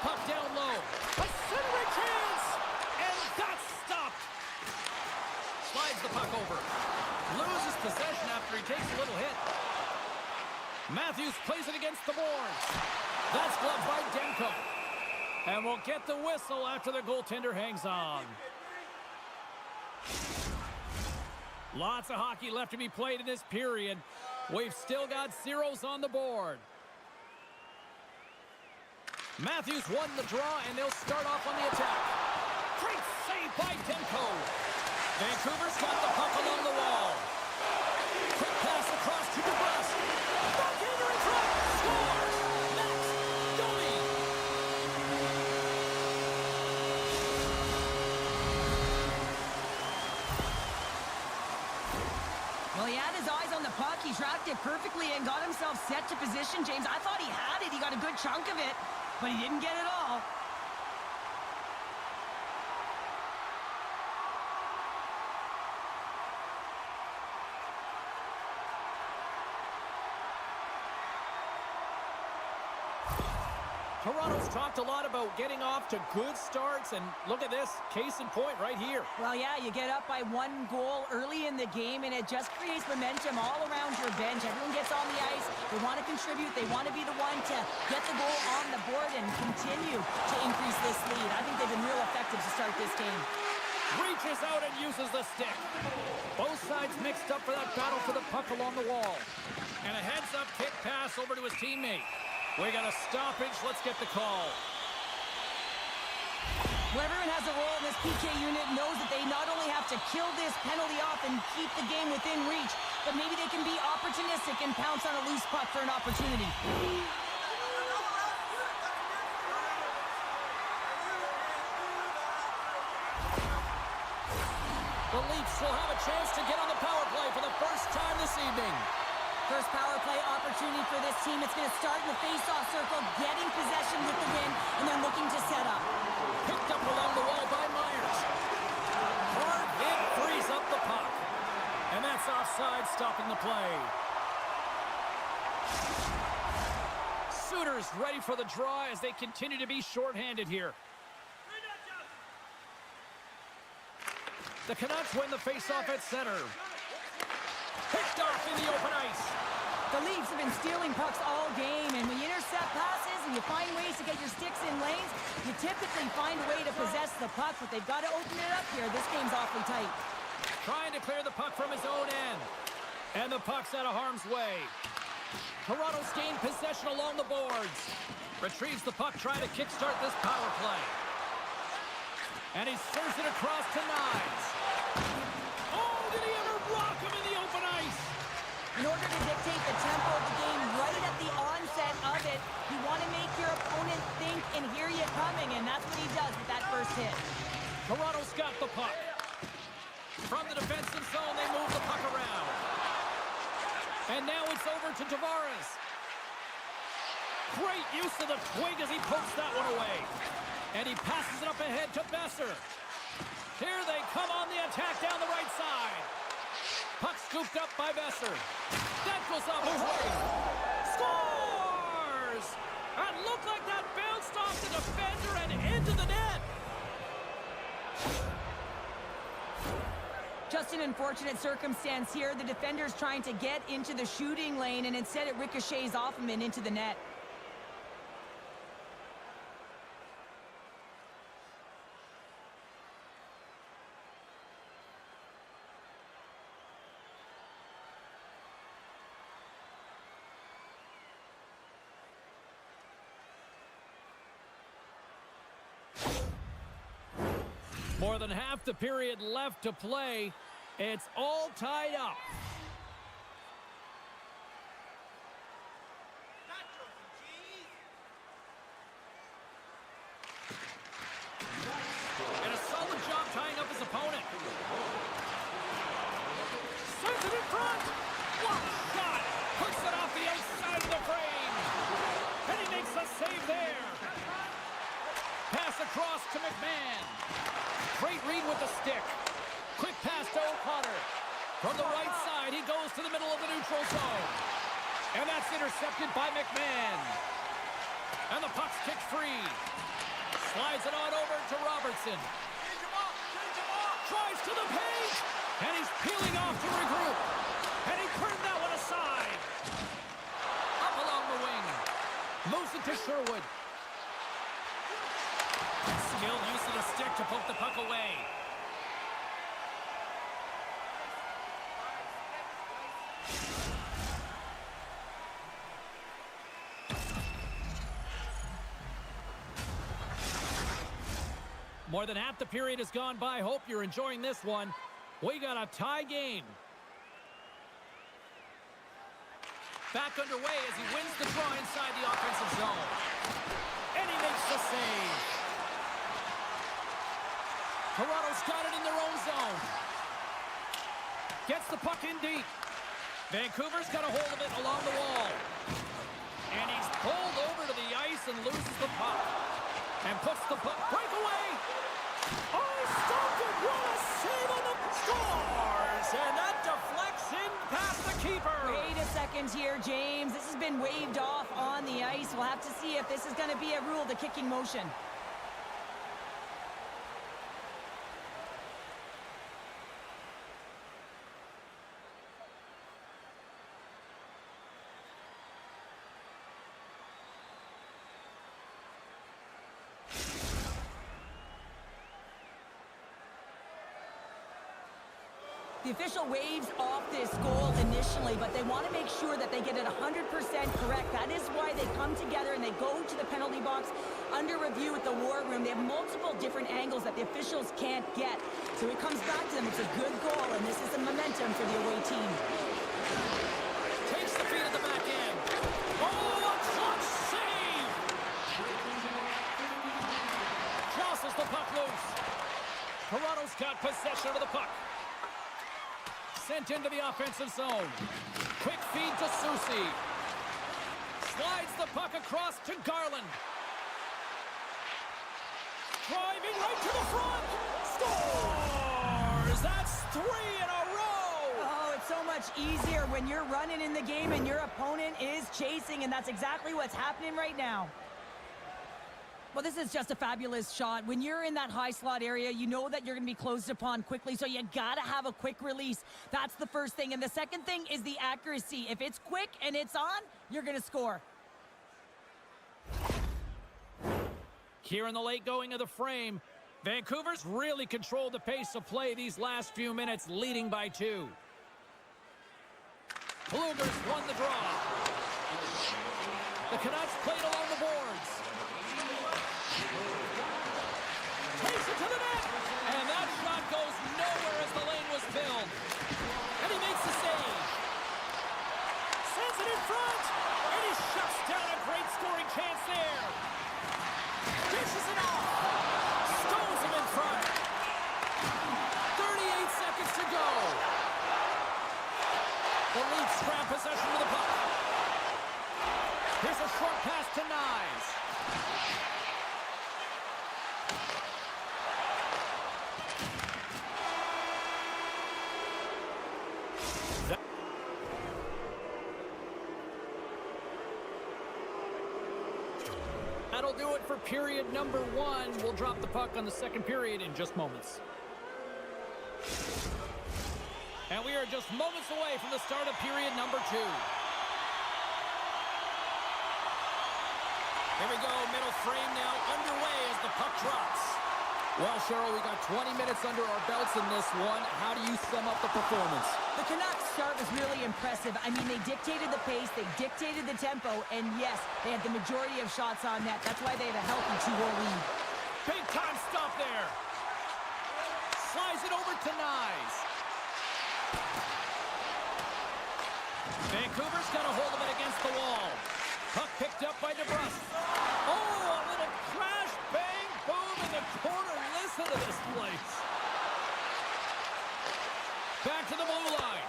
puck down low. A centering chance! And that's stopped. Slides the puck over. Loses possession after he takes a little hit. Matthews plays it against the boards. That's gloved by Demko. And we'll get the whistle after the goaltender hangs on. Lots of hockey left to be played in this period. We've still got zeros on the board. Matthews won the draw, and they'll start off on the attack. Great save by Demko. Vancouver's got the puck along the wall. Quick pass across to DeBrusque. Backhander in front. Scores! Max Domi. Well, he had his eyes on the puck. He tracked it perfectly and got himself set to position, James. I thought he had it. He got a good chunk of it, but he didn't get it all. Toronto's talked a lot about getting off to good starts, and look at this, case in point right here. Well, yeah, you get up by 1 goal early in the game, and it just creates momentum all around your bench. Everyone gets on the ice. They want to contribute. They want to be the one to get the goal on the board and continue to increase this lead. I think they've been real effective to start this game. Reaches out and uses the stick. Both sides mixed up for that battle for the puck along the wall. And a heads-up kick pass over to his teammate. We got a stoppage. Let's get the call. Well, everyone has a role in this PK unit, knows that they not only have to kill this penalty off and keep the game within reach, but maybe they can be opportunistic and pounce on a loose puck for an opportunity. The Leafs will have a chance to get on the power play for the first time this evening. First power play opportunity for this team. It's going to start in the face-off circle, getting possession with the win, and then looking to set up. Picked up along the wall by Myers. Hard hit frees up the puck. And that's offside, stopping the play. Suter's ready for the draw as they continue to be shorthanded here. The Canucks win the face-off at center. Picked off in the open ice. The Leafs have been stealing pucks all game, and when you intercept passes and you find ways to get your sticks in lanes, you typically find a way to possess the puck, but they've got to open it up here. This game's awfully tight. Trying to clear the puck from his own end. And the puck's out of harm's way. Toronto's gained possession along the boards. Retrieves the puck, trying to kickstart this power play. And he serves it across to Knies. Oh, did he ever rock him in the open ice? In order to dictate the tempo of the game right at the onset of it, you want to make your opponent think and hear you coming, and that's what he does with that first hit. Toronto's got the puck. From the defensive zone, they move the puck around. And now it's over to Tavares. Great use of the twig as he pokes that one away. And he passes it up ahead to Besser. Here they come on the attack down the right side. Puck scooped up by Besser. That goes off his way. Scores! And looked like that bounced off the defender and into the net. Just an unfortunate circumstance here. The defender's trying to get into the shooting lane, and instead it ricochets off him and into the net. More than half the period left to play. It's all tied up. And a solid job tying up his opponent. Sends it in front. What shot! Puts it off the outside of the frame. And he makes a save there. Pass across to McMahon. Great read with the stick. Quick pass to O'Connor. From the right side, he goes to the middle of the neutral zone. And that's intercepted by McMahon. And the puck's kicked free. Slides it on over to Robertson. Drives to the paint. And he's peeling off to regroup. And he turned that one aside. Up along the wing. Moves it to Sherwood. Skilled use of the stick to poke the puck away. More than half the period has gone by. Hope you're enjoying this one. We got a tie game. Back underway as he wins the draw inside the offensive zone. And he makes the save. Toronto's got it in their own zone. Gets the puck in deep. Vancouver's got a hold of it along the wall. And he's pulled over to the ice and loses the puck. And puts the puck breakaway. Oh, he stopped it. What a save on the Stars. And that deflects in past the keeper. Wait a second here, James. This has been waved off on the ice. We'll have to see if this is going to be a rule, the kicking motion. The official waves off this goal initially, but they want to make sure that they get it 100% correct. That is why they come together and they go to the penalty box under review at the war room. They have multiple different angles that the officials can't get. So it comes back to them. It's a good goal, and this is the momentum for the away team. Takes the feed at the back end. Oh, a clutch save! Jostles the puck loose. Toronto's got possession of the puck. Sent into the offensive zone. Quick feed to Soucy. Slides the puck across to Garland. Driving right to the front. Scores! That's 3 in a row! Oh, it's so much easier when you're running in the game and your opponent is chasing, and that's exactly what's happening right now. Well, this is just a fabulous shot. When you're in that high slot area, you know that you're going to be closed upon quickly, so you got to have a quick release. That's the first thing. And the second thing is the accuracy. If it's quick and it's on, you're going to score. Here in the late going of the frame, Vancouver's really controlled the pace of play these last few minutes, leading by 2. Kluger's won the draw. The Canucks played along the boards. Takes it to the net, and that shot goes nowhere as the lane was filled. And he makes the save. Sends it in front, and he shuts down a great scoring chance there. Dishes it off. Stones him in front. 38 seconds to go. The Leafs grab possession of the puck. Here's a short pass to Nyes. That'll do it for period number 1. We'll drop the puck on the second period in just moments. And we are just moments away from the start of period number 2. Here we go, middle frame now underway as the puck drops. Well, Cheryl, we got 20 minutes under our belts in this one. How do you sum up the performance? The Canucks start was really impressive. I mean, they dictated the pace, they dictated the tempo, and yes, they had the majority of shots on net. That's why they have a healthy 2-goal lead. Big time stop there. Slides it over to Nyes. Vancouver's got a hold of it against the wall. Puck picked up by DeBrusque. Oh, a little crash, bang, boom in the corner. Listen to this place. Back to the blue line.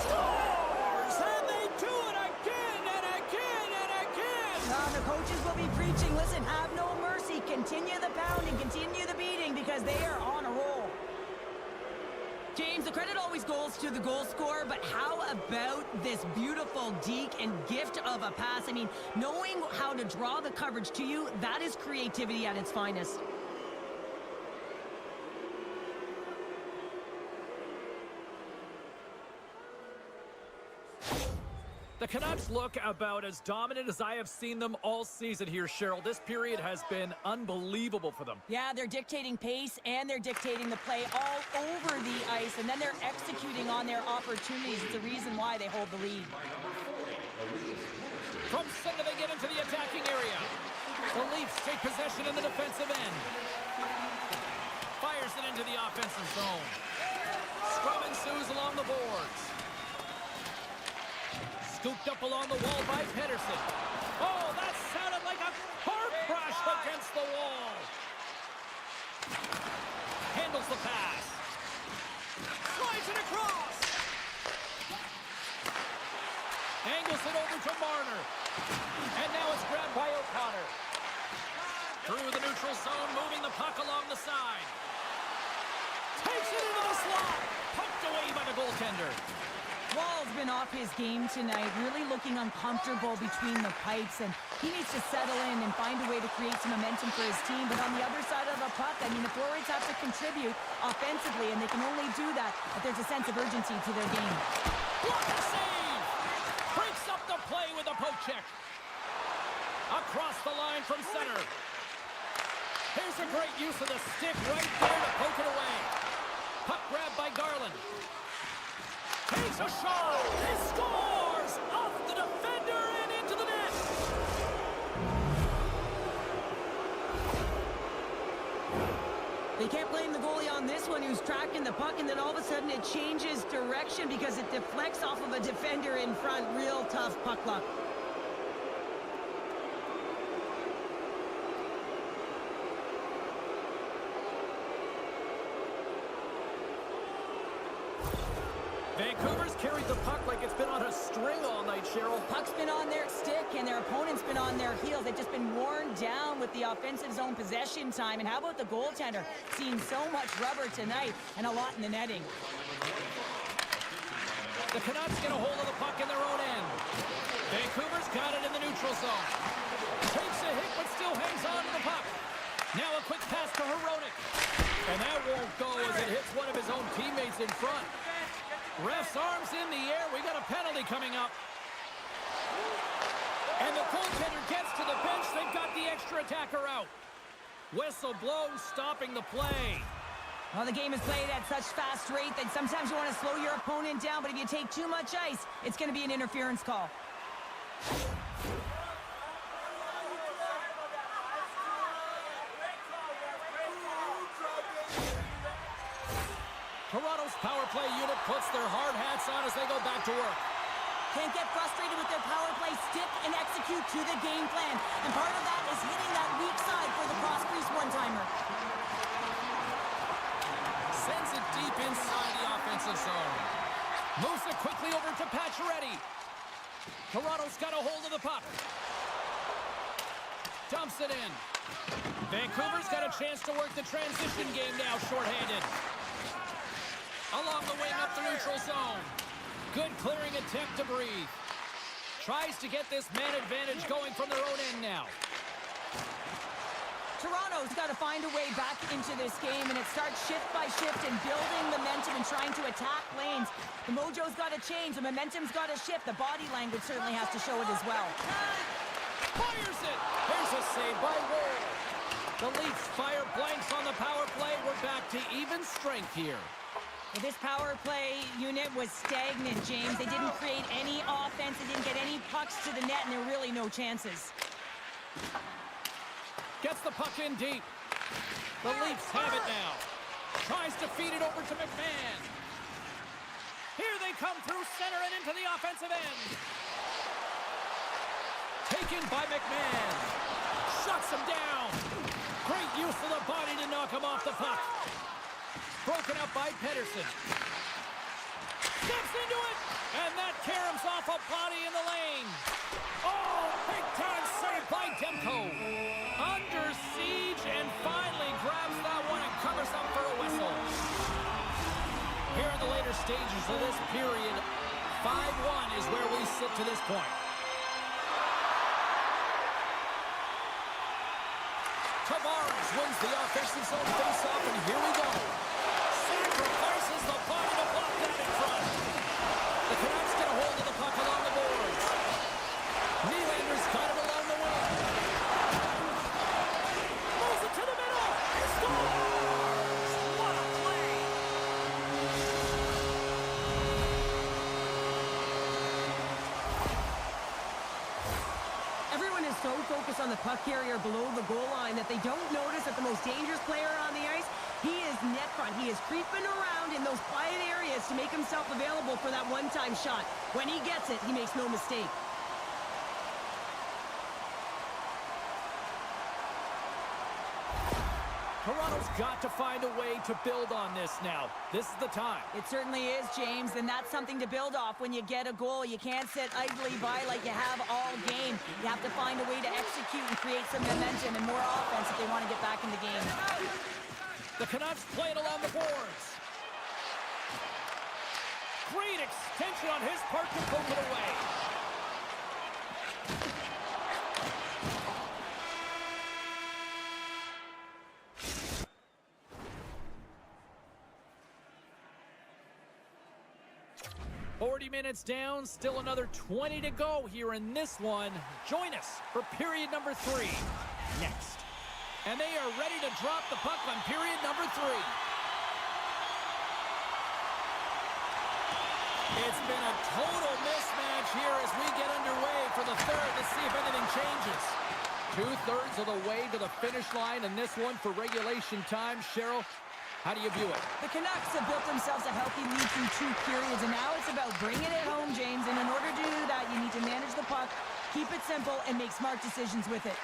Scores! And they do it again and again and again. The coaches will be preaching, listen, have no mercy. Continue the pounding, continue the beating, because they are on a roll. James, the credit always goes to the goal scorer, but how about this beautiful deke and gift of a pass? I mean, knowing how to draw the coverage to you, that is creativity at its finest. The Canucks look about as dominant as I have seen them all season here, Cheryl. This period has been unbelievable for them. Yeah, they're dictating pace and they're dictating the play all over the ice, and then they're executing on their opportunities. It's the reason why they hold the lead. From center, they get into the attacking area. The Leafs take possession in the defensive end. Fires it into the offensive zone. Scrum ensues along the boards. Scooped up along the wall by Pettersson. Oh, that sounded like a car crash against the wall. Handles the pass. Slides it across. Angles it over to Marner. And now it's grabbed by O'Connor. Through the neutral zone, moving the puck along the side. Takes it into the slot. Poked away by the goaltender. Wall's been off his game tonight, really looking uncomfortable between the pipes, and he needs to settle in and find a way to create some momentum for his team. But on the other side of the puck, I mean, the forwards have to contribute offensively, and they can only do that if there's a sense of urgency to their game. Block the save! Breaks up the play with a poke check. Across the line from center. Here's a great use of the stick right there to poke it away. Puck grabbed by Garland. Takes a shot. He scores off the defender and into the net. They can't blame the goalie on this one. He was tracking the puck, and then all of a sudden it changes direction because it deflects off of a defender in front. Real tough puck luck. Vancouver's carried the puck like it's been on a string all night, Cheryl. Puck's been on their stick, and their opponent's been on their heels. They've just been worn down with the offensive zone possession time. And how about the goaltender? Seeing so much rubber tonight and a lot in the netting. The Canucks get a hold of the puck in their own end. Vancouver's got it in the neutral zone. Takes a hit, but still hangs on to the puck. Now a quick pass to Hronek. And that won't go as it hits one of his own teammates in front. Ref's arms in the air. We got a penalty coming up. And the goaltender gets to the bench. They've got the extra attacker out. Whistle blown, stopping the play. Well, the game is played at such fast rate that sometimes you want to slow your opponent down, but if you take too much ice, it's going to be an interference call. Toronto's power play unit puts their hard hats on as they go back to work. Can't get frustrated with their power play. Stick and execute to the game plan. And part of that is hitting that weak side for the cross-crease one-timer. Sends it deep inside the offensive zone. Moves it quickly over to Pacioretty. Toronto's got a hold of the puck. Dumps it in. Vancouver's got a chance to work the transition game now, shorthanded. Along the wing up the neutral zone. Good clearing attempt to breathe. Tries to get this man advantage going from their own end now. Toronto's got to find a way back into this game, and it starts shift by shift and building momentum and trying to attack lanes. The mojo's got to change. The momentum's got to shift. The body language certainly has to show it as well. Fires it. Here's a save by Ward. The Leafs fire blanks on the power play. We're back to even strength here. Well, this power play unit was stagnant, James. They didn't create any offense. They didn't get any pucks to the net, and there were really no chances. Gets the puck in deep. The Leafs have it now. Tries to feed it over to McMahon. Here they come through center and into the offensive end. Taken by McMahon. Shuts him down. Great use of the body to knock him off the puck. Broken up by Pettersson. Steps into it, and that caroms off a body in the lane. Oh, big time save by Demko. Under siege and finally grabs that one and covers up for a whistle. Here advantage of this period. 5-1 is where we sit to this point. Tavares wins the offensive zone faceoff, and here we go. Sacrifices the puck to block that in front. The Canucks get a hold of the puck along the boards. Nylander's got it along the wing. Moves it to the middle. Scores! What a play! Everyone is so focused on the puck carrier below the goal line that they don't notice that the most dangerous player on the ice, he is net front. He is creeping around in those quiet areas to make himself available for that one-time shot. When he gets it, he makes no mistake. Toronto's got to find a way to build on this now. This is the time. It certainly is, James, and that's something to build off when you get a goal. You can't sit idly by like you have all game. You have to find a way to execute and create some momentum and more offense if they want to get back in the game. The Canucks play it along the boards. Great extension on his part to poke it away. Minutes down, still another 20 to go here in this one. Join us for period number 3 next. And they are ready to drop the puck on period number 3. It's been a total mismatch here as we get underway for the third. Let's see if anything changes. 2/3 of the way to the finish line in this one for regulation time. Cheryl, how do you view it? The Canucks have built themselves a healthy lead through 2 periods, and now it's about bringing it home, James. And in order to do that, you need to manage the puck, keep it simple, and make smart decisions with it.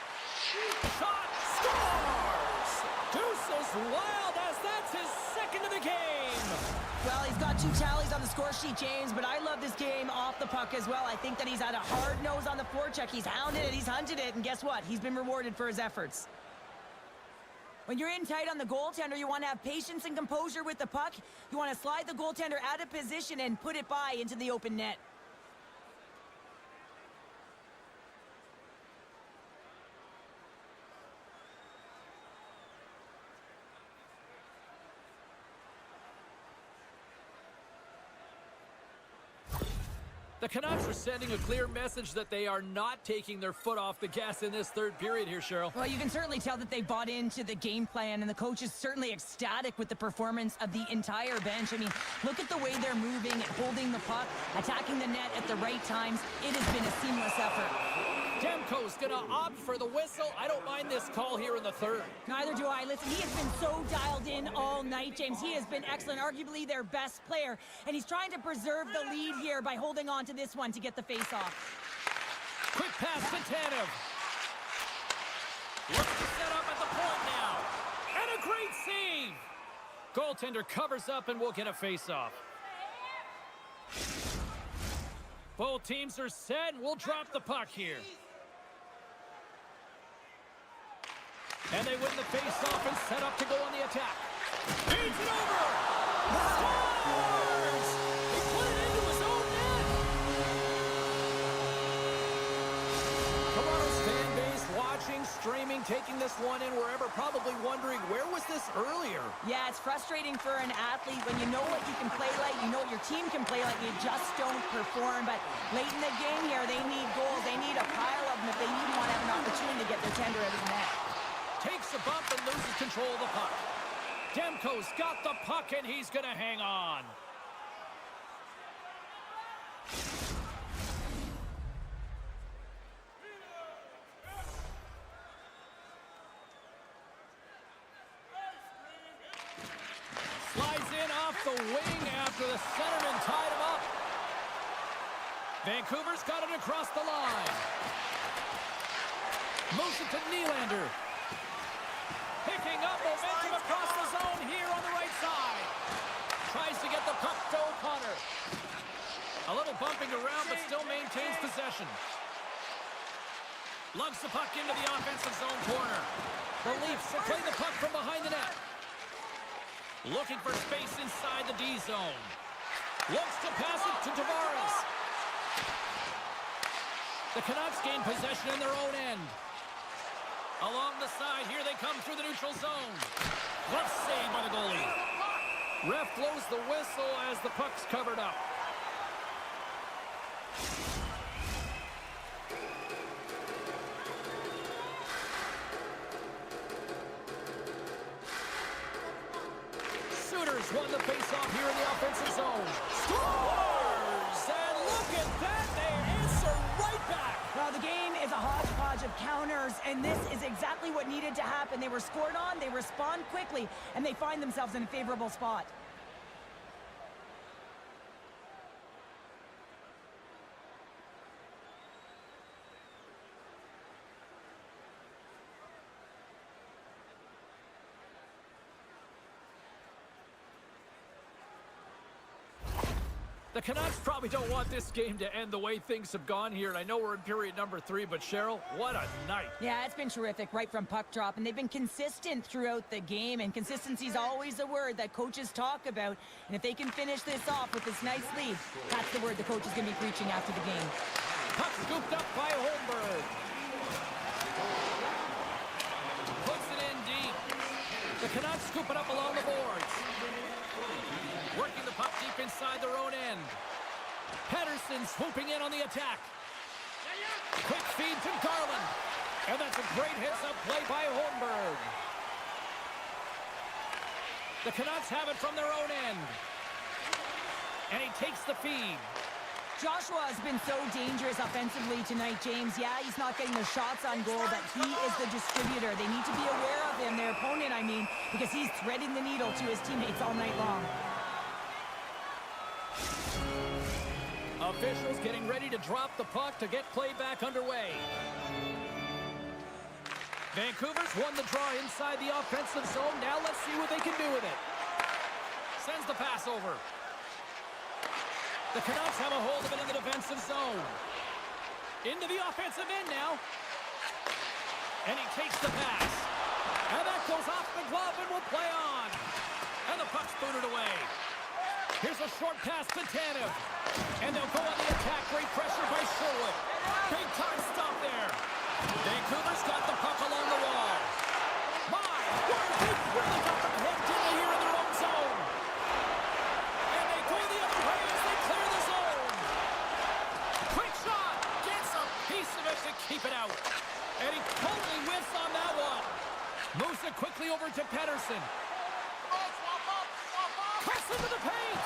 Shot scores! Deuces Wild as that's his second of the game. Well, he's got 2 tallies on the score sheet, James, but I love this game off the puck as well. I think that he's had a hard nose on the forecheck. He's hounded it, he's hunted it, and guess what? He's been rewarded for his efforts. When you're in tight on the goaltender, you want to have patience and composure with the puck. You want to slide the goaltender out of position and put it by into the open net. The Canucks are sending a clear message that they are not taking their foot off the gas in this third period here, Cheryl. Well, you can certainly tell that they bought into the game plan, and the coach is certainly ecstatic with the performance of the entire bench. I mean, look at the way they're moving and holding the puck, attacking the net at the right times. It has been a seamless effort. Demko's going to opt for the whistle. I don't mind this call here in the third. Neither do I. Listen, he has been so dialed in all night, James. He has been excellent, arguably their best player, and he's trying to preserve the lead here by holding on to this one to get the face-off. Quick pass to Tanev. Looks to set up at the point now. And a great save. Goaltender covers up and we'll get a face-off. Both teams are set. We'll drop the puck here. And they win the face-off and set up to go on the attack. Feeds it over! Scores! He put it into his own net! Toronto's fan base watching, streaming, taking this one in wherever, probably wondering, where was this earlier? Yeah, it's frustrating for an athlete when you know what you can play like, you know what your team can play like, you just don't perform. But late in the game here, they need goals. They need a pile of them if they even want to have an opportunity to get their tender out of the net. Takes a bump and loses control of the puck. Demko's got the puck and he's going to hang on. Slides in off the wing after the centerman tied him up. Vancouver's got it across the line. Moves it to Nylander. Picking up momentum across the zone here on the right side. Tries to get the puck to O'Connor. A little bumping around, but still maintains possession. Lugs the puck into the offensive zone corner. The Leafs will play the puck from behind the net. Looking for space inside the D zone. Looks to pass it to Tavares. The Canucks gain possession in their own end. Along the side, here they come through the neutral zone. Glove save by the goalie. Ref blows the whistle as the puck's covered up. Suitors won the face-off here in the offensive zone. Scores! And look at that, they answer right back. Well, the game is a hodgepodge of counters, and this is exactly what needed to happen. They were scored on, they respond quickly, and they find themselves in a favorable spot. The Canucks probably don't want this game to end the way things have gone here, and I know we're in period number 3, but Cheryl, what a night. Yeah, it's been terrific right from puck drop, and they've been consistent throughout the game, and consistency is always a word that coaches talk about, and if they can finish this off with this nice lead, that's the word the coach is going to be preaching after the game. Puck scooped up by Holmberg. Puts it in deep. The Canucks scoop it up along the boards. Working the puck deep inside their own end. Pettersson swooping in on the attack. Quick feed to Garland. And that's a great heads-up play by Holmberg. The Canucks have it from their own end. And he takes the feed. Joshua has been so dangerous offensively tonight, James. Yeah, he's not getting the shots on goal, but he is the distributor. They need to be aware of him, their opponent, I mean, because he's threading the needle to his teammates all night long. Officials getting ready to drop the puck to get play back underway. Vancouver's won the draw inside the offensive zone. Now let's see what they can do with it. Sends the pass over. The Canucks have a hold of it in the defensive zone. Into the offensive end now. And he takes the pass. And that goes off the glove and will play on. And the puck's booted away. Here's a short pass to Tanev. And they'll go on the attack. Great pressure by Sherwood. Big time stop there. Vancouver's got the puck along the wall. My word, they've really got them hooked in here in their own zone. And they go the other way as they clear the zone. Quick shot. Gets a piece of it to keep it out. And he totally whiffs on that one. Moves it quickly over to Pettersson. Cuts into the paint.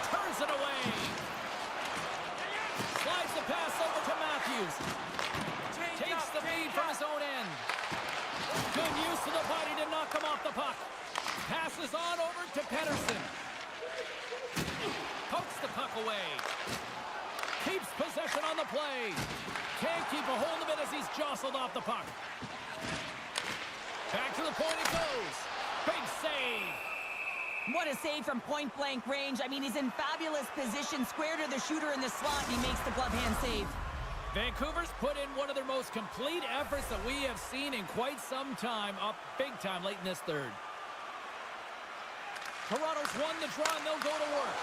Turns it away. Slides the pass over to Matthews. Takes the feed from his own end. Good use of the body to knock him off the puck. Passes on over to Pettersson. Pokes the puck away. Keeps possession on the play. Can't keep a hold of it as he's jostled off the puck. Back to the point it goes. Big save. What a save from point-blank range. I mean, he's in fabulous position, square to the shooter in the slot, and he makes the glove hand save. Vancouver's put in one of their most complete efforts that we have seen in quite some time, up big time late in this third. Toronto's won the draw, and they'll go to work.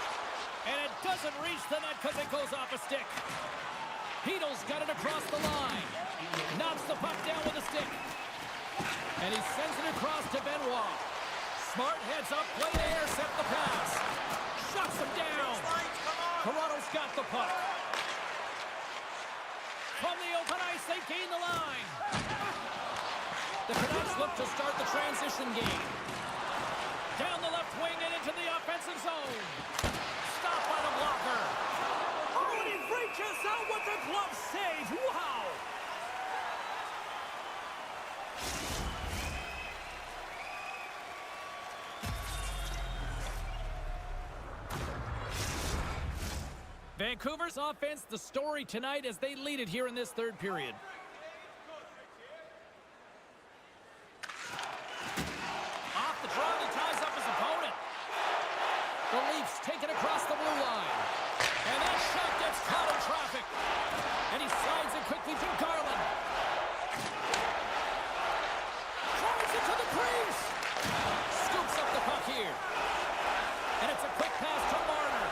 And it doesn't reach the net because it goes off a stick. Heedle's got it across the line. Knocks the puck down with a stick. And he sends it across to Benoit. Smart heads up, play to intercept the pass. Shuts him down. Toronto's got the puck. From the open ice, they gain the line. The Canucks look to start the transition game. Down the left wing and into the offensive zone. Stopped by the blocker. Oh, and he reaches out with the glove save. Wow. Vancouver's offense, the story tonight as they lead it here in this third period. Off the draw, he ties up his opponent. The Leafs take it across the blue line. And that shot gets caught in traffic. And he slides it quickly to Garland. Drives it to the crease. Scoops up the puck here. And it's a quick pass to Marner.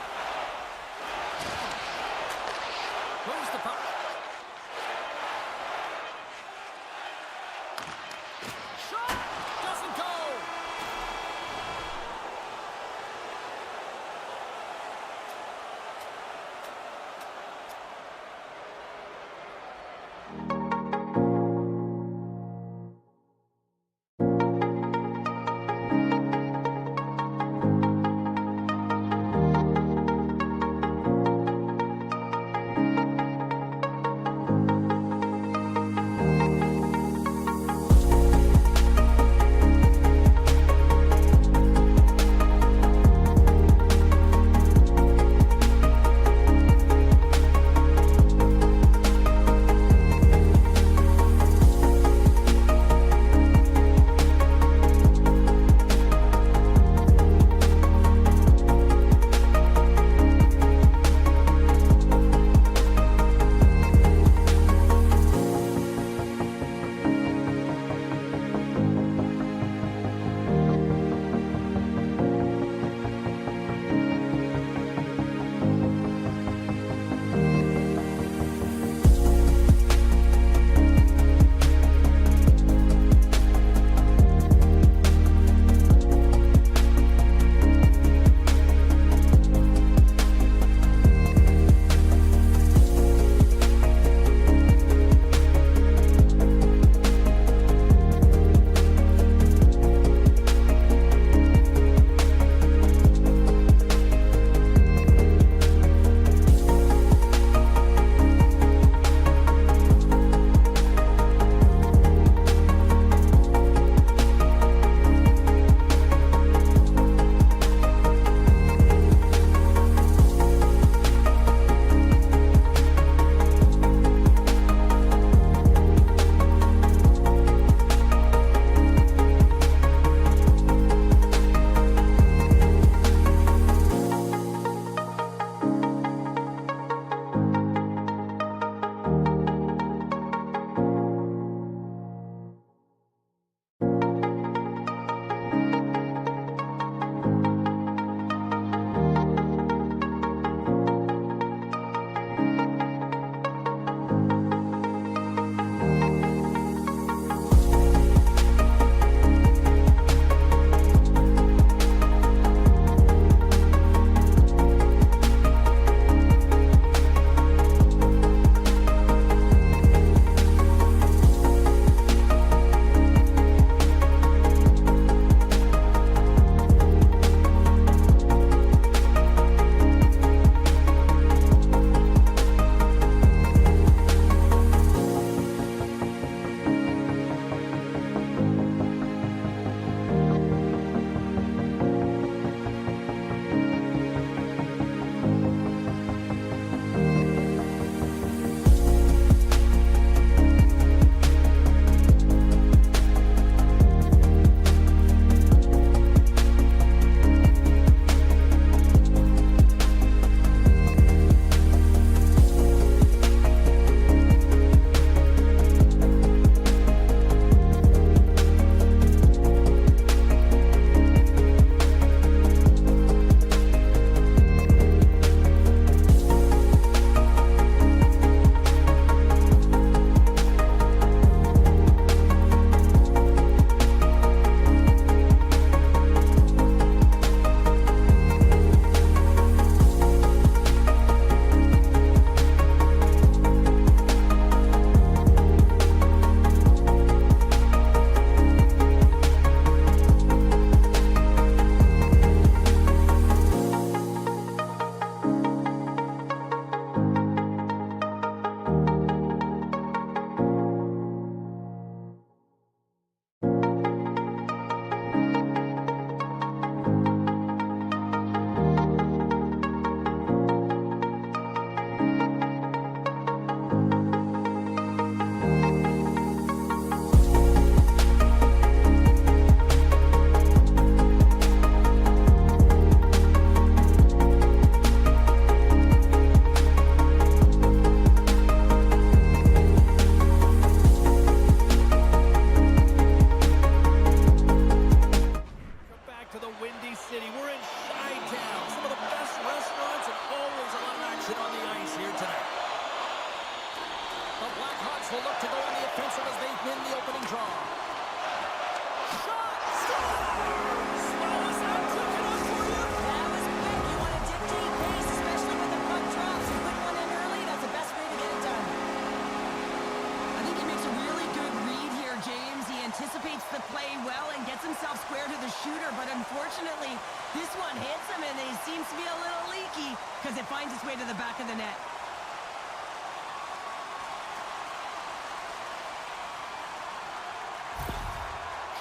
himself square to the shooter, but unfortunately, this one hits him, and he seems to be a little leaky because it finds its way to the back of the net.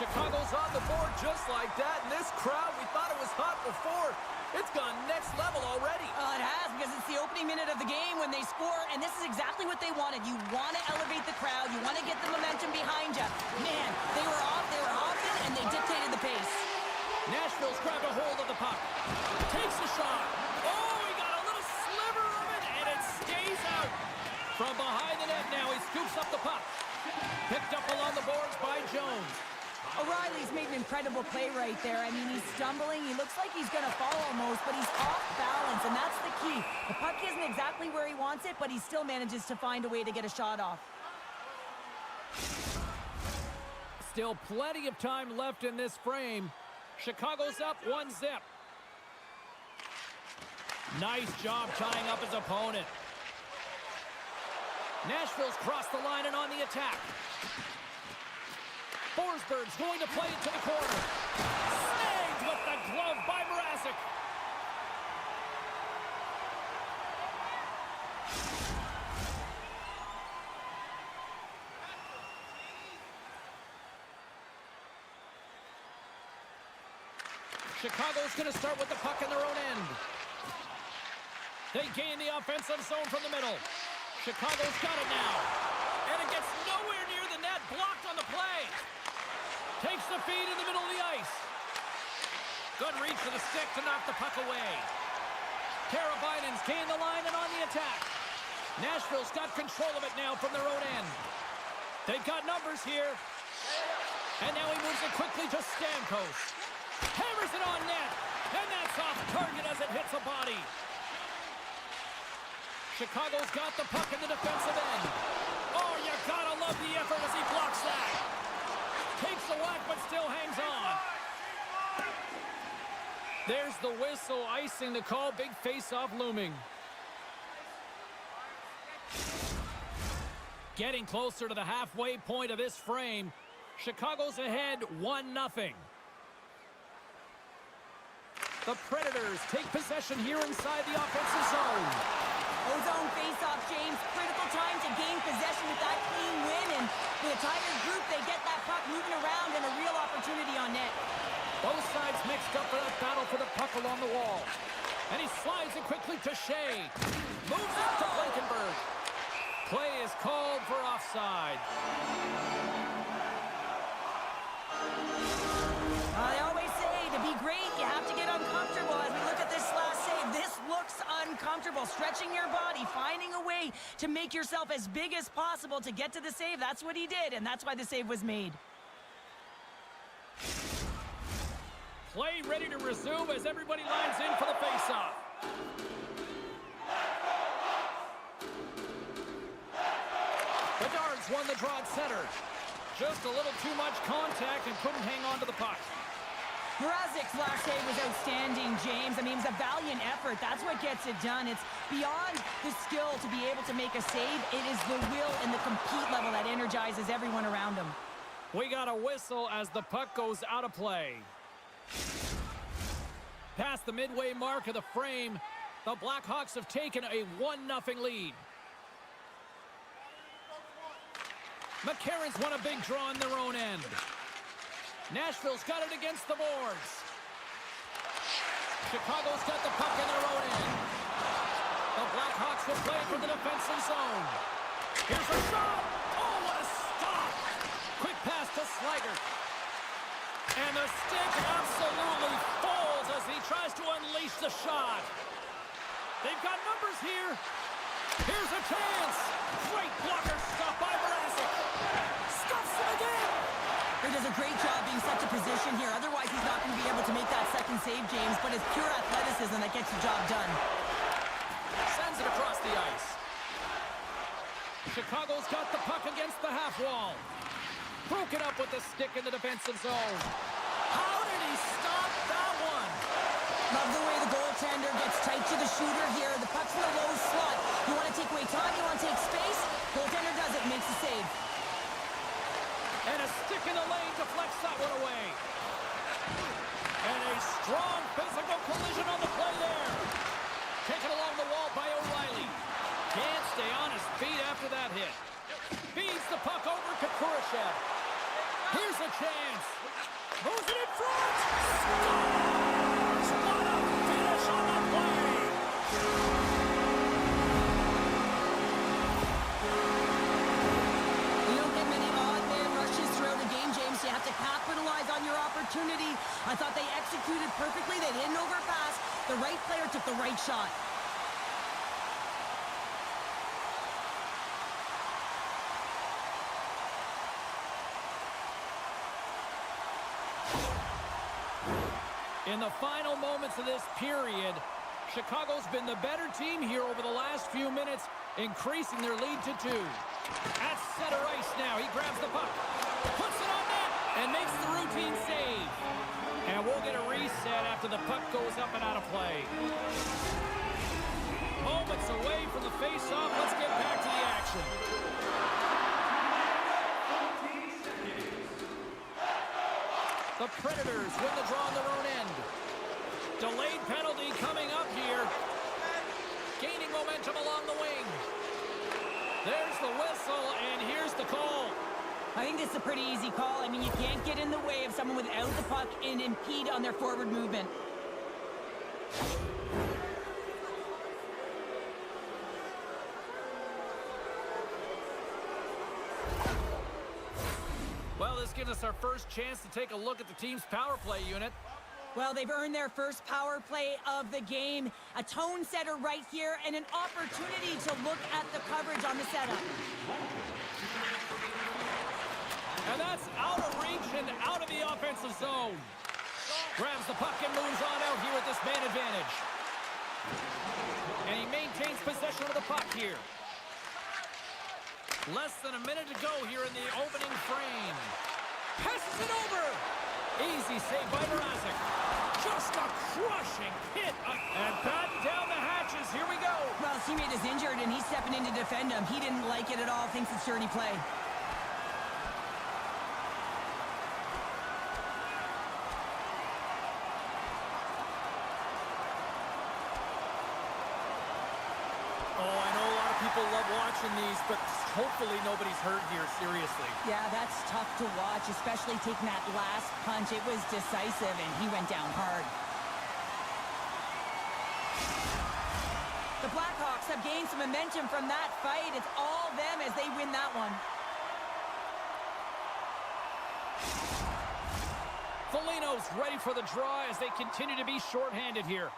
Chicago's on the board just like that, and this crowd, we thought it was hot before. It's gone next level already. It has, because it's the opening minute of the game when they score, and this is exactly what they wanted. You want to elevate the crowd. You want to get the momentum behind you. Man, they were often, and they dictated the pace. Nashville's grabbed a hold of the puck. Takes a shot. Oh, he got a little sliver of it, and it stays out. From behind the net now, he scoops up the puck. Picked up along the boards by Jones. O'Reilly's made an incredible play right there. I mean, he's stumbling. He looks like he's going to fall almost, but he's off balance, and that's the key. The puck isn't exactly where he wants it, but he still manages to find a way to get a shot off. Still plenty of time left in this frame. Chicago's up 1-0. Nice job tying up his opponent. Nashville's crossed the line and on the attack. Forsberg's going to play it to the corner. Snagged with the glove by Mrazek. Chicago's going to start with the puck in their own end. They gain the offensive zone from the middle. Chicago's got it now. And it gets nowhere near the net, blocked on the play. Takes the feed in the middle of the ice. Good reach for the stick to knock the puck away. Karabainen's gained the line and on the attack. Nashville's got control of it now from their own end. They've got numbers here. And now he moves it quickly to Stamkos. Hammers it on net. And that's off target as it hits a body. Chicago's got the puck in the defensive end. Oh, you gotta love the effort as he blocks that. Takes the whack, but still hangs on. There's the whistle, icing the call. Big face-off looming. Getting closer to the halfway point of this frame. Chicago's ahead 1-0. The Predators take possession here inside the offensive zone. Ozone face-off, James. Critical time to gain possession with that clean win. And with a tired group, they get that puck moving around and a real opportunity on net. Both sides mixed up for that battle for the puck along the wall. And he slides it quickly to Shea. Moves it to Blankenberg. Play is called for offside. They always say to be great, you have to get uncomfortable. As we look at this last save, this looks uncomfortable. Stretching your body, finding a way to make yourself as big as possible to get to the save. That's what he did, and that's why the save was made. Play ready to resume as everybody lines in for the faceoff. Bedard's won the draw at center. Just a little too much contact and couldn't hang on to the puck. Mrazek's last save was outstanding, James. I mean, it was a valiant effort. That's what gets it done. It's beyond the skill to be able to make a save. It is the will and the compete level that energizes everyone around him. We got a whistle as the puck goes out of play. Past the midway mark of the frame, the Blackhawks have taken a 1-0 lead. McCarron's won a big draw on their own end. Nashville's got it against the boards. Chicago's got the puck in their own end. The Blackhawks will play for the defensive zone. Here's a shot! Oh, what a stop! Quick pass to Slager. And the stick absolutely falls as he tries to unleash the shot. They've got numbers here. Here's a chance. Great blocker stop by Mrazek. Stuffs it again. He does a great job being such a position here. Otherwise, he's not going to be able to make that second save, James. But it's pure athleticism that gets the job done. Sends it across the ice. Chicago's got the puck against the half wall. Broken up with the stick in the defensive zone. How did he stop that one? Love the way the goaltender gets tight to the shooter here. The puck's in the low slot. You want to take away time, you want to take space. Goaltender does it, makes the save. And a stick in the lane deflects that one away. Strong physical collision on the play there. Taken along the wall by O'Reilly. Can't stay on his feet after that hit. Feeds the puck over to Kurashev. Here's a chance. Moves it in front. Scores! What a finish on the play. You don't get many odd man rushes throughout a game, James. You have to capitalize on your opportunity. I thought they executed perfectly. They didn't overpass. The right player took the right shot. In the final moments of this period, Chicago's been the better team here over the last few minutes, increasing their lead to 2. At center ice now, he grabs the puck, puts it on net, and makes the routine save. And we'll get a reset after the puck goes up and out of play. Moments away from the face-off. Let's get back to the action. The Predators win the draw on their own end. Delayed penalty coming up here. Gaining momentum along the wing. There's the whistle, and here's the call. I think this is a pretty easy call. I mean, you can't get in the way of someone without the puck and impede on their forward movement. Well, this gives us our first chance to take a look at the team's power play unit. Well, they've earned their first power play of the game. A tone setter right here and an opportunity to look at the coverage on the setup. And that's out of reach and out of the offensive zone. Grabs the puck and moves on out here with this man advantage. And he maintains possession of the puck here. Less than a minute to go here in the opening frame. Passes it over. Easy save by Mrazek. Just a crushing hit. And batten down the hatches. Here we go. Well, his teammate is injured, and he's stepping in to defend him. He didn't like it at all. Thinks it's dirty play. People love watching these, but hopefully nobody's hurt here, seriously. Yeah, that's tough to watch, especially taking that last punch. It was decisive, and he went down hard. The Blackhawks have gained some momentum from that fight. It's all them as they win that one. Foligno's ready for the draw as they continue to be shorthanded here.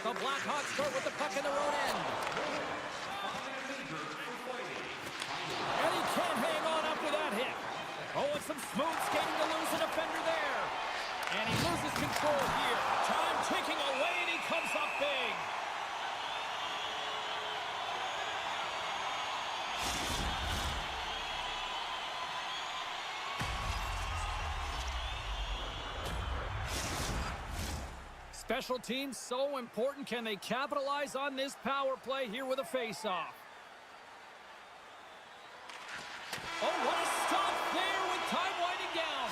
The Blackhawks start with the puck in their own end. And he can't hang on after that hit. Oh, and some smooth skating to lose a defender there. And he loses control here. Time ticking away, and he comes up big. Special teams so important. Can they capitalize on this power play here with a face-off? Oh, what a stop there with time winding down.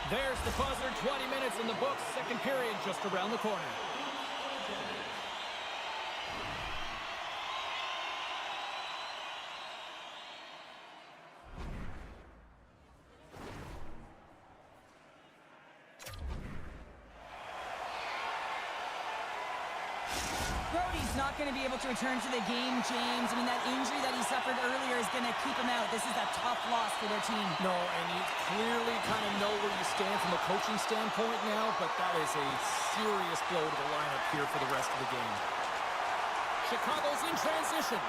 There's the buzzer. 20 minutes in the books. Second period just around the corner. Brody's not going to be able to return to the game, James. I mean, that injury that he suffered earlier is going to keep him out. This is a tough loss for their team. No, and you clearly kind of know where you stand from a coaching standpoint now, but that is a serious blow to the lineup here for the rest of the game. Chicago's in transition.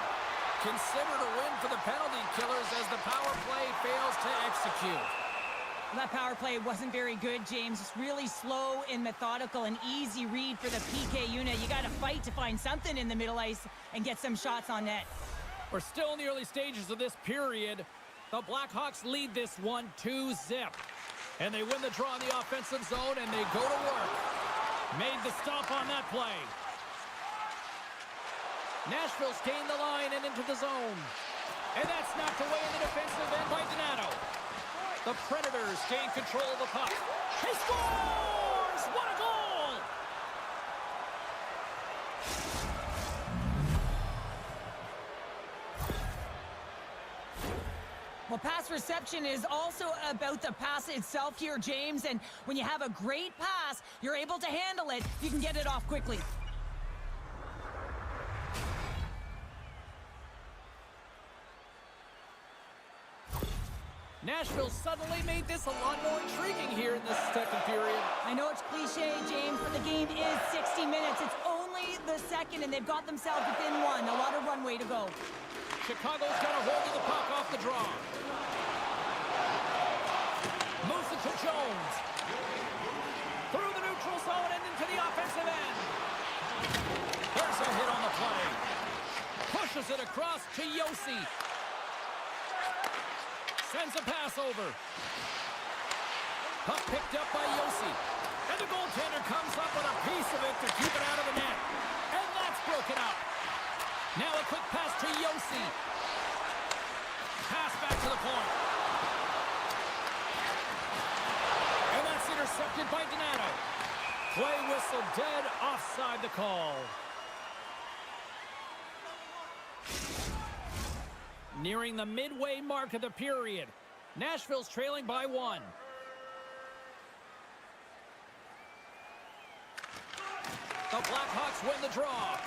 Considered a win for the penalty killers as the power play fails to execute. That power play wasn't very good, James. It's really slow and methodical, an easy read for the PK unit. You got to fight to find something in the middle ice and get some shots on net. We're still in the early stages of this period. The Blackhawks lead this one 2-0. And they win the draw in the offensive zone, and they go to work. Made the stop on that play. Nashville's gained the line and into the zone. And that's knocked away in the defensive end by Donato. The Predators gain control of the puck. He scores! What a goal! Well, pass reception is also about the pass itself here, James. And when you have a great pass, you're able to handle it. You can get it off quickly. Nashville suddenly made this a lot more intriguing here in the second period. I know it's cliche, James, but the game is 60 minutes. It's only the second, and they've got themselves within one. A lot of runway to go. Chicago's got a hold of the puck off the draw. Moves it to Jones. Through the neutral zone and into the offensive end. There's a hit on the play. Pushes it across to Yossi. Sends a pass over. Puck picked up by Yossi. And the goaltender comes up with a piece of it to keep it out of the net. And that's broken up. Now a quick pass to Yossi. Pass back to the point. And that's intercepted by Donato. Play whistle dead, offside the call. Nearing the midway mark of the period. Nashville's trailing by 1. The Blackhawks win the draw.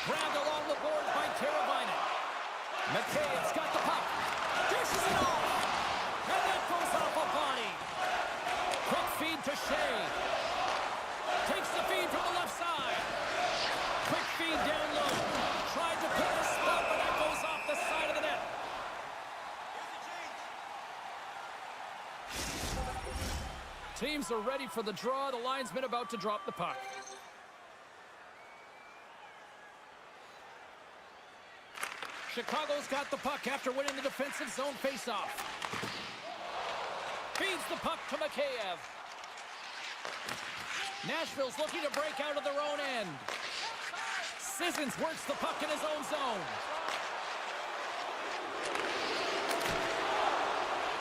Grabbed along the boards by Teravainen. McKay's got the puck. Dishes it off. And that goes off a body. Quick feed to Shea. Takes the feed from the left side. Quick feed down low. Tried to pick the spot, but that goes off the side of the net. Teams are ready for the draw. The linesman about to drop the puck. Chicago's got the puck after winning the defensive zone faceoff. Feeds the puck to Mikheyev. Nashville's looking to break out of their own end. Sissons works the puck in his own zone.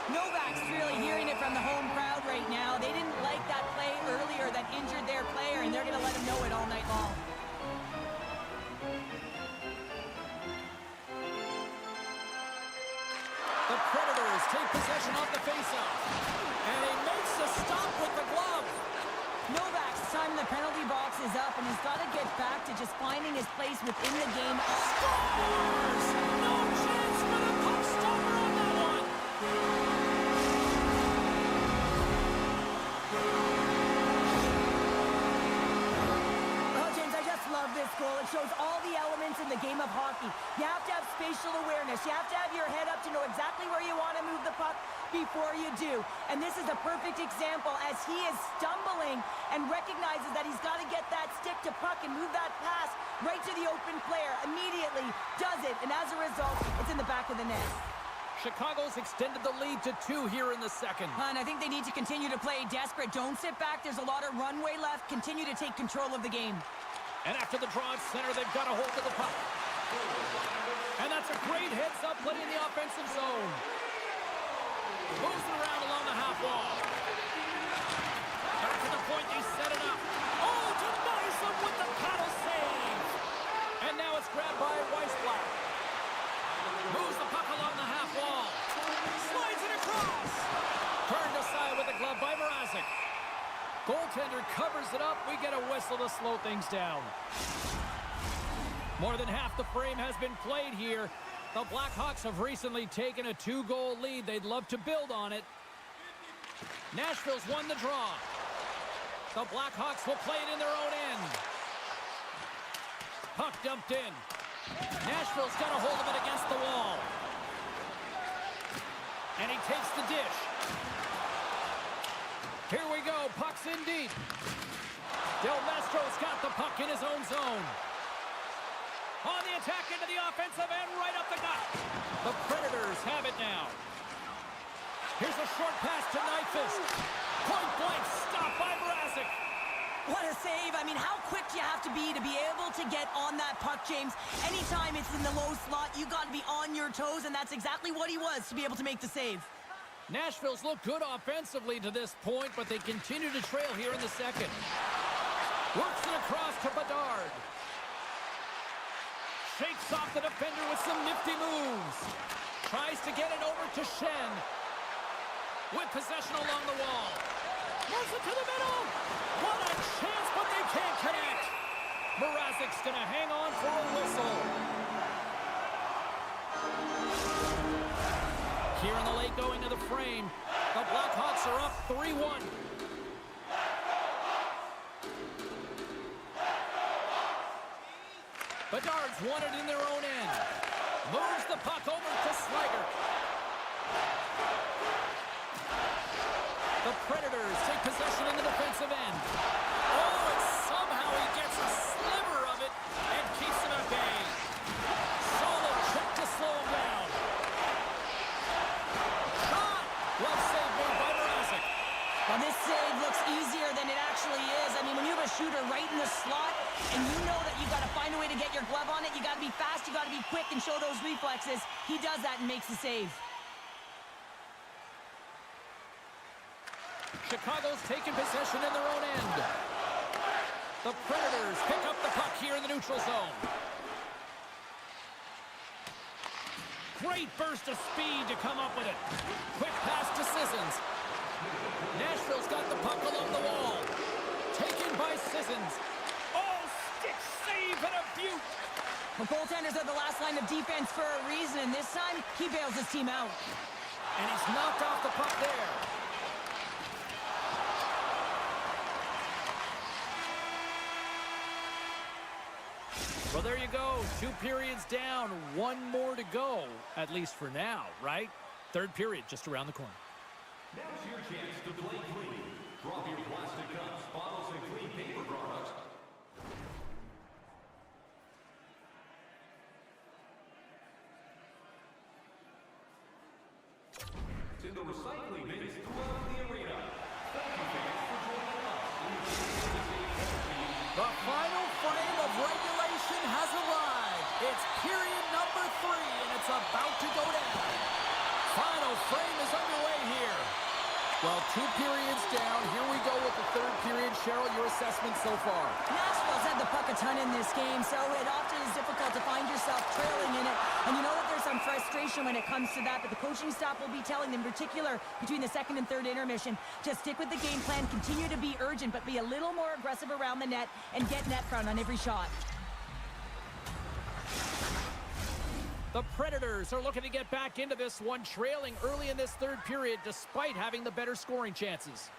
Novak's really hearing it from the home crowd right now. They didn't like that play earlier that injured their player, and they're going to let him know it all night long. The Predators take possession off the faceoff. And he makes a stop with the glove. Novak's time in the penalty box is up, and he's got to get back to just finding his place within the game. Scores! No chance for the puck stopper on that one. Oh, James, I just love this goal. It shows all the elements in the game of hockey. You have to have spatial awareness. You have to have your head up to know exactly where you want to move the puck before you do. And this is a perfect example as he is stumbling and recognizes that he's got to get that stick to puck and move that pass right to the open player. Immediately does it, and as a result, it's in the back of the net. Chicago's extended the lead to 2 here in the second. And I think they need to continue to play desperate. Don't sit back. There's a lot of runway left. Continue to take control of the game. And after the draw at center, they've got a hold of the puck. And that's a great heads-up play in the offensive zone. Moves it around along the half wall. Back to the point, they set it up. Oh, denies him with the paddle save. And now it's grabbed by Weissblatt. Moves the puck along the half wall. Slides it across. Turned aside with the glove by Mrazek. Goaltender covers it up. We get a whistle to slow things down. More than half the frame has been played here. The Blackhawks have recently taken a 2-goal lead. They'd love to build on it. Nashville's won the draw. The Blackhawks will play it in their own end. Puck dumped in. Nashville's got a hold of it against the wall. And he takes the dish. Here we go. Puck's in deep. Del Mastro's got the puck in his own zone. On the attack into the offensive end, right up the gut. The Predators have it now. Here's a short pass to Nyquist. Point blank stop by Mrazek. What a save. I mean, how quick do you have to be able to get on that puck, James? Anytime it's in the low slot, you got to be on your toes, and that's exactly what he was to be able to make the save. Nashville's looked good offensively to this point, but they continue to trail here in the second. Works it across to Bedard. Shakes off the defender with some nifty moves. Tries to get it over to Shen. With possession along the wall. Moves it to the middle. What a chance, but they can't connect. Mrazek's going to hang on for a whistle. Here in the late going of the frame, the Blackhawks are up 3-1. Bedard's won it in their own end. Moves the puck over to Slager. The Predators take possession in the defensive end. Oh, and somehow he gets a sliver of it and keeps him at bay. Solid check to slow him down. Shot! Well saved by Mrazek. Well, this save looks easier than it actually is. I mean, when you have a shooter right in the slot, and you know that you got to find a way to get your glove on it, you got to be fast, you got to be quick and show those reflexes. He does that and makes the save. Chicago's taking possession in their own end. The Predators pick up the puck here in the neutral zone. Great burst of speed to come up with it. Quick pass to Sissons. Nashville's got the puck along the wall. Taken by Sissons. Oh, stick save and a beaut. The goaltenders are the last line of defense for a reason, and this time, he bails his team out. And he's knocked off the puck there. Well, there you go. 2 periods down, 1 more to go, at least for now, right? Third period just around the corner. Now's your chance to play clean. Drop your plastic cups, bottles, and clean paper products. In the recycling bins throughout the arena. Thank you, fans, for joining us. The final frame of regulation has arrived. It's period number 3, and it's about to go down. Final frame is underway here. Well, 2 periods down. Here we go with the third period. Cheryl, your assessment so far? Nashville's had the puck a ton in this game, so it often is difficult to find yourself trailing in it. And you know that there's some frustration when it comes to that, but the coaching staff will be telling them, in particular between the second and third intermission, to stick with the game plan, continue to be urgent, but be a little more aggressive around the net and get net front on every shot. The Predators are looking to get back into this one, trailing early in this third period despite having the better scoring chances.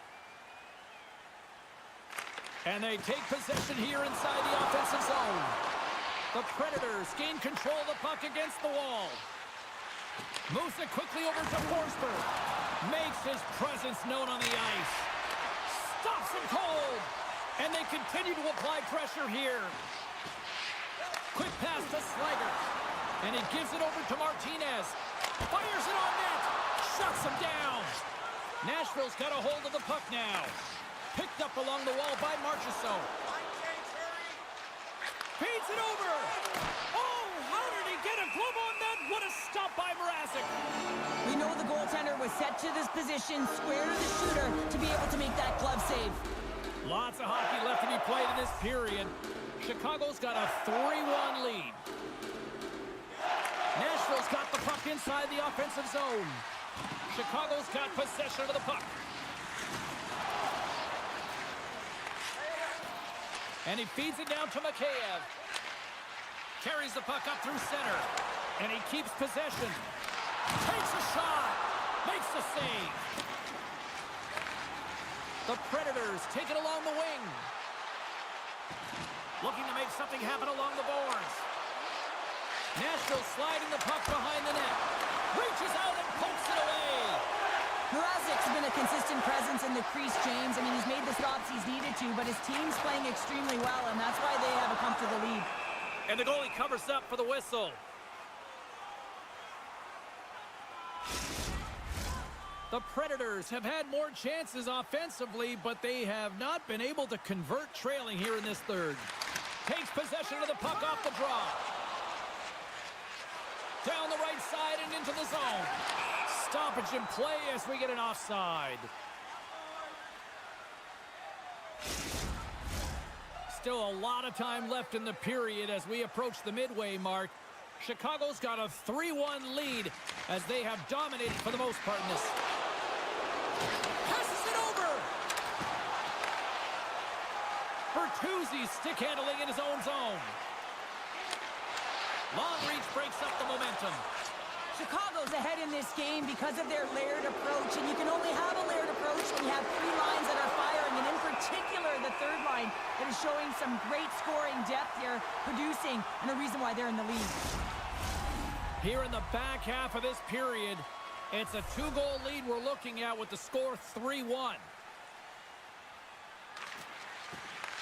And they take possession here inside the offensive zone. The Predators gain control of the puck against the wall. Moves it quickly over to Forsberg. Makes his presence known on the ice. Stops him cold. And they continue to apply pressure here. Quick pass to Slager. And he gives it over to Martinez. Fires it on net. Shuts him down. Nashville's got a hold of the puck now. Picked up along the wall by Marchessault. Feeds it over. Oh, how did he get a glove on that? What a stop by Mrazek. We know the goaltender was set to this position, square to the shooter, to be able to make that glove save. Lots of hockey left to be played in this period. Chicago's got a 3-1 lead. Nashville's got the puck inside the offensive zone. Chicago's got possession of the puck. And he feeds it down to Mikheyev. Carries the puck up through center. And he keeps possession. Takes a shot. Makes the save. The Predators take it along the wing. Looking to make something happen along the boards. Nashville sliding the puck behind the net. Reaches out and pokes it away. Mrazek's been a consistent presence in the crease, James. I mean, he's made the stops he's needed to, but his team's playing extremely well, and that's why they have a comfortable lead. And the goalie covers up for the whistle. The Predators have had more chances offensively, but they have not been able to convert, trailing here in this third. Takes possession of the puck off the draw. Down the right side and into the zone. stoppage in play as we get an offside. Still a lot of time left in the period as we approach the midway mark. Chicago's got a 3-1 lead as they have dominated for the most part in this. Passes it over! Bertuzzi's stick handling in his own zone. Long reach breaks up the momentum. Chicago's ahead in this game because of their layered approach, and you can only have a layered approach when you have three lines that are firing, and in particular the third line that is showing some great scoring depth here, producing, and the reason why they're in the lead. Here in the back half of this period, it's a 2-goal lead we're looking at with the score 3-1.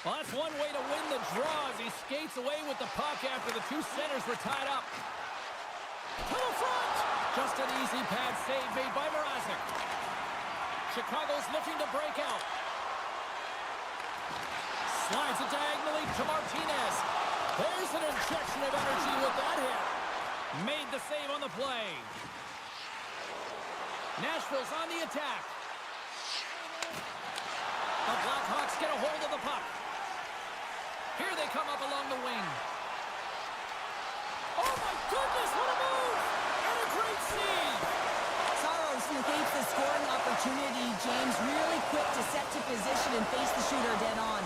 Well, that's one way to win the draw as he skates away with the puck after the two centers were tied up. To the front! Just an easy pad save made by Mrazek. Chicago's looking to break out. Slides it diagonally to Martinez. There's an injection of energy with that hit. Made the save on the play. Nashville's on the attack. The Blackhawks get a hold of the puck. Here they come up along the wing. Oh my goodness, what a move! And a great save! Saros negates the scoring opportunity. James really quick to set to position and face the shooter dead on.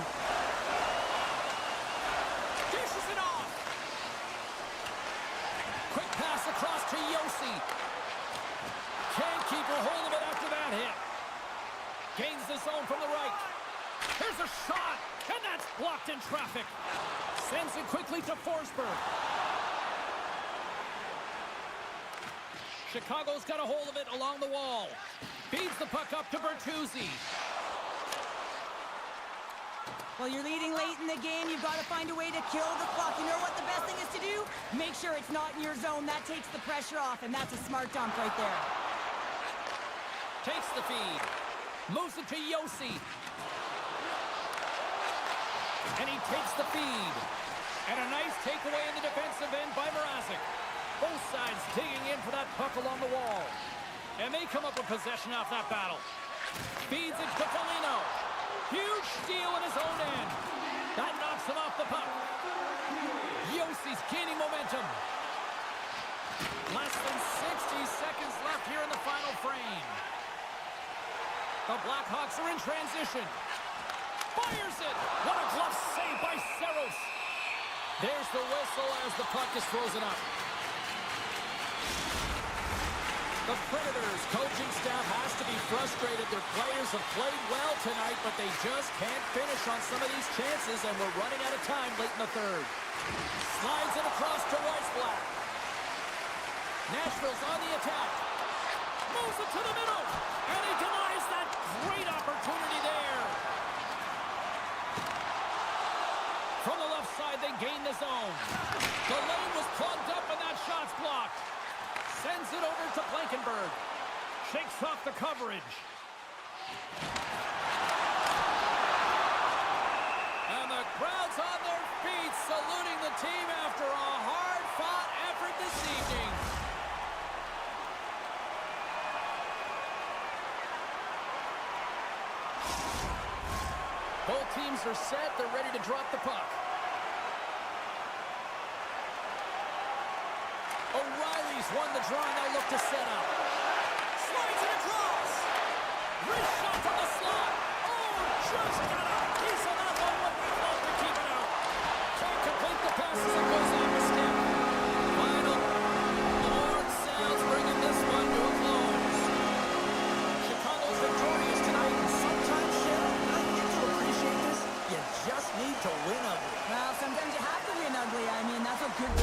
Dishes it off! Quick pass across to Yossi. Can't keep a hold of it after that hit. Gains the zone from the right. Here's a shot, and that's blocked in traffic. Sends it quickly to Forsberg. Chicago's got a hold of it along the wall. Feeds the puck up to Bertuzzi. Well, you're leading late in the game. You've got to find a way to kill the clock. You know what the best thing is to do? Make sure it's not in your zone. That takes the pressure off, and that's a smart dump right there. Takes the feed. Moves it to Yossi. And he takes the feed. And a nice takeaway in the defensive end by Mrazek. Both sides digging in for that puck along the wall. And they come up with possession off that battle. Feeds it to Foligno. Huge steal in his own end. That knocks him off the puck. Yossi's gaining momentum. Less than 60 seconds left here in the final frame. The Blackhawks are in transition. Fires it. What a glove save by Saros. There's the whistle as the puck is frozen up. The Predators' coaching staff has to be frustrated. Their players have played well tonight, but they just can't finish on some of these chances, and we're running out of time late in the third. Slides it across to Weissblatt. Nashville's on the attack. Moves it to the middle, and he denies that great opportunity there. From the left side, they gain the zone. The lane was plugged up, and that shot's blocked. Sends it over to Blankenberg. Shakes off the coverage. And the crowd's on their feet, saluting the team after a hard-fought effort this evening. Both teams are set. They're ready to drop the puck. O'Reilly's won the draw, now look to set up. Slides it across. Wrist shot from the slot. Oh, just got a piece of that one, but enough to keep it out. Can't complete the pass as it goes off the stick. Final horn sounds, bringing this one to a close. Chicago's victorious tonight, and sometimes, Sharon, I think to appreciate this, you just need to win ugly. Well, sometimes you have to win ugly. I mean, that's what good...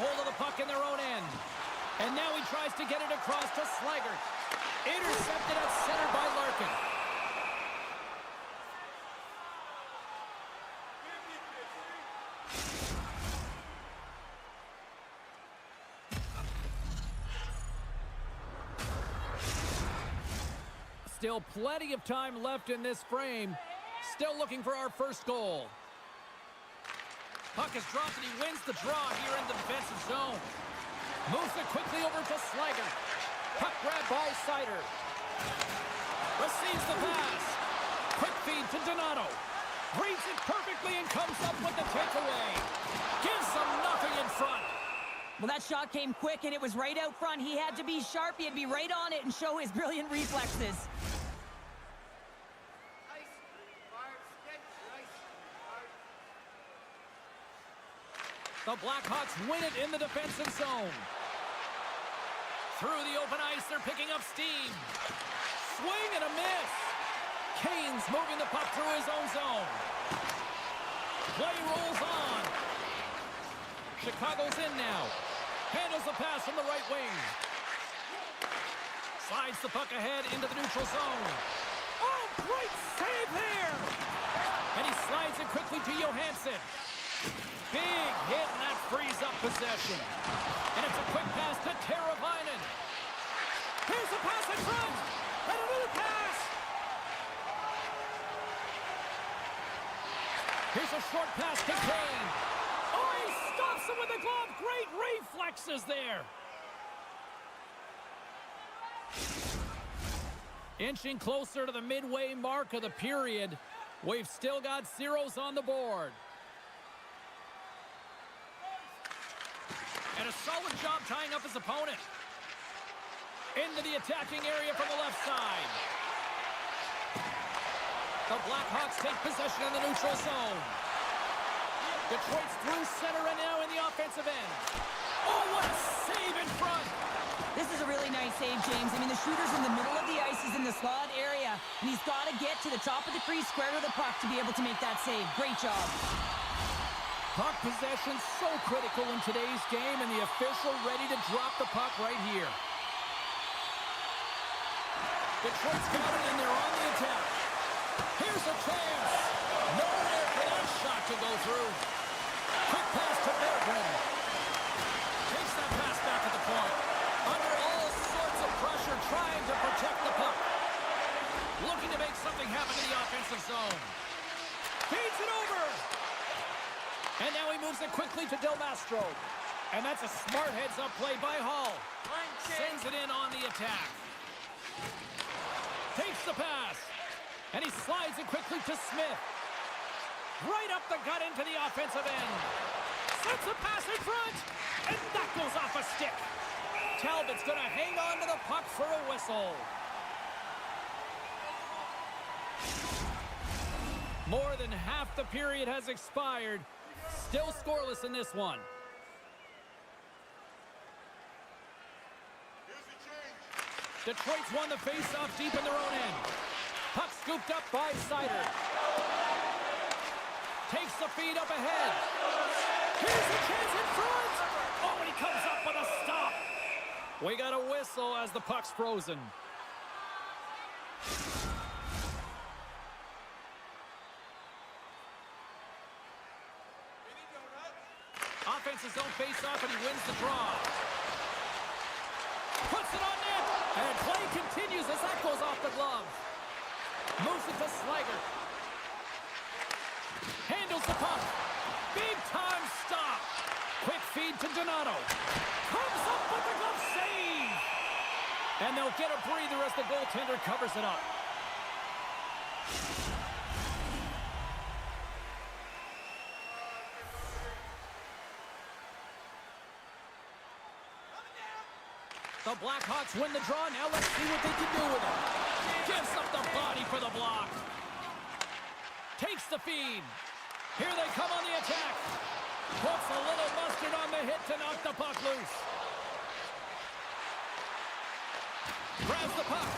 hold of the puck in their own end. And now he tries to get it across to Slaggert. Intercepted at center by Larkin. Still plenty of time left in this frame. Still looking for our first goal. Puck is dropped and he wins the draw here in the defensive zone. Moves it quickly over to Slaggert. Puck grab by Seider. Receives the pass. Quick feed to Donato. Reads it perfectly and comes up with the takeaway. Gives them nothing in front. Well, that shot came quick, and it was right out front. He had to be sharp. He had to be right on it and show his brilliant reflexes. The Blackhawks win it in the defensive zone. Through the open ice, they're picking up steam. Swing and a miss. Kane's moving the puck through his own zone. Play rolls on. Chicago's in now. Handles the pass from the right wing. Slides the puck ahead into the neutral zone. Oh, great save there! And he slides it quickly to Johansson. Big hit, and that frees up possession. And it's a quick pass to Teravainen. Here's the pass in front. And another pass. Here's a short pass to Kane. Oh, he stops him with the glove. Great reflexes there. Inching closer to the midway mark of the period. We've still got zeros on the board. And a solid job tying up his opponent. Into the attacking area from the left side. The Blackhawks take possession in the neutral zone. Detroit's through center and now in the offensive end. Oh, what a save in front! This is a really nice save, James. I mean, the shooter's in the middle of the ice. He's in the slot area. And he's got to get to the top of the crease, square to the puck to be able to make that save. Great job. Puck possession so critical in today's game, and the official ready to drop the puck right here. Detroit's got it, and they're on the attack. Here's a chance. Nowhere for that shot to go through. Quick pass to Berggren. Takes that pass back at the point. Under all sorts of pressure, trying to protect the puck. Looking to make something happen in the offensive zone. Feeds it over. And now he moves it quickly to Del Mastro. And that's a smart heads-up play by Hall. Sends it in on the attack. Takes the pass. And he slides it quickly to Smith. Right up the gut into the offensive end. Sets a pass in front. And that goes off a stick. Talbot's going to hang on to the puck for a whistle. More than half the period has expired. Still scoreless in this one. Detroit's won the face-off deep in their own end. Puck scooped up by Seider. Takes the feed up ahead. Here's a chance in front. Oh, and he comes up with a stop. We got a whistle as the puck's frozen. Offense's own face-off, and he wins the draw. Puts it on net, and play continues as that goes off the glove. Moves it to Slaggert. Handles the puck. Big-time stop. Quick feed to Donato. Comes up with the glove save. And they'll get a breather as the goaltender covers it up. The Blackhawks win the draw. Now let's see what they can do with it. Gives up the body for the block. Takes the feed. Here they come on the attack. Puts a little mustard on the hit to knock the puck loose. Grabs the puck.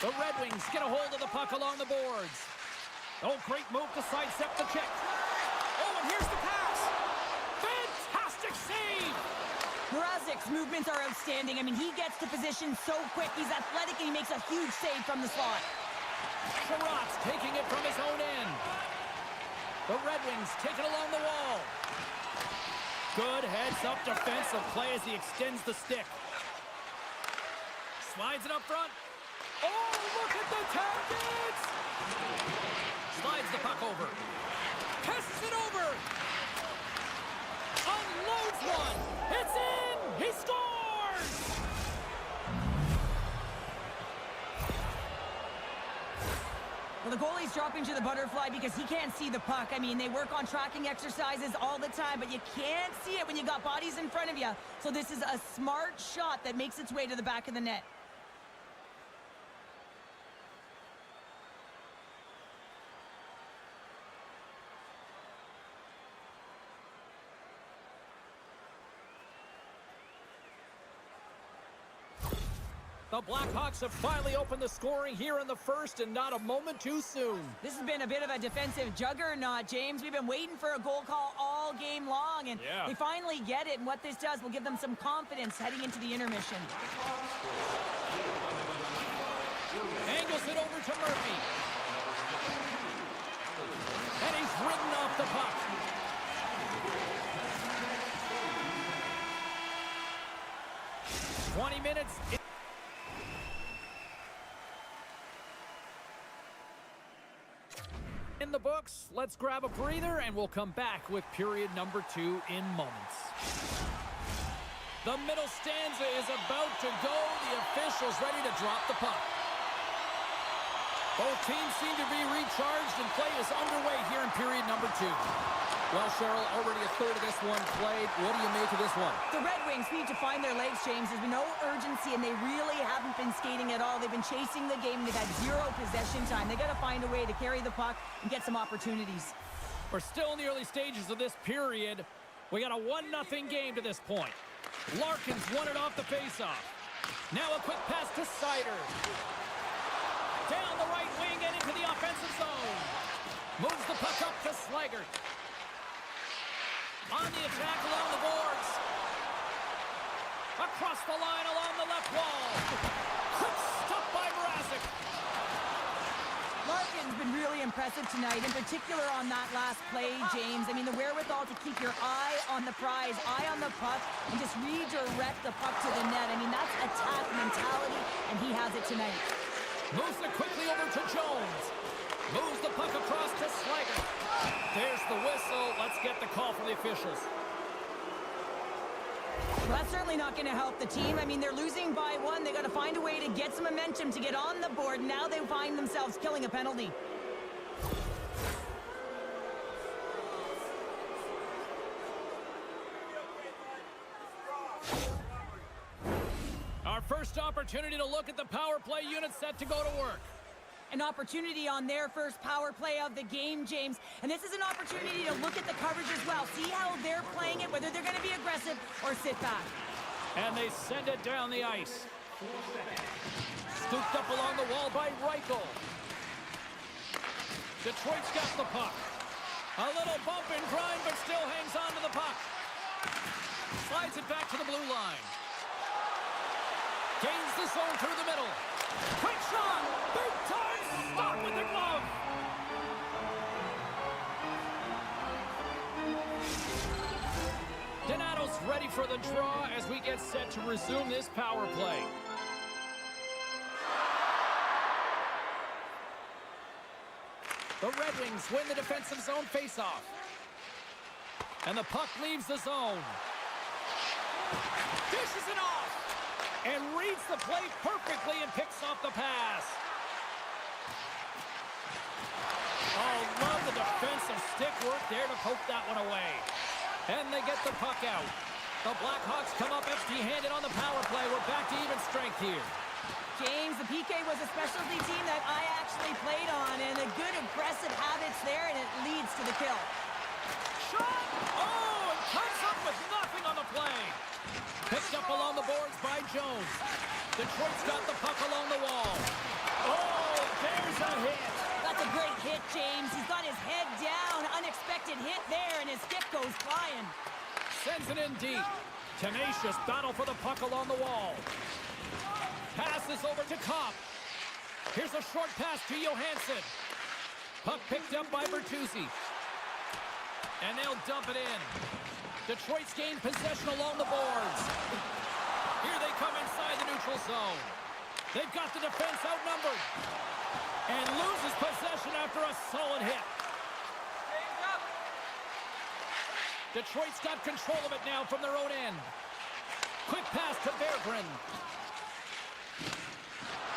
The Red Wings get a hold of the puck along the boards. Oh, great move to sidestep the check. Oh, and here's the pass. Fantastic His movements are outstanding. I mean, he gets to position so quick. He's athletic, and he makes a huge save from the slot. Sherratt's taking it from his own end. The Red Wings take it along the wall. Good heads-up defensive play as he extends the stick. Slides it up front. Oh, look at the tactics! Slides the puck over. Passes it over. Unloads one. It's in. He scores! Well, the goalie's dropping to the butterfly because he can't see the puck. I mean, they work on tracking exercises all the time, but you can't see it when you got bodies in front of you. So this is a smart shot that makes its way to the back of the net. The Blackhawks have finally opened the scoring here in the first, and not a moment too soon. This has been a bit of a defensive juggernaut, James. We've been waiting for a goal call all game long, and they finally get it. And what this does will give them some confidence heading into the intermission. Angles it over to Murphy. And he's ridden off the puck. "20 minutes. In the books, let's grab a breather, and we'll come back with period number 2 in moments. The middle stanza is about to go. The officials ready to drop the puck. Both teams seem to be recharged, and play is underway here in period number 2. Well, Cheryl, already a third of this one played. What do you make of this one? The Red Wings need to find their legs, James. There's been no urgency, and they really haven't been skating at all. They've been chasing the game. They've had zero possession time. They got to find a way to carry the puck and get some opportunities. We're still in the early stages of this period. We got a 1-0 game to this point. Larkin's won it off the faceoff. Now a quick pass to Sider. Down the right wing and into the offensive zone. Moves the puck up to Slaggert. On the attack along the boards. Across the line along the left wall. Quick stop by Mrazek. Larkin's been really impressive tonight, in particular on that last play, James. I mean, the wherewithal to keep your eye on the prize, eye on the puck, and just redirect the puck to the net. I mean, that's attack mentality, and he has it tonight. Moves it quickly over to Jones. Moves the puck across to Slaggert. There's the whistle. Let's get the call from the officials. Well, that's certainly not going to help the team. I mean, they're losing by 1. They got to find a way to get some momentum to get on the board. Now they find themselves killing a penalty. Our first opportunity to look at the power play unit set to go to work. An opportunity on their first power play of the game, James. And this is an opportunity to look at the coverage as well. See how they're playing it, whether they're going to be aggressive or sit back. And they send it down the ice. Scooped up along the wall by Reichel. Detroit's got the puck. A little bump and grind, but still hangs on to the puck. Slides it back to the blue line. Gains the zone through the middle. Quick shot! Big time! Stop with the glove! Donato's ready for the draw as we get set to resume this power play. The Red Wings win the defensive zone faceoff. And the puck leaves the zone. Dishes it off! And reads the play perfectly and picks off the pass. Oh, love the defensive stick work there to poke that one away. And they get the puck out. The Blackhawks come up empty-handed on the power play. We're back to even strength here. James, the PK was a specialty team that I actually played on, and a good aggressive habits there, and it leads to the kill. Shot! Oh, and comes up with nothing on the play. Picked up along the boards by Jones. Detroit's got the puck along the wall. Oh, there's a hit. That's a great hit, James. He's got his head down. Unexpected hit there, and his stick goes flying. Sends it in deep. Tenacious battle for the puck along the wall. Passes over to Kopp. Here's a short pass to Johansson. Puck picked up by Bertuzzi. And they'll dump it in. Detroit's gained possession along the boards. Here they come inside the neutral zone. They've got the defense outnumbered. And loses possession after a solid hit. Detroit's got control of it now from their own end. Quick pass to Berggren.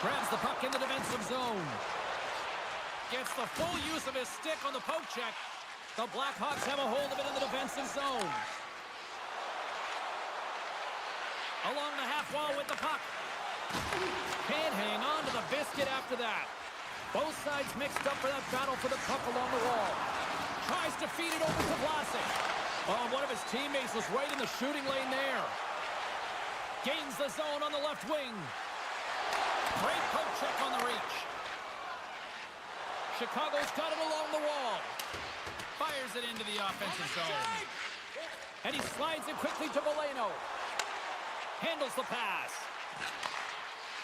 Grabs the puck in the defensive zone. Gets the full use of his stick on the poke check. The Blackhawks have a hold of it in the defensive zone. Along the half wall with the puck. Can't hang on to the biscuit after that. Both sides mixed up for that battle for the puck along the wall. Tries to feed it over to Vlasic. Oh, one of his teammates was right in the shooting lane there. Gains the zone on the left wing. Great poke check on the reach. Chicago's got it along the wall. Fires it into the offensive zone. And he slides it quickly to Veleno. Handles the pass.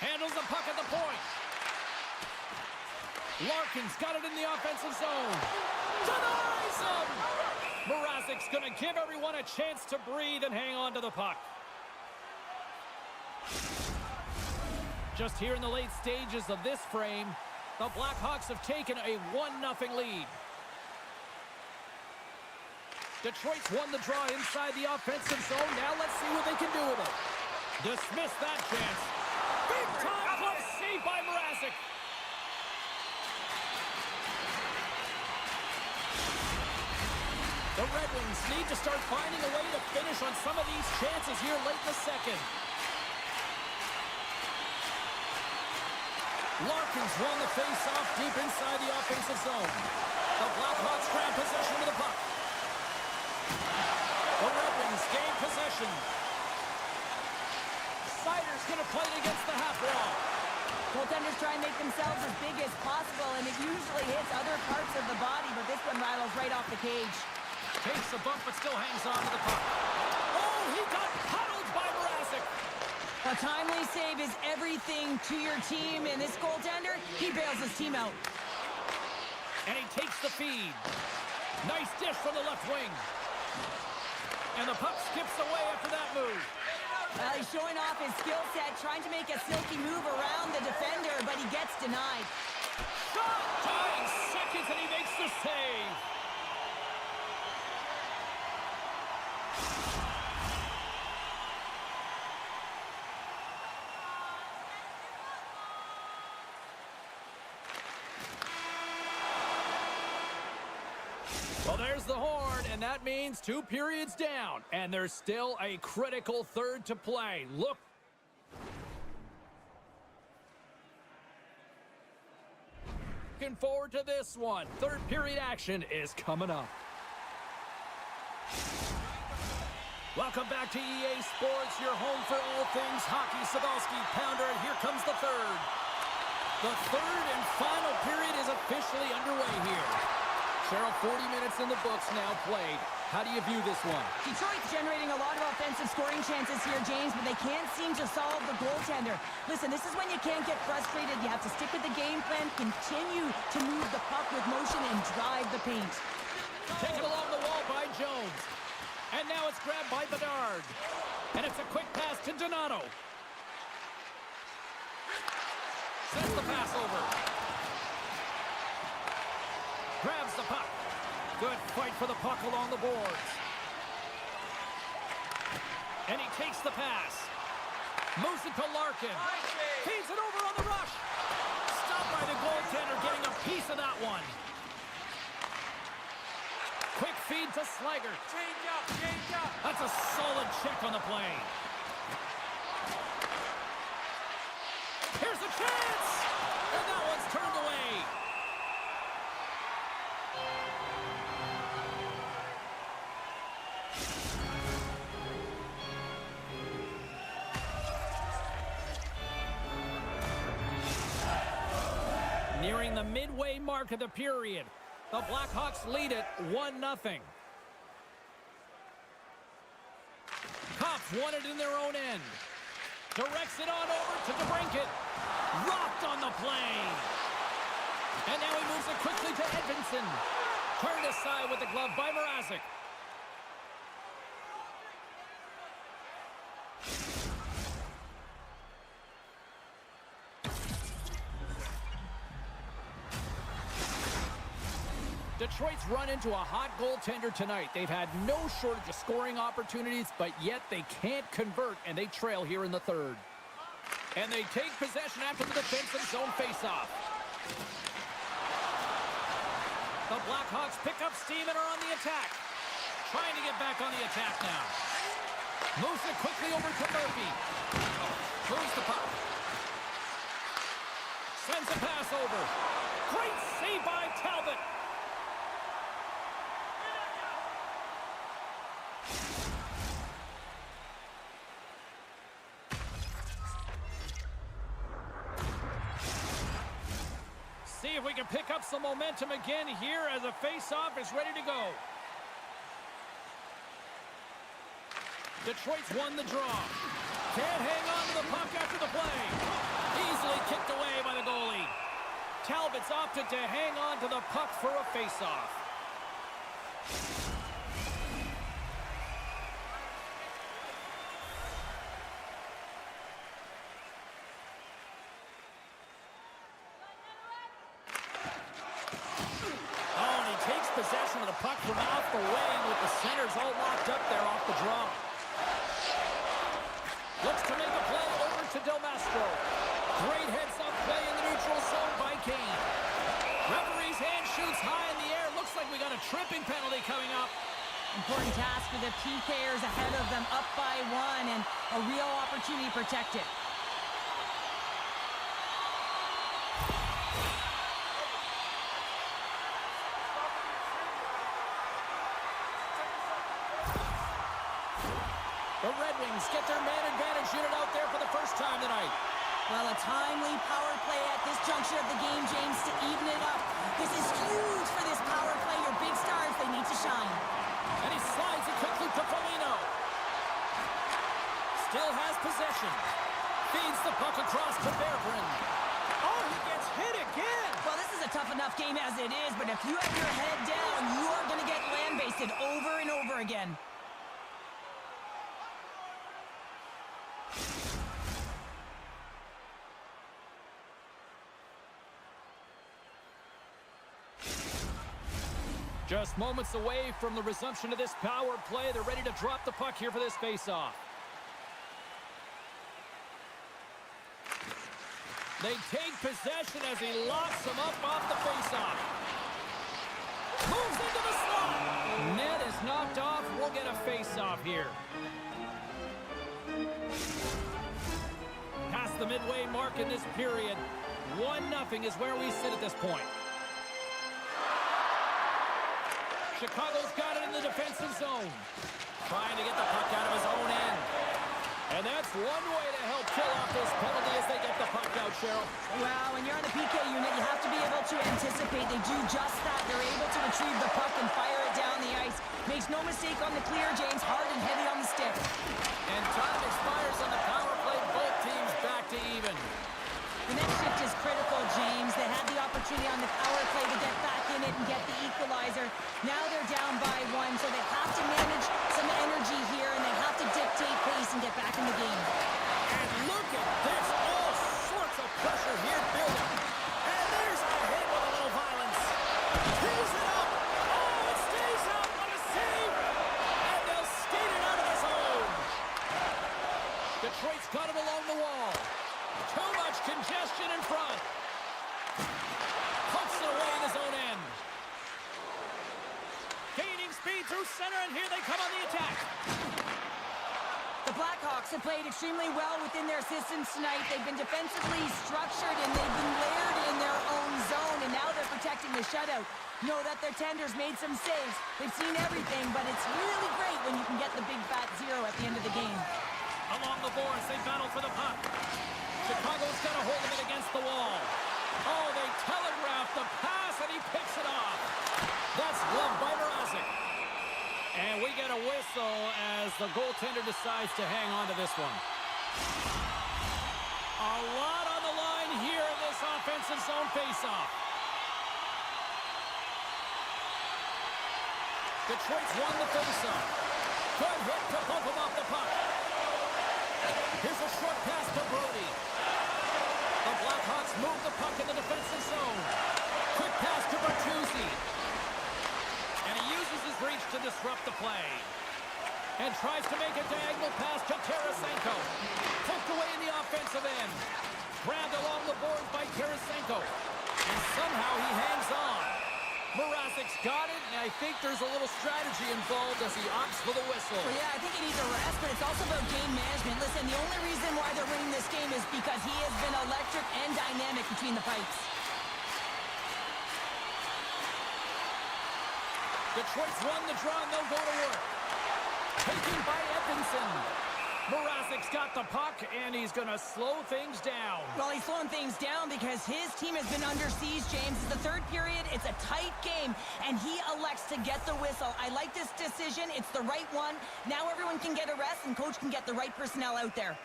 Handles the puck at the point. Larkin's got it in the offensive zone. Denies him! Mrazek's going to give everyone a chance to breathe and hang on to the puck. Just here in the late stages of this frame, the Blackhawks have taken a 1-0 lead. Detroit's won the draw inside the offensive zone. Now let's see what they can do with it. Dismiss that chance. Big time glove save by Mrazek. The Red Wings need to start finding a way to finish on some of these chances here late in the second. Larkin's won the face-off deep inside the offensive zone. The Blackhawks grab possession of the puck. The Red Wings gain possession. Sider's going to play it against the half wall. Goaltenders try and make themselves as big as possible, and it usually hits other parts of the body, but this one rattles right off the cage. Takes a bump, but still hangs on to the puck. Oh, he got puddled by Mrazek. A timely save is everything to your team, and this goaltender, he bails his team out. And he takes the feed. Nice dish from the left wing. And the puck skips away after that move. He's showing off his skill set, trying to make a silky move around the defender, but he gets denied. Shot! Dying seconds, and he makes the save. Well, there's the horn, and that means 2 periods down, and there's still a critical third to play. Look. Looking forward to this one. Third period action is coming up. Welcome back to EA Sports, your home for all things hockey. Cybulski, Pounder, and here comes the third. The third and final period is officially underway here. Cheryl, 40 minutes in the books now played. How do you view this one? Detroit's generating a lot of offensive scoring chances here, James, but they can't seem to solve the goaltender. Listen, this is when you can't get frustrated. You have to stick with the game plan, continue to move the puck with motion, and drive the paint. Taken along the wall by Jones. And now it's grabbed by Bedard. And it's a quick pass to Donato. Sends the pass over. Grabs the puck. Good fight for the puck along the boards. And he takes the pass. Moves it to Larkin. Feeds it over on the rush. Stopped by the goaltender, getting a piece of that one. Quick feed to Slager. Change up. That's a solid check on the play. Here's a chance! And that one's turned away. Nearing the midway mark of the period, the Blackhawks lead it 1-0. Kopp Hawks won it in their own end. Directs it on over to DeBrincat. Rocked on the play. And now he moves it quickly to Edvinsson. Turned aside with the glove by Mrazek. Detroit's run into a hot goaltender tonight. They've had no shortage of scoring opportunities, but yet they can't convert, and they trail here in the third. And they take possession after the defensive zone faceoff. The Blackhawks pick up steam and are on the attack. Trying to get back on the attack now. Moves it quickly over to Murphy. Moves the puck. Sends a pass over. Great save by Talbot. See if we can pick up some momentum again here as a face-off is ready to go. Detroit's won the draw. Can't hang on to the puck after the play. Easily kicked away by the goalie. Talbot's opted to hang on to the puck for a face-off. Possession of the puck from off the wing with the centers all locked up there off the draw. Looks to make a play over to Del Mastro. Great heads-up play in the neutral zone by Kane. Referee's hand shoots high in the air. Looks like we got a tripping penalty coming up. Important task for the PKers ahead of them, up by 1, and a real opportunity protected. The Red Wings get their man advantage unit out there for the first time tonight. Well, a timely power play at this juncture of the game, James, to even it up. This is huge for this power play. Your big stars, they need to shine. And he slides it quickly to Foligno. Still has possession. Feeds the puck across to Berggren. Oh, he gets hit again. Well, this is a tough enough game as it is, but if you have your head down, you are going to get land-basted over and over again. Just moments away from the resumption of this power play. They're ready to drop the puck here for this face-off. They take possession as he locks him up off the face-off. Moves into the slot. Net is knocked off. We'll get a face-off here. Past the midway mark in this period. 1-0 is where we sit at this point. Chicago's got it in the defensive zone. Trying to get the puck out of his own end. And that's one way to help kill off this penalty as they get the puck out, Cheryl. Well, when you're on the PK unit, you have to be able to anticipate. They do just that. They're able to retrieve the puck and fire it down the ice. Makes no mistake on the clear, James. Hard and heavy on the stick. And time expires on the power play. Both teams back to even. The next shift is critical, James. They had the opportunity on the power play to get back in it and get the equalizer. Now they're down by 1, so they have to manage some energy here, and they have to dictate pace and get back in the game. And look at this. All sorts of pressure here building. And there's a hit with a little violence. Tees it up. Oh, it stays up on a save. And they'll skate it out of the zone. Detroit's got it along the wall. Too much congestion in front. Puts it away in his own end. Gaining speed through center, and here they come on the attack. The Blackhawks have played extremely well within their systems tonight. They've been defensively structured, and they've been layered in their own zone, and now they're protecting the shutout. Know that their tenders made some saves. They've seen everything, but it's really great when you can get the big fat 0 at the end of the game. Along the boards, they battle for the puck. Chicago's got a hold of it against the wall. Oh, they telegraph the pass, and he picks it off. That's gloved by Mrazek. And we get a whistle as the goaltender decides to hang on to this one. A lot on the line here in this offensive zone faceoff. Detroit's won the faceoff. Good hit to bump him off the puck. Here's a short pass to Brody. The Blackhawks move the puck in the defensive zone. Quick pass to Bertuzzi. And he uses his reach to disrupt the play. And tries to make a diagonal pass to Tarasenko. Poked away in the offensive end. Grabbed along the boards by Tarasenko. And somehow he hangs on. Mrazek's got it, and I think there's a little strategy involved as he opts for the whistle. Well, yeah, I think he needs a rest, but it's also about game management. Listen, the only reason why they're winning this game is because he has been electric and dynamic between the pipes. Detroit's won the draw, and they'll go to work. Taken by Edmondson. Mrazek's got the puck, and he's going to slow things down. Well, he's slowing things down because his team has been under siege, James. It's the third period. It's a tight game, and he elects to get the whistle. I like this decision. It's the right one. Now everyone can get a rest, and coach can get the right personnel out there.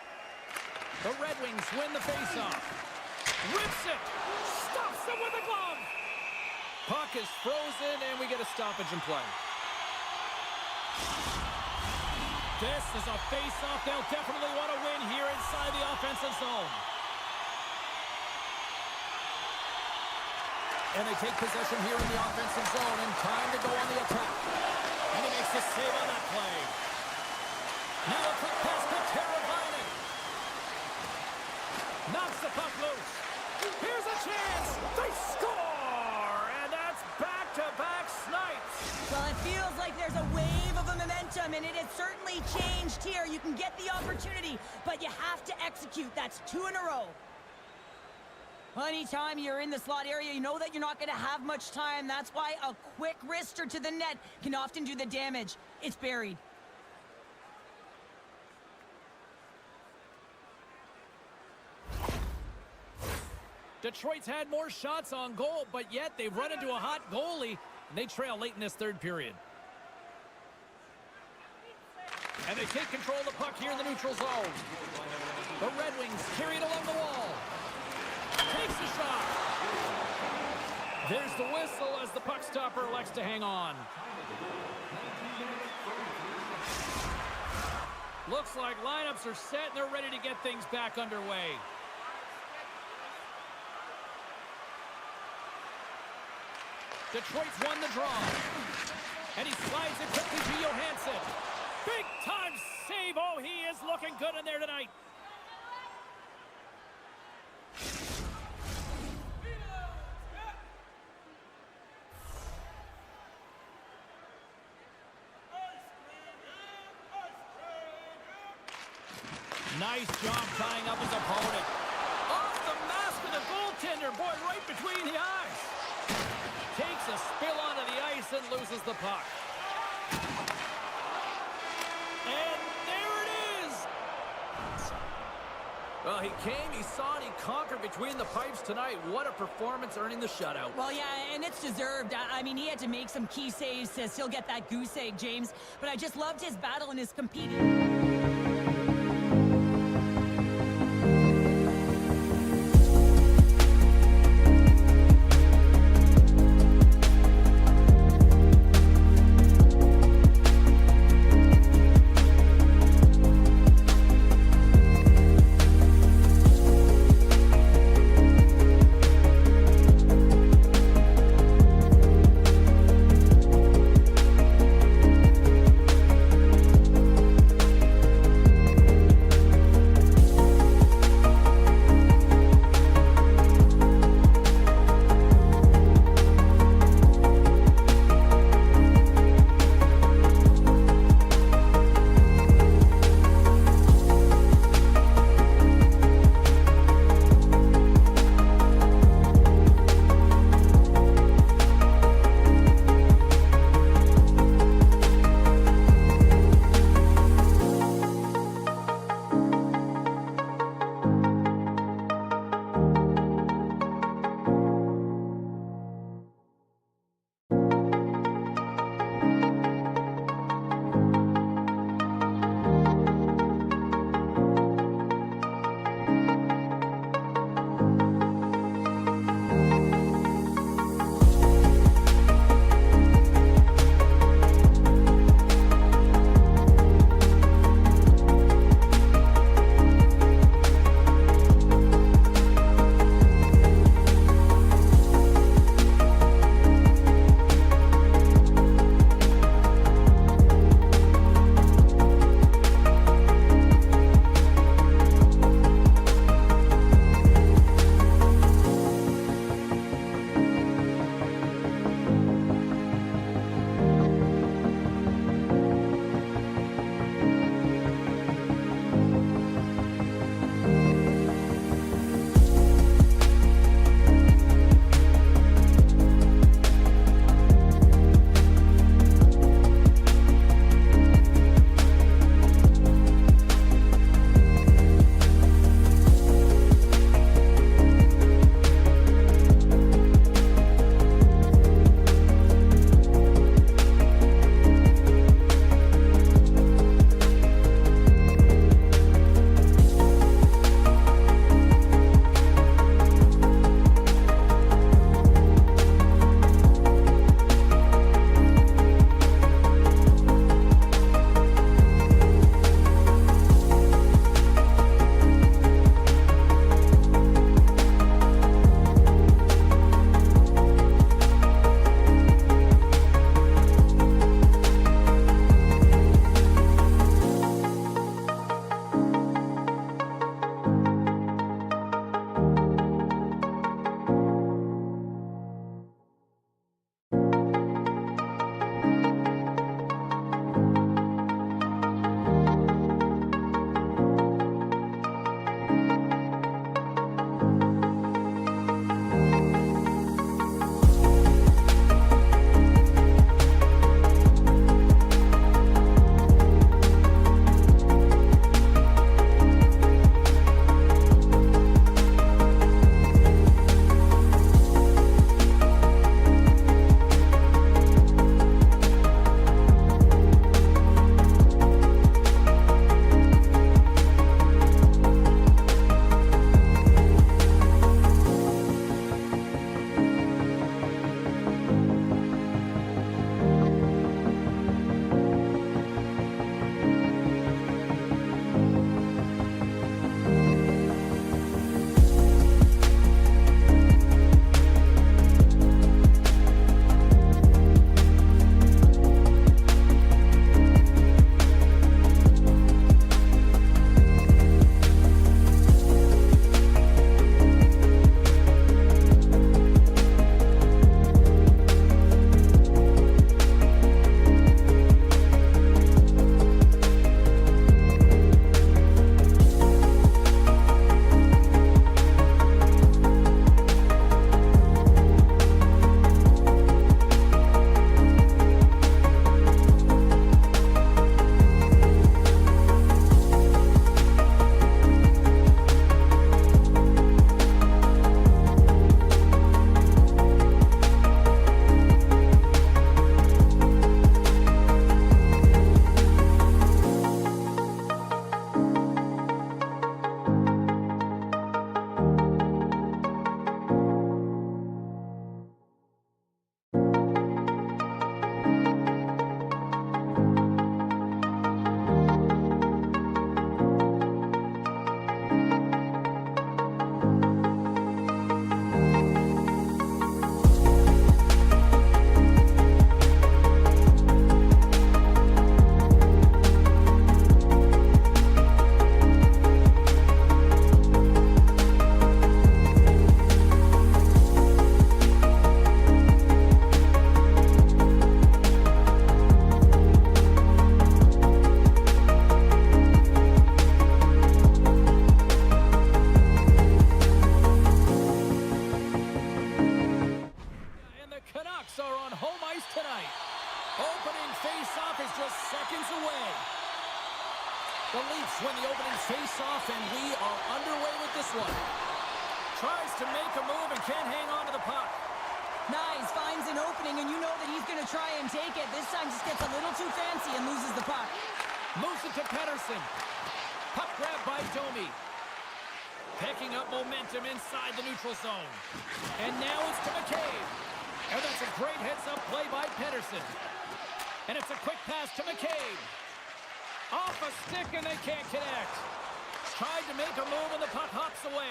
The Red Wings win the faceoff. Rips it. Stops them with a glove. Puck is frozen, and we get a stoppage in play. This is a face-off they'll definitely want to win here inside the offensive zone. And they take possession here in the offensive zone, and time to go on the attack. And he makes the save on that play. Now a quick pass to Teravainen. Knocks the puck loose. Here's a chance. They score! And that's back-to-back snipes. Well, it feels like there's a wave of momentum, and it has certainly changed here. You can get the opportunity, but you have to execute. That's 2 in a row. Well, anytime you're in the slot area, you know that you're not going to have much time. That's why a quick wrister to the net can often do the damage. It's buried. Detroit's had more shots on goal, but yet they've run into a hot goalie, and they trail late in this third period. And they take control of the puck here in the neutral zone. The Red Wings carry it along the wall. Takes the shot. There's the whistle as the puck stopper elects to hang on. Looks like lineups are set and they're ready to get things back underway. Detroit's won the draw. And he slides it quickly to Johansson. Big time save. Oh, he is looking good in there tonight. Nice job tying up his opponent. Off the mask of the goaltender. Boy, right between the eyes. Takes a spill onto the ice and loses the puck. And there it is. Well, he came, he saw, and he conquered between the pipes tonight. What a performance, earning the shutout. Well, yeah, and it's deserved. I mean, he had to make some key saves to still get that goose egg, James. But I just loved his battle and his competing. Canucks are on home ice tonight. Opening face-off is just seconds away. The Leafs win the opening face-off, and we are underway with this one. Tries to make a move and can't hang on to the puck. Nice, finds an opening, and you know that he's going to try and take it. This time just gets a little too fancy and loses the puck. Moves it to Pettersson. Puck grab by Domi. Picking up momentum inside the neutral zone. And now it's to McCabe. And that's a great heads-up play by Pettersson. And it's a quick pass to McCabe. Off a stick, and they can't connect. Tried to make a move, and the puck hops away.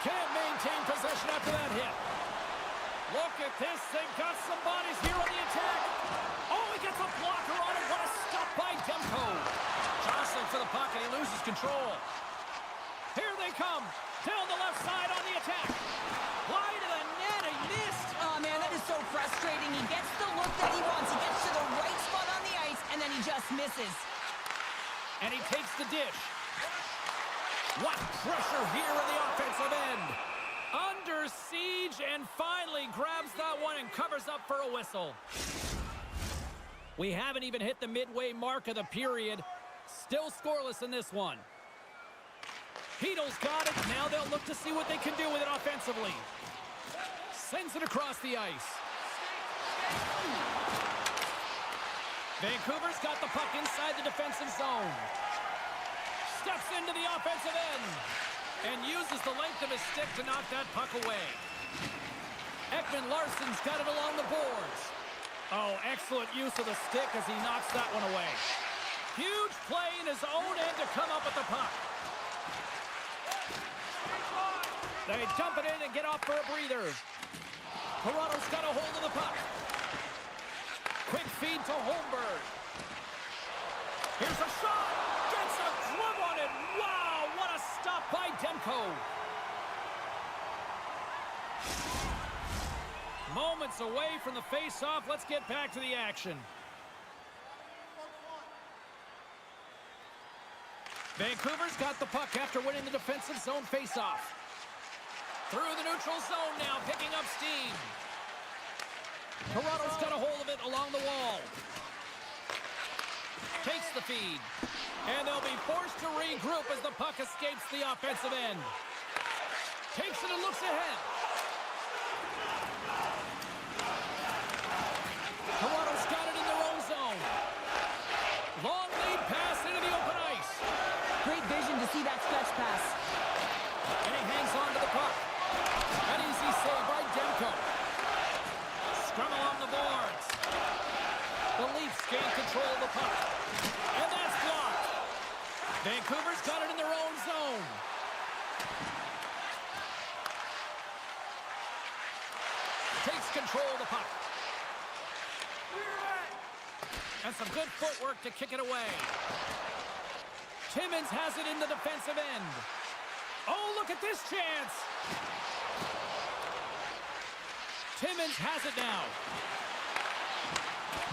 Can't maintain possession after that hit. Look at this. They've got some bodies here on the attack. Oh, he gets a blocker on it. What a stop by Demko. Jostling for the puck, and he loses control. Here they come. Down the left side on the attack. Wide of the net. He missed. Oh, man, that is so frustrating. He gets the look that he wants. He gets to the right spot on the ice, and then he just misses. And he takes the dish. What pressure here in the offensive end. Under siege, and finally grabs that one and covers up for a whistle. We haven't even hit the midway mark of the period. Still scoreless in this one. Heedle's got it. Now they'll look to see what they can do with it offensively. Sends it across the ice. Vancouver's got the puck inside the defensive zone. Steps into the offensive end and uses the length of his stick to knock that puck away. Ekman Larsson's got it along the boards. Oh, excellent use of the stick as he knocks that one away. Huge play in his own end to come up with the puck. They dump it in and get off for a breather. Toronto's got a hold of the puck. Quick feed to Holmberg. Here's a shot. Gets a glove on it. Wow, what a stop by Demko. Moments away from the face-off. Let's get back to the action. Vancouver's got the puck after winning the defensive zone face-off. Through the neutral zone now, picking up steam. Toronto's got a hold of it along the wall. Takes the feed. And they'll be forced to regroup as the puck escapes the offensive end. Takes it and looks ahead. Toronto's got it in their own zone. Long lead pass into the open ice. Great vision to see that stretch pass. And he hangs on to the puck. An easy save by Demko. Scrum along the boards. The Leafs gain control of the puck. And that's blocked. Vancouver's got it in their own zone. Takes control of the puck. And some good footwork to kick it away. Timmins has it in the defensive end. Oh, look at this chance. Timmins has it now.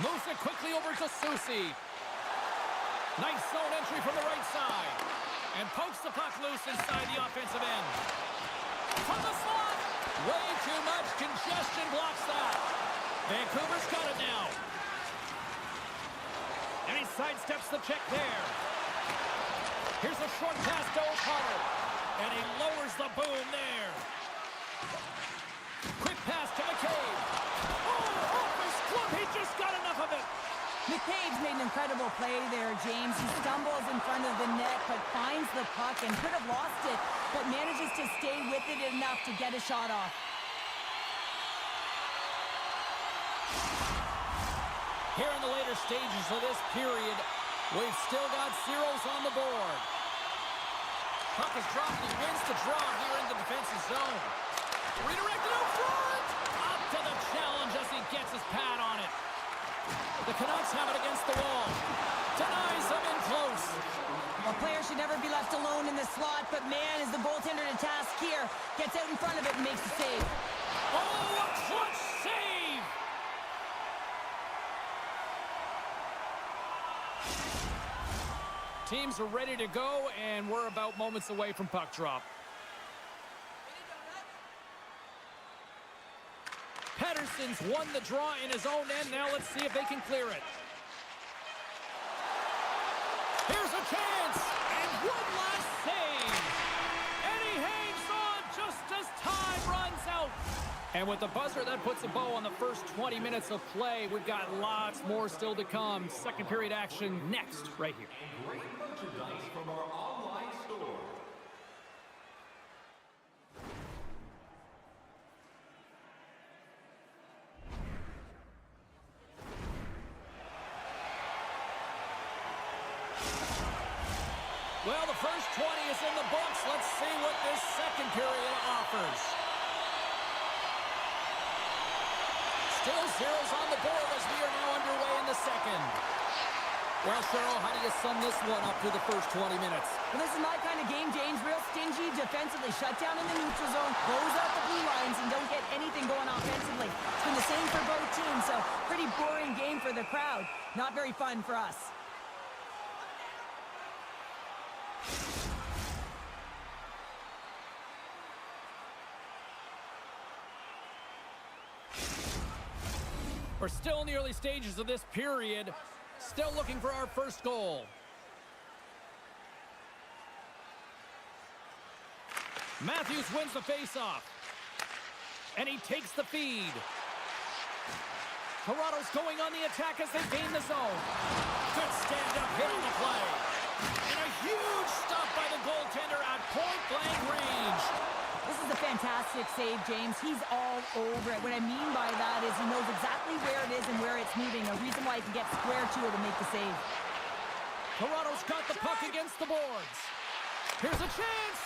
Moves it quickly over to Soucy. Nice zone entry from the right side. And pokes the puck loose inside the offensive end. From the slot. Way too much congestion blocks that. Vancouver's got it now. And he sidesteps the check there. Here's a short pass to O'Connor. And he lowers the boom there. Quick pass to McCabe. Oh, off his glove. He just got enough of it. McCabe's made an incredible play there, James. He stumbles in front of the net, but finds the puck and could have lost it, but manages to stay with it enough to get a shot off. Here in the later stages of this period, we've still got zeros on the board. Puck is dropped. He wins the draw here in the defensive zone. Redirected out front. Up to the challenge as he gets his pad on it. The Canucks have it against the wall. Denies him in close. A player should never be left alone in the slot, but man, is the goaltender to task here. Gets out in front of it and makes the save. Oh, a clutch save! Teams are ready to go, and we're about moments away from puck drop. Pettersson's won the draw in his own end. Now let's see if they can clear it. Here's a chance, and one last save. And he hangs on just as time runs out. And with the buzzer, that puts a bow on the first 20 minutes of play. We've got lots more still to come. Second period action next, right here. Great merchandise from our online store. Well, the first 20 is in the books. Let's see what this second period offers. Still zeros on the board as we are now underway in the second. Well, Cheryl, how do you sum this one up through the first 20 minutes? Well, this is my kind of game, James. Real stingy defensively. Shut down in the neutral zone, close out the blue lines, and don't get anything going offensively. It's been the same for both teams, so pretty boring game for the crowd. Not very fun for us. We're still in the early stages of this period. Still looking for our first goal. Matthews wins the faceoff. And he takes the feed. Toronto's going on the attack as they gain the zone. Good stand-up hit on the play. And a huge stop by the goaltender at point-blank range. This is a fantastic save, James. He's all over it. What I mean by that is he knows exactly where it is and where it's moving. A reason why he can get square to it and make the save. Toronto's got the puck against the boards. Here's a chance.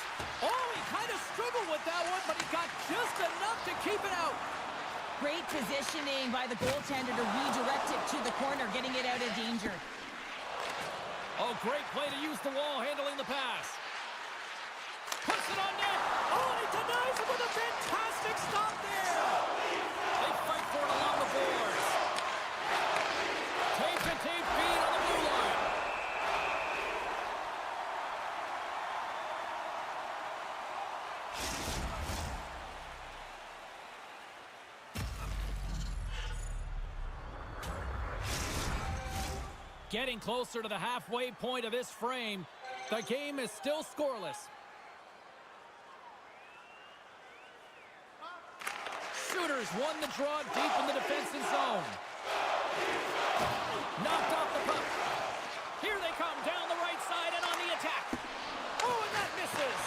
Oh, he kind of struggled with that one, but he got just enough to keep it out. Great positioning by the goaltender to redirect it to the corner, getting it out of danger. Oh, great play to use the wall handling the pass. Puts it on net. Oh, and he denies it with a fantastic stop there. They fight for it along the boards. Tape-to-tape feed on the blue line. Getting closer to the halfway point of this frame. The game is still scoreless. Shooters won the draw deep in the defensive zone. Knocked off the puck. Here they come down the right side and on the attack. Oh, and that misses.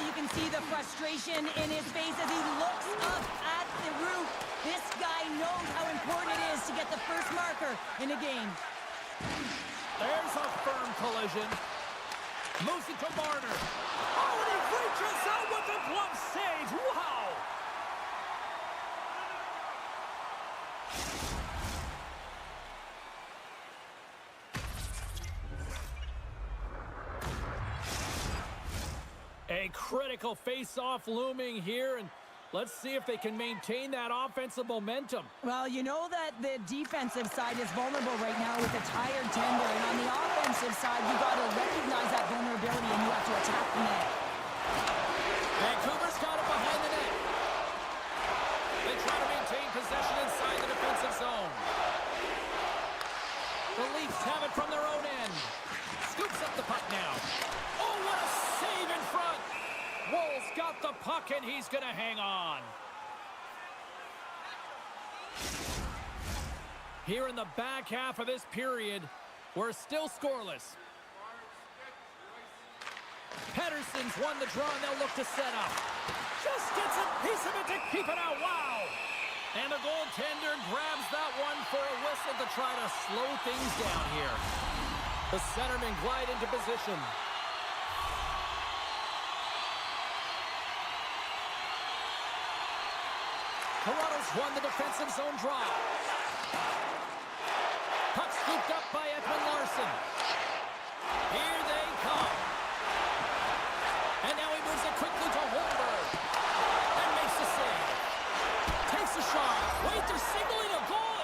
You can see the frustration in his face as he looks up at the roof. This guy knows how important it is to get the first marker in a game. There's a firm collision. Moves it to Marner. Oh, and he reaches out with the glove save. Wow. A critical face-off looming here, and let's see if they can maintain that offensive momentum. Well, you know that the defensive side is vulnerable right now with a tired tender, and on the offensive side, you got to recognize that vulnerability and you have to attack the net. Vancouver's got it behind the net. They try to maintain possession inside the defensive zone. The Leafs have it from their own end. Scoops up the puck now. Oh, what a save in front. Woll's got the puck, and he's going to hang on. Here in the back half of this period, we're still scoreless. Pettersson's won the draw, and they'll look to set up. Just gets a piece of it to keep it out. Wow. And the goaltender grabs that one for a whistle to try to slow things down here. The centermen glide into position. Toronto's won the defensive zone draw. Puck scooped up by Edwin Larson. Here they come. And now he moves it quickly to Holmberg. And makes the save. Takes a shot. Wait, they're signaling a goal.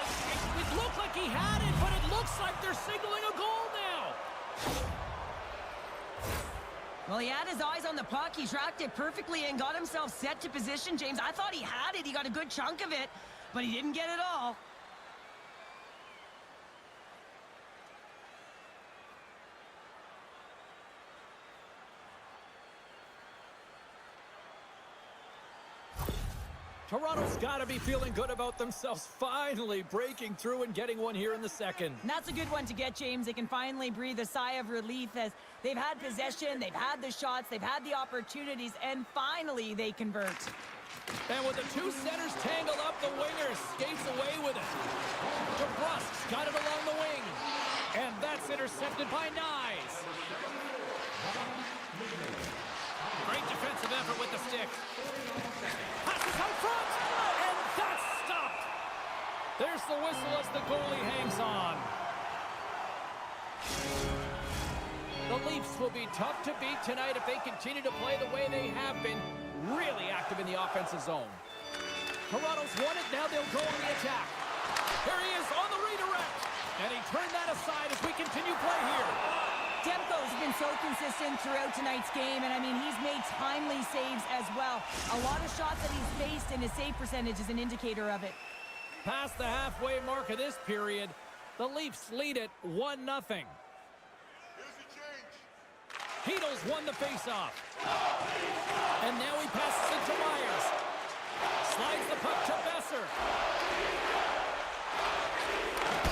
It looked like he had it, but it looks like they're signaling a goal now. Well, he had his eyes on the puck. He tracked it perfectly and got himself set to position, James. I thought he had it. He got a good chunk of it. but he didn't get it all. Toronto's got to be feeling good about themselves, finally breaking through and getting one here in the second. And that's a good one to get, James. They can finally breathe a sigh of relief as they've had possession, they've had the shots, they've had the opportunities, and finally they convert. And with the two centers tangled up, the winger skates away with it. DeBrusk's got it along the wing. And that's intercepted by Nyes. Great defensive effort with the stick. Passes out front, and that's stopped. There's the whistle as the goalie hangs on. The Leafs will be tough to beat tonight if they continue to play the way they have been, really active in the offensive zone. Toronto's won it, now they'll go on the attack. Here he is on the redirect, and he turned that aside as we continue play here. Demko's been so consistent throughout tonight's game, and I mean, he's made timely saves as well. A lot of shots that he's faced, and his save percentage is an indicator of it. Past the halfway mark of this period, the Leafs lead it 1-0. Heedles won the faceoff. And now he passes it to Myers. Slides the puck to Besser.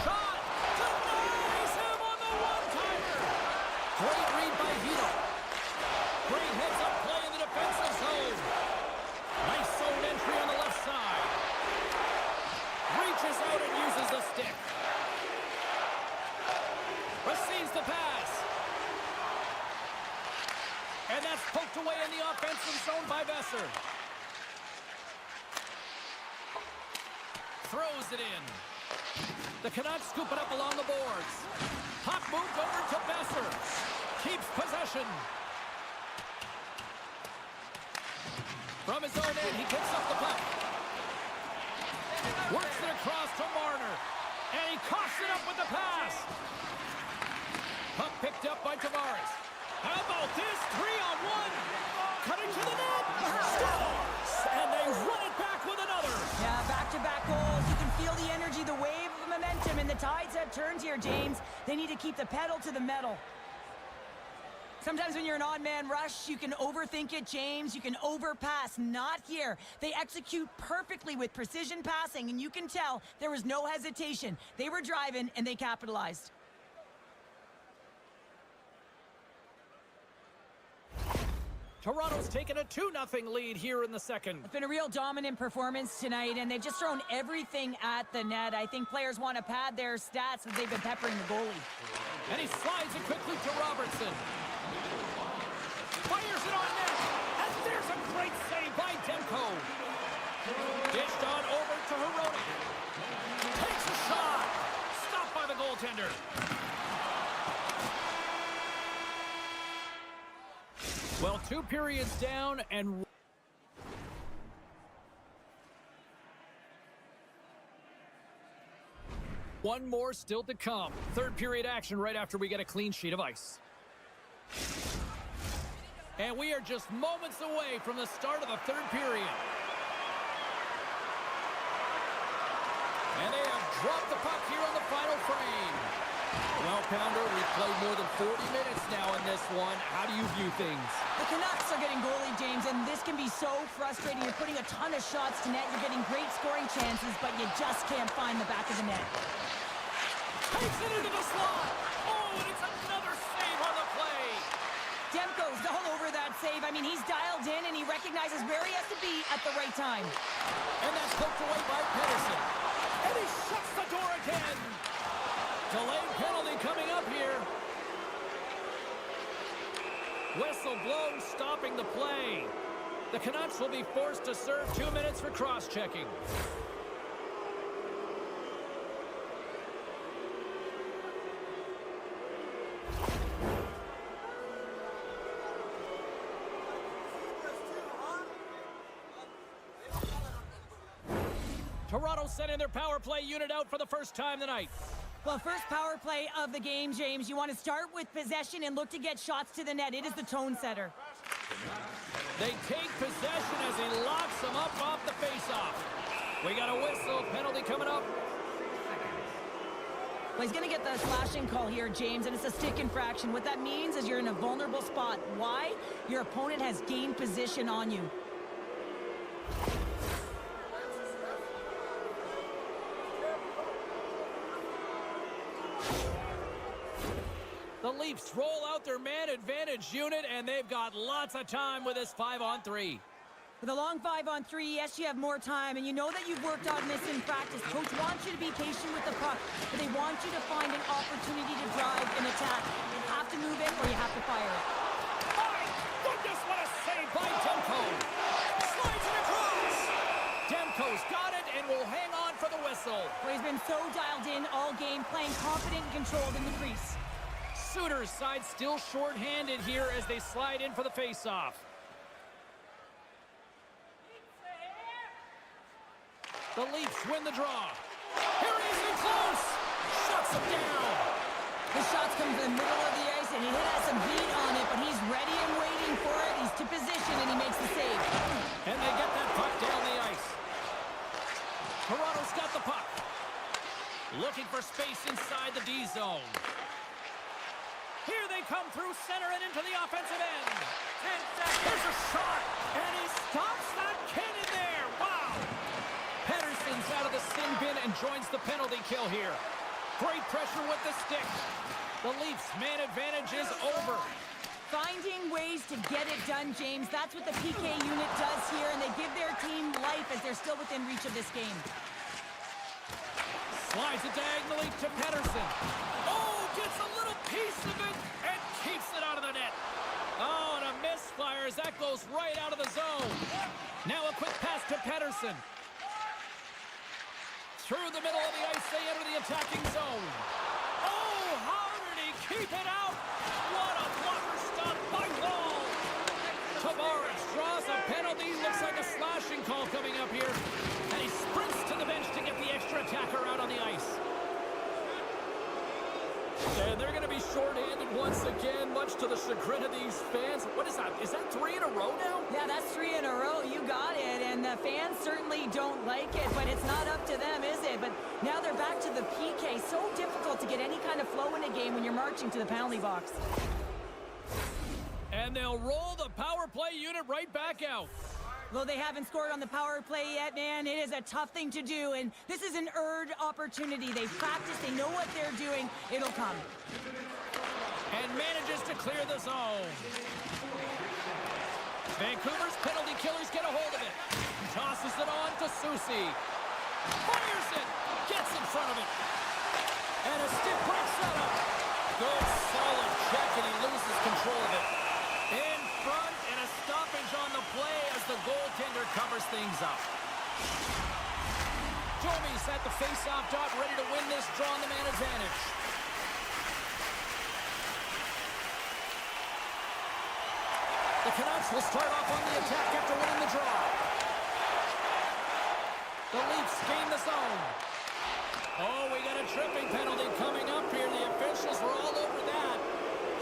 Shot! Denies him on the one-timer! Great read by Heedle. Great heads-up play in the defensive zone. Nice zone entry on the left side. Reaches out and uses the stick. Receives the pass. And that's poked away in the offensive zone by Besser. Throws it in. The Canucks scoop it up along the boards. Puck moved over to Besser. Keeps possession. From his own end, he picks up the puck. Works it across to Marner. And he coughs it up with the pass. Puck picked up by Tavares. How about this? 3-on-1. Cutting to the net. Scores! And they run it back with another. Yeah, back-to-back goals. You can feel the energy, the wave of momentum, and the tides have turned here, James. They need to keep the pedal to the metal. Sometimes when you're an odd-man rush, you can overthink it, James. You can overpass. Not here. They execute perfectly with precision passing, and you can tell there was no hesitation. They were driving, and they capitalized. Toronto's taken a 2-0 lead here in the second. It's been a real dominant performance tonight, and they've just thrown everything at the net. I think players want to pad their stats as they've been peppering the goalie. And he slides it quickly to Robertson. Fires it on net. And there's a great save by Demko. Dished on over to Hironi. Takes a shot. Stopped by the goaltender. Well, 2 periods down and... one more still to come. Third period action right after we get a clean sheet of ice. And we are just moments away from the start of the third period. And they have dropped the puck here on the final frame. Well, Pounder, we've played more than 40 minutes now in this one. How do you view things? The Canucks are getting goalie, James, and this can be so frustrating. You're putting a ton of shots to net. You're getting great scoring chances, but you just can't find the back of the net. Takes it into the slot. Oh, and it's another save on the play. Demko's all over that save. I mean, he's dialed in, and he recognizes where he has to be at the right time. And that's poked away by Pedersen. And he shuts the door again. Delayed penalty coming up here. Whistle blown, stopping the play. The Canucks will be forced to serve 2 minutes for cross-checking. Toronto sending their power play unit out for the first time tonight. Well, first power play of the game, James. You want to start with possession and look to get shots to the net. It is the tone setter. They take possession as he locks them up off the faceoff. We got a whistle. Penalty coming up. Well, he's going to get the slashing call here, James, and it's a stick infraction. What that means is you're in a vulnerable spot. Why? Your opponent has gained position on you. The Leafs roll out their man advantage unit, and they've got lots of time with this 5-on-3. With a long 5-on-3, yes, you have more time, and you know that you've worked on this in practice. Coach wants you to be patient with the puck, but they want you to find an opportunity to drive and attack. You have to move it or you have to fire it. My goodness, what a save by Demko! Slides it across! Demko's got it and will hang on for the whistle. Well, he's been so dialed in all game, playing confident and controlled in the crease. Suter's side still short-handed here as they slide in for the face-off. The Leafs win the draw. Here he is in close. Shuts him down. The shots come from the middle of the ice, and he has some heat on it, but he's ready and waiting for it. He's to position, and he makes the save. And they get that puck down the ice. Toronto's got the puck. Looking for space inside the D zone. Here they come through center and into the offensive end. 10 seconds. There's a shot, and he stops that cannon there. Wow. Pettersson's out of the sin bin and joins the penalty kill here. Great pressure with the stick. The Leafs' man advantage is over. Finding ways to get it done, James. That's what the PK unit does here, and they give their team life as they're still within reach of this game. Slides it diagonally to Pettersson. Oh, gets a little piece of it and keeps it out of the net. Oh, and a misfire as that goes right out of the zone. Now a quick pass to Pettersson. Through the middle of the ice, they enter the attacking zone. Oh, how did he keep it out? What a blocker stop by Wall. Tavares draws a penalty. Looks like a slashing call coming up here. And he sprints to the bench to get the extra attacker out on the ice. And they're going to be shorthanded once again, much to the chagrin of these fans. What is that? Is that 3 in a row now? Yeah, that's 3 in a row. You got it. And the fans certainly don't like it, but it's not up to them, is it? But now they're back to the PK. So difficult to get any kind of flow in a game when you're marching to the penalty box. And they'll roll the power play unit right back out. Though they haven't scored on the power play yet, man, it is a tough thing to do, and this is an earned opportunity. They've practiced, they know what they're doing. It'll come. And manages to clear the zone. Vancouver's penalty killers get a hold of it. Tosses it on to Soucy. Fires it. Gets in front of it. And a stiff break setup. Good, solid check, and he loses control of it. In front, and a stoppage on the play as the goaltender covers things up. Domi's at the face-off dot, ready to win this draw on the man advantage. The Canucks will start off on the attack after winning the draw. The Leafs gain the zone. Oh, we got a tripping penalty coming up here. The officials were all over that.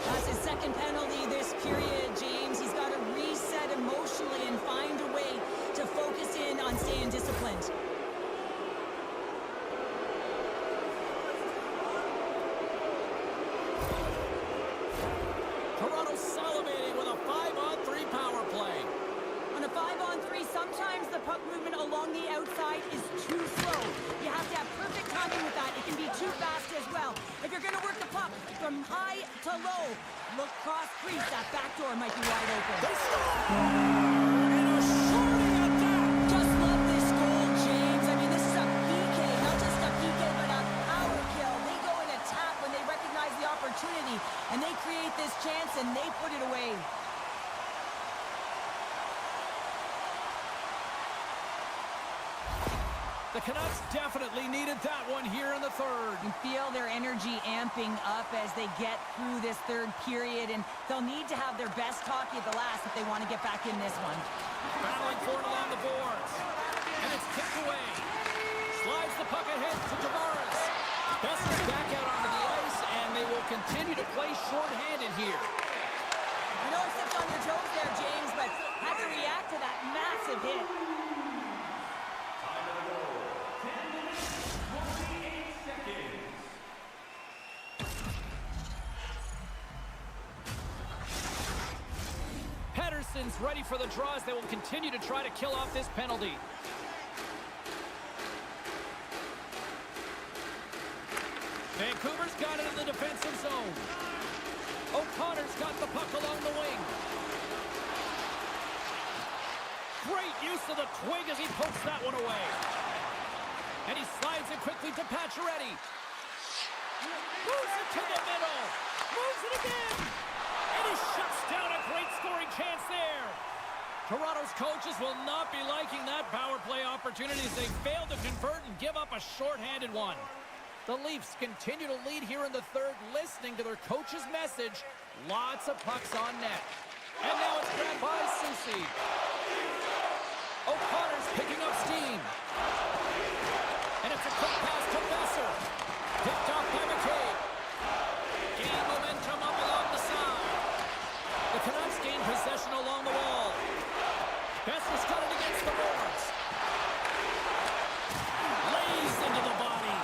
That's his second penalty this period, James. He's got to reset emotionally and find a way to focus in on staying disciplined. Toronto salivating with a 5-on-3 power play. On a 5-on-3, sometimes the puck movement along the outside is too slow. You have to have perfect timing with that. It can be too fast as well. If you're going to work the puck from high to low, look cross crease. That back door might be wide open. They score! And a shorty attack! Just love this goal, James. I mean, this is a PK, not just a PK, but a power kill. They go and attack when they recognize the opportunity, and they create this chance, and they put it away. The Canucks definitely needed that one here in the third. You feel their energy amping up as they get through this third period, and they'll need to have their best hockey at the last if they want to get back in this one. Battling for it along the boards. And it's kicked away. Slides the puck ahead to Tavares. Besser's back out onto the ice, and they will continue to play shorthanded here. I know I stepped on your toes there, James, but had to react to that massive hit. Boston's ready for the draw as they will continue to try to kill off this penalty. Vancouver's got it in the defensive zone. O'Connor's got the puck along the wing. Great use of the twig as he pokes that one away. And he slides it quickly to Pacioretty. Moves it to the middle. Moves it again. And he shuts down a great scoring chance there. Toronto's coaches will not be liking that power play opportunity as they fail to convert and give up a shorthanded one. The Leafs continue to lead here in the third, listening to their coach's message. Lots of pucks on net. And now it's grabbed by Soucy. O'Connor's picking up steam. And it's a quick pass to Besser. Picked off by McCabe. Gain momentum up along the side. The Canucks gain possession along the wall. Besser's got it against the boards. Lays into the body.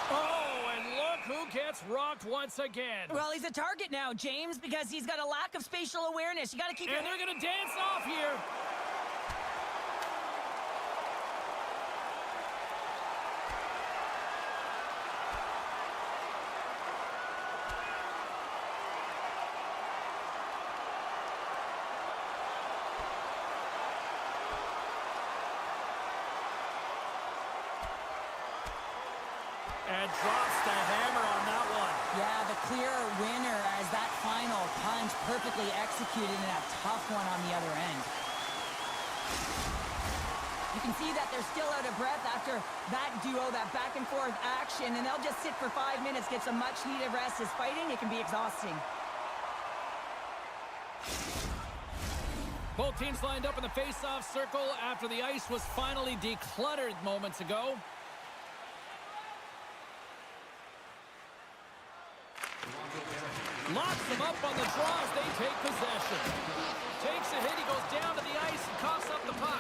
Oh, and look who gets rocked once again. Well, he's a target now, James, because he's got a lack of spatial awareness. You got to keep And they're going to dance off here. And drops the hammer on that one. Yeah, the clear winner as that final punch perfectly executed in a tough one on the other end. You can see that they're still out of breath after that duo, that back and forth action, and they'll just sit for 5 minutes, get some much needed rest. As fighting, it can be exhausting. Both teams lined up in the face-off circle after the ice was finally decluttered moments ago. Locks them up on the draw as they take possession. Takes a hit, he goes down to the ice and coughs up the puck.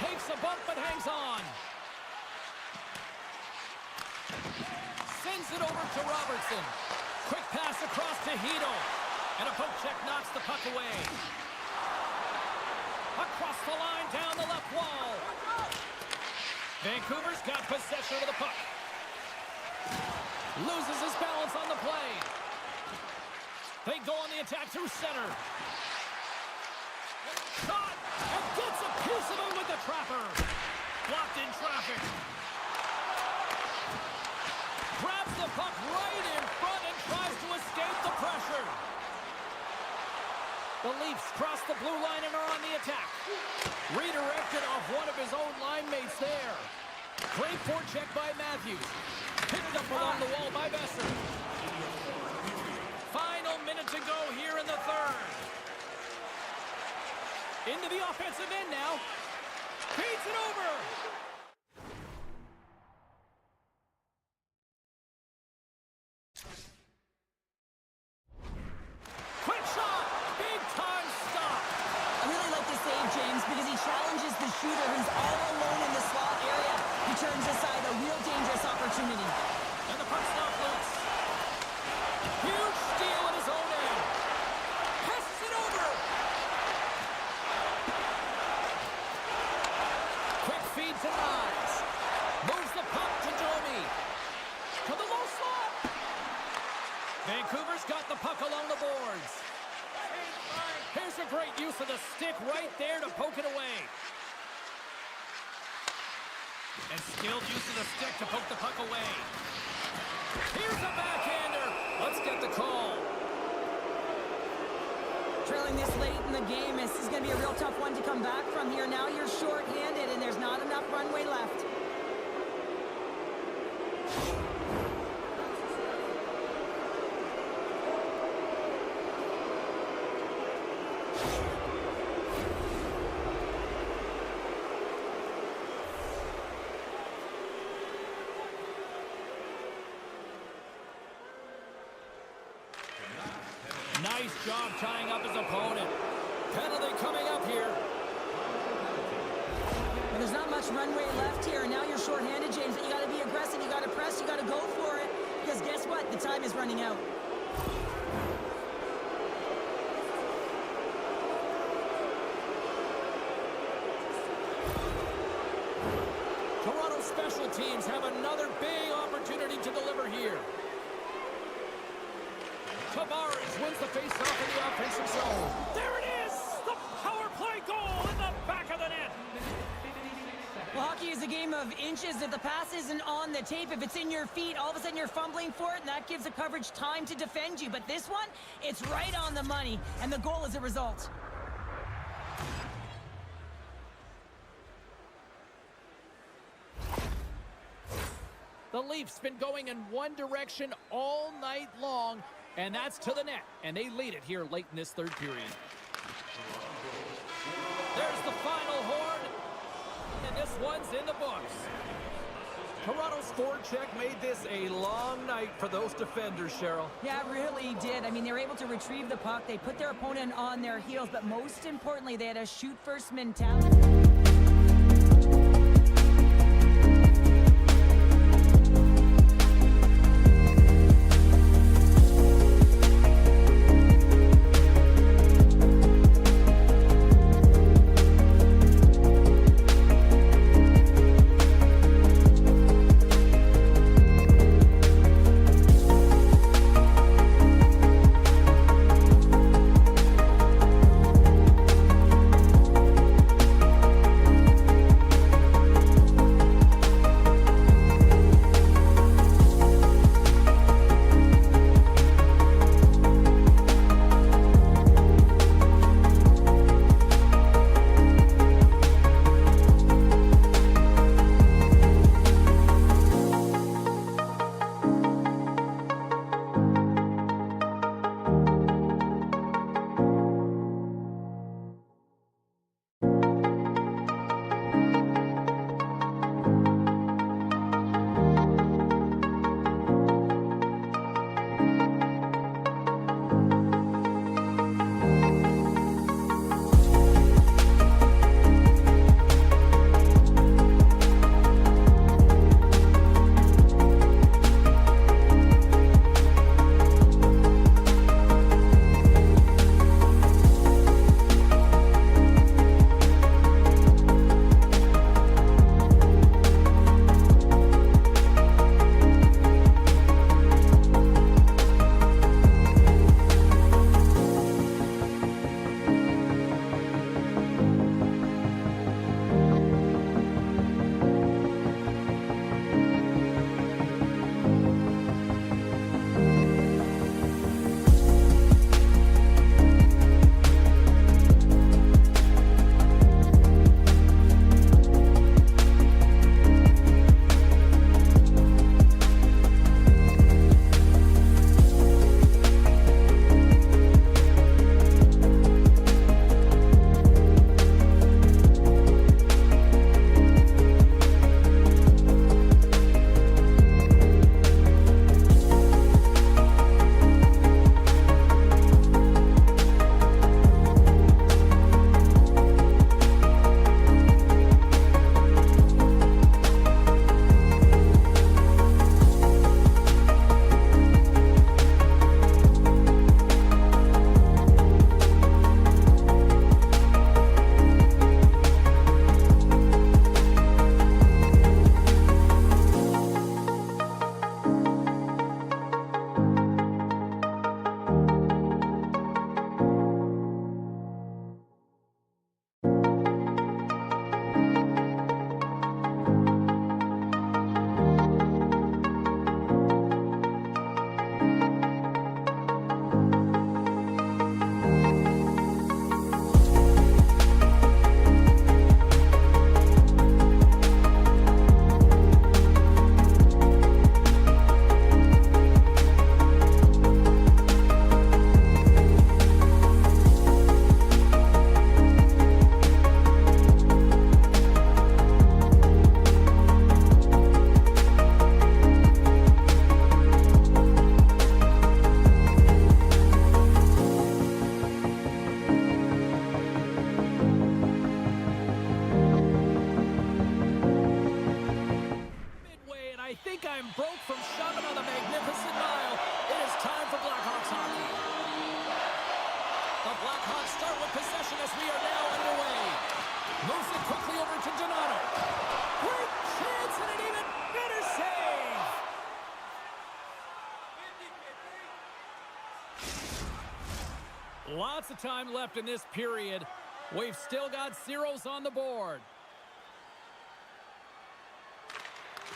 Takes a bump but hangs on. Sends it over to Robertson. Quick pass across to Hito. And a poke check knocks the puck away. Across the line, down the left wall. Vancouver's got possession of the puck. Loses his balance on the play. They go on the attack through center. Shot! And gets a piece of it with the trapper. Blocked in traffic. Grabs the puck right in front and tries to escape the pressure. The Leafs cross the blue line and are on the attack. Redirected off one of his own line mates there. Great forecheck by Matthews. Picked up along the wall by Besser. Final minute to go here in the third. Into the offensive end now. Feeds it over. Quick shot. Big time stop. I really like the save, James, because he challenges the shooter who's all alone in the slot area. He turns aside a real dangerous opportunity. And the puck's not loose. Huge steal at his own end. Passes it over. Quick feed to Nyes. Moves the puck to Domi. To the low slot. Vancouver's got the puck along the boards. Here's a great use of the stick right there to poke it away. And skilled use of the stick to poke the puck away. Here's a backhander. Let's get the call. Trailing this late in the game, this is going to be a real tough one to come back from here. Now you're short-handed and there's not enough runway left. Nice job tying up his opponent. Penalty coming up here. Well, there's not much runway left here, and now you're short-handed, James. You got to be aggressive, you got to press, you got to go for it, because guess what? The time is running out. special teams have another big opportunity to deliver here. Tavares wins the faceoff in the offensive zone. There it is! The power play goal in the back of the net. Well, hockey is a game of inches. If the pass isn't on the tape, if it's in your feet, all of a sudden you're fumbling for it, and that gives the coverage time to defend you. But this one, it's right on the money, and the goal is a result. The Leafs been going in one direction all night long, and that's to the net, and they lead it here late in this third period. There's the final horn, and this one's in the books. Toronto's forecheck made this a long night for those defenders, Cheryl. Yeah, it really did. I mean, they were able to retrieve the puck. They put their opponent on their heels, but most importantly, they had a shoot-first mentality. possession as we are now underway. Moves it quickly over to Donato. Great chance, and it even Lots of time left in this period. We've still got zeros on the board.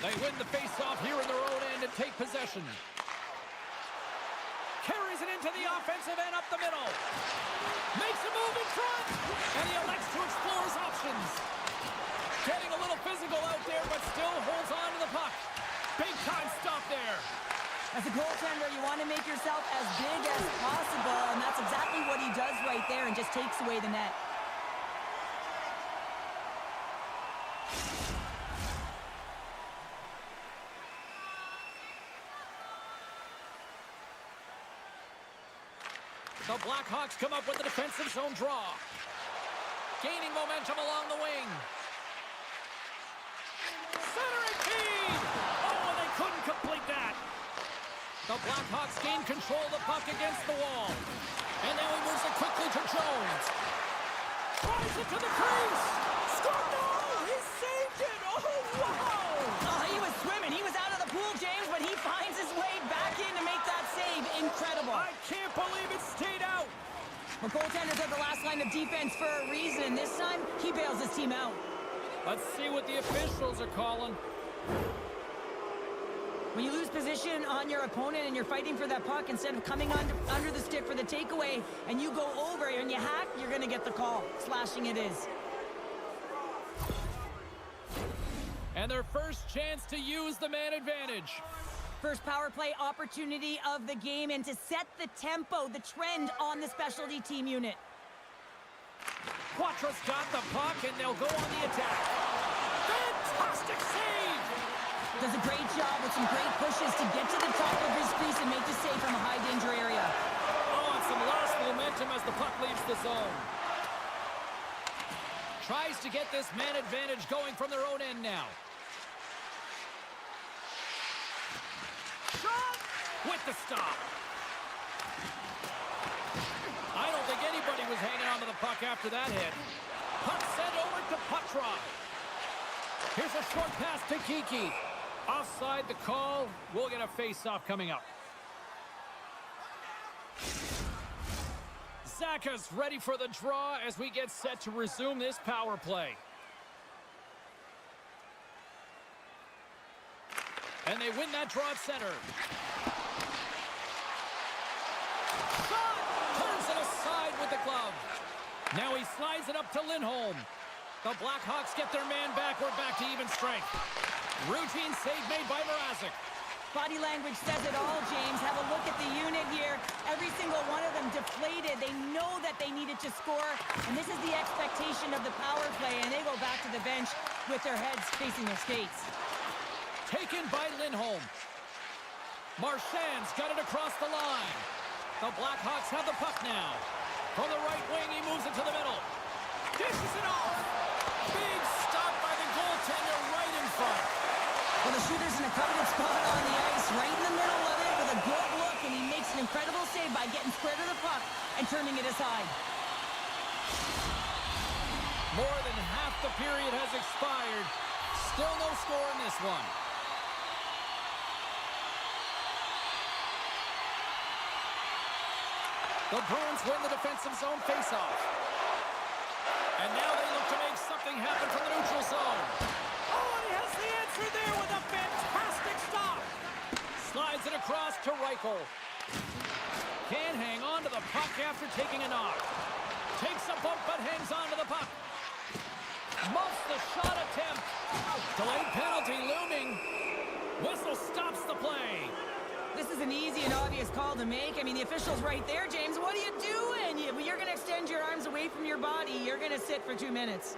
They win the face-off here in their own end and take possession. Carries it into the offensive end up the middle. Makes a move in front. And he elects to explore his options. Getting a little physical out there, but still holds on to the puck. Big time stop there. As a goaltender, you want to make yourself as big as possible, and that's exactly what he does right there and just takes away the net. The Blackhawks come up with the defensive zone draw. Gaining momentum along the wing. Centering feed! Oh, and they couldn't complete that. The Blackhawks gain control of the puck against the wall. And now he moves it quickly to Jones. Tries it to the crease. Scored! No! He saved it! Oh, wow! Oh, he was swimming. He was out of the pool, James, but he finds his way back in to make that save. Incredible. I can't believe it stayed out. Well, goaltenders are the last line of defense for a reason. This time, he bails his team out. Let's see what the officials are calling. When you lose position on your opponent and you're fighting for that puck, instead of coming under the stick for the takeaway, and you go over and you hack, you're going to get the call. Slashing it is. And their first chance to use the man advantage. First power play opportunity of the game, and to set the tempo, the trend on the specialty team unit. Quatra's got the puck, and they'll go on the attack. Fantastic save! Does a great job with some great pushes to get to the top of his crease and make the save from a high-danger area. Oh, and some lost momentum as the puck leaves the zone. Tries to get this man advantage going from their own end now. Shot! With the stop. I don't think anybody was hanging on to the puck after that hit. Puck sent over to Quatra. Here's a short pass to Kiki. Offside the call. We'll get a face-off coming up. Zaka's ready for the draw as we get set to resume this power play. And they win that draw at center. Shot! Turns it aside with the glove. Now he slides it up to Lindholm. The Blackhawks get their man back. We're back to even strength. Routine save made by Mrazek. Body language says it all, James. Have a look at the unit here. Every single one of them deflated. They know that they needed to score, and this is the expectation of the power play, and they go back to the bench with their heads facing their skates. Taken by Lindholm. Marchand's got it across the line. The Blackhawks have the puck now. From the right wing, he moves it to the middle. Dishes it off. Big stop by the goaltender right in front. Well, the shooter's in a coveted spot on the ice, right in the middle of it with a good look, and he makes an incredible save by getting square to the puck and turning it aside. More than half the period has expired. Still no score in this one. The Bruins win the defensive zone faceoff. And now they look to make something happen from the neutral zone. Oh, and he has the answer there with a fantastic stop. Slides it across to Reichel. Can't hang on to the puck after taking a knock. Takes a bump but hangs on to the puck. Muffs the shot attempt. Delayed penalty looming. Whistle stops the play. This is an easy and obvious call to make. I mean, the official's right there, James. What are you doing? You're going to extend your arms away from your body. You're going to sit for 2 minutes.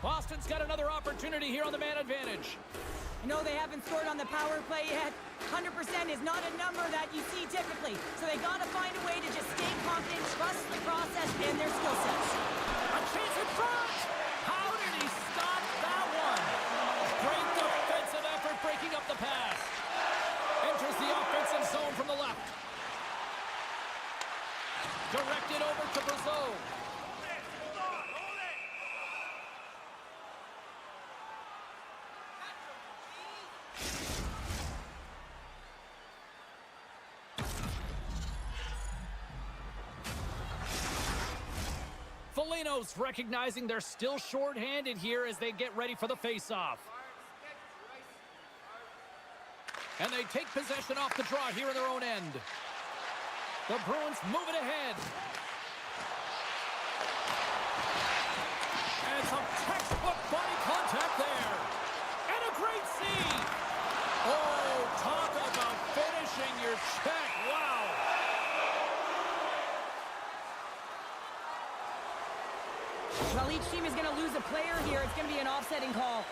Boston's got another opportunity here on the man advantage. I know they haven't scored on the power play yet. 100% is not a number that you see typically. So they got to find a way to just stay confident, trust the process and their skill sets. A chance in front! How did he stop that one? Great defensive effort breaking up the pass. Enters the offensive zone from the left. Directed over to Brazeau. 2 close, recognizing they're still shorthanded here as they get ready for the face-off. And they take possession off the draw here in their own end. The Bruins move it ahead. And some textbook body contact there. And a great save. Oh, talk about finishing your check. Wow. Well, each team is going to lose a player here. It's going to be an offsetting call.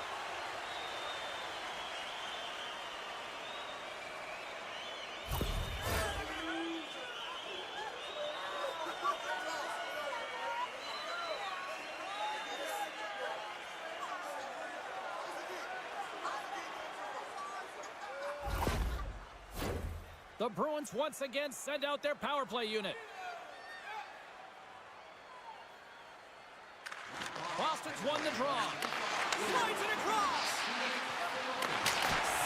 The Bruins once again send out their power play unit. Boston's won the draw. Slides it across.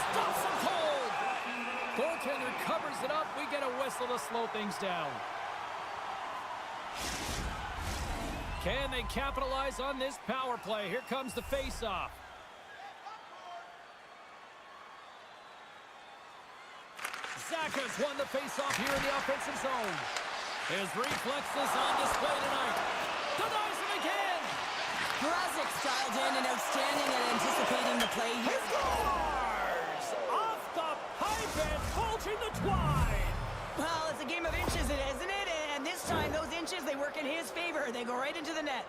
Stops him cold. Goaltender covers it up. We get a whistle to slow things down. Can they capitalize on this power play? Here comes the face-off. Zacha's won the face-off here in the offensive zone. His reflexes on display tonight. Denies him again. Brazik's dialed in and outstanding at anticipating the play He here. scores! Off the pipe and bulging the twine. Well, it's a game of inches, isn't it? And this time, those inches, they work in his favor. They go right into the net.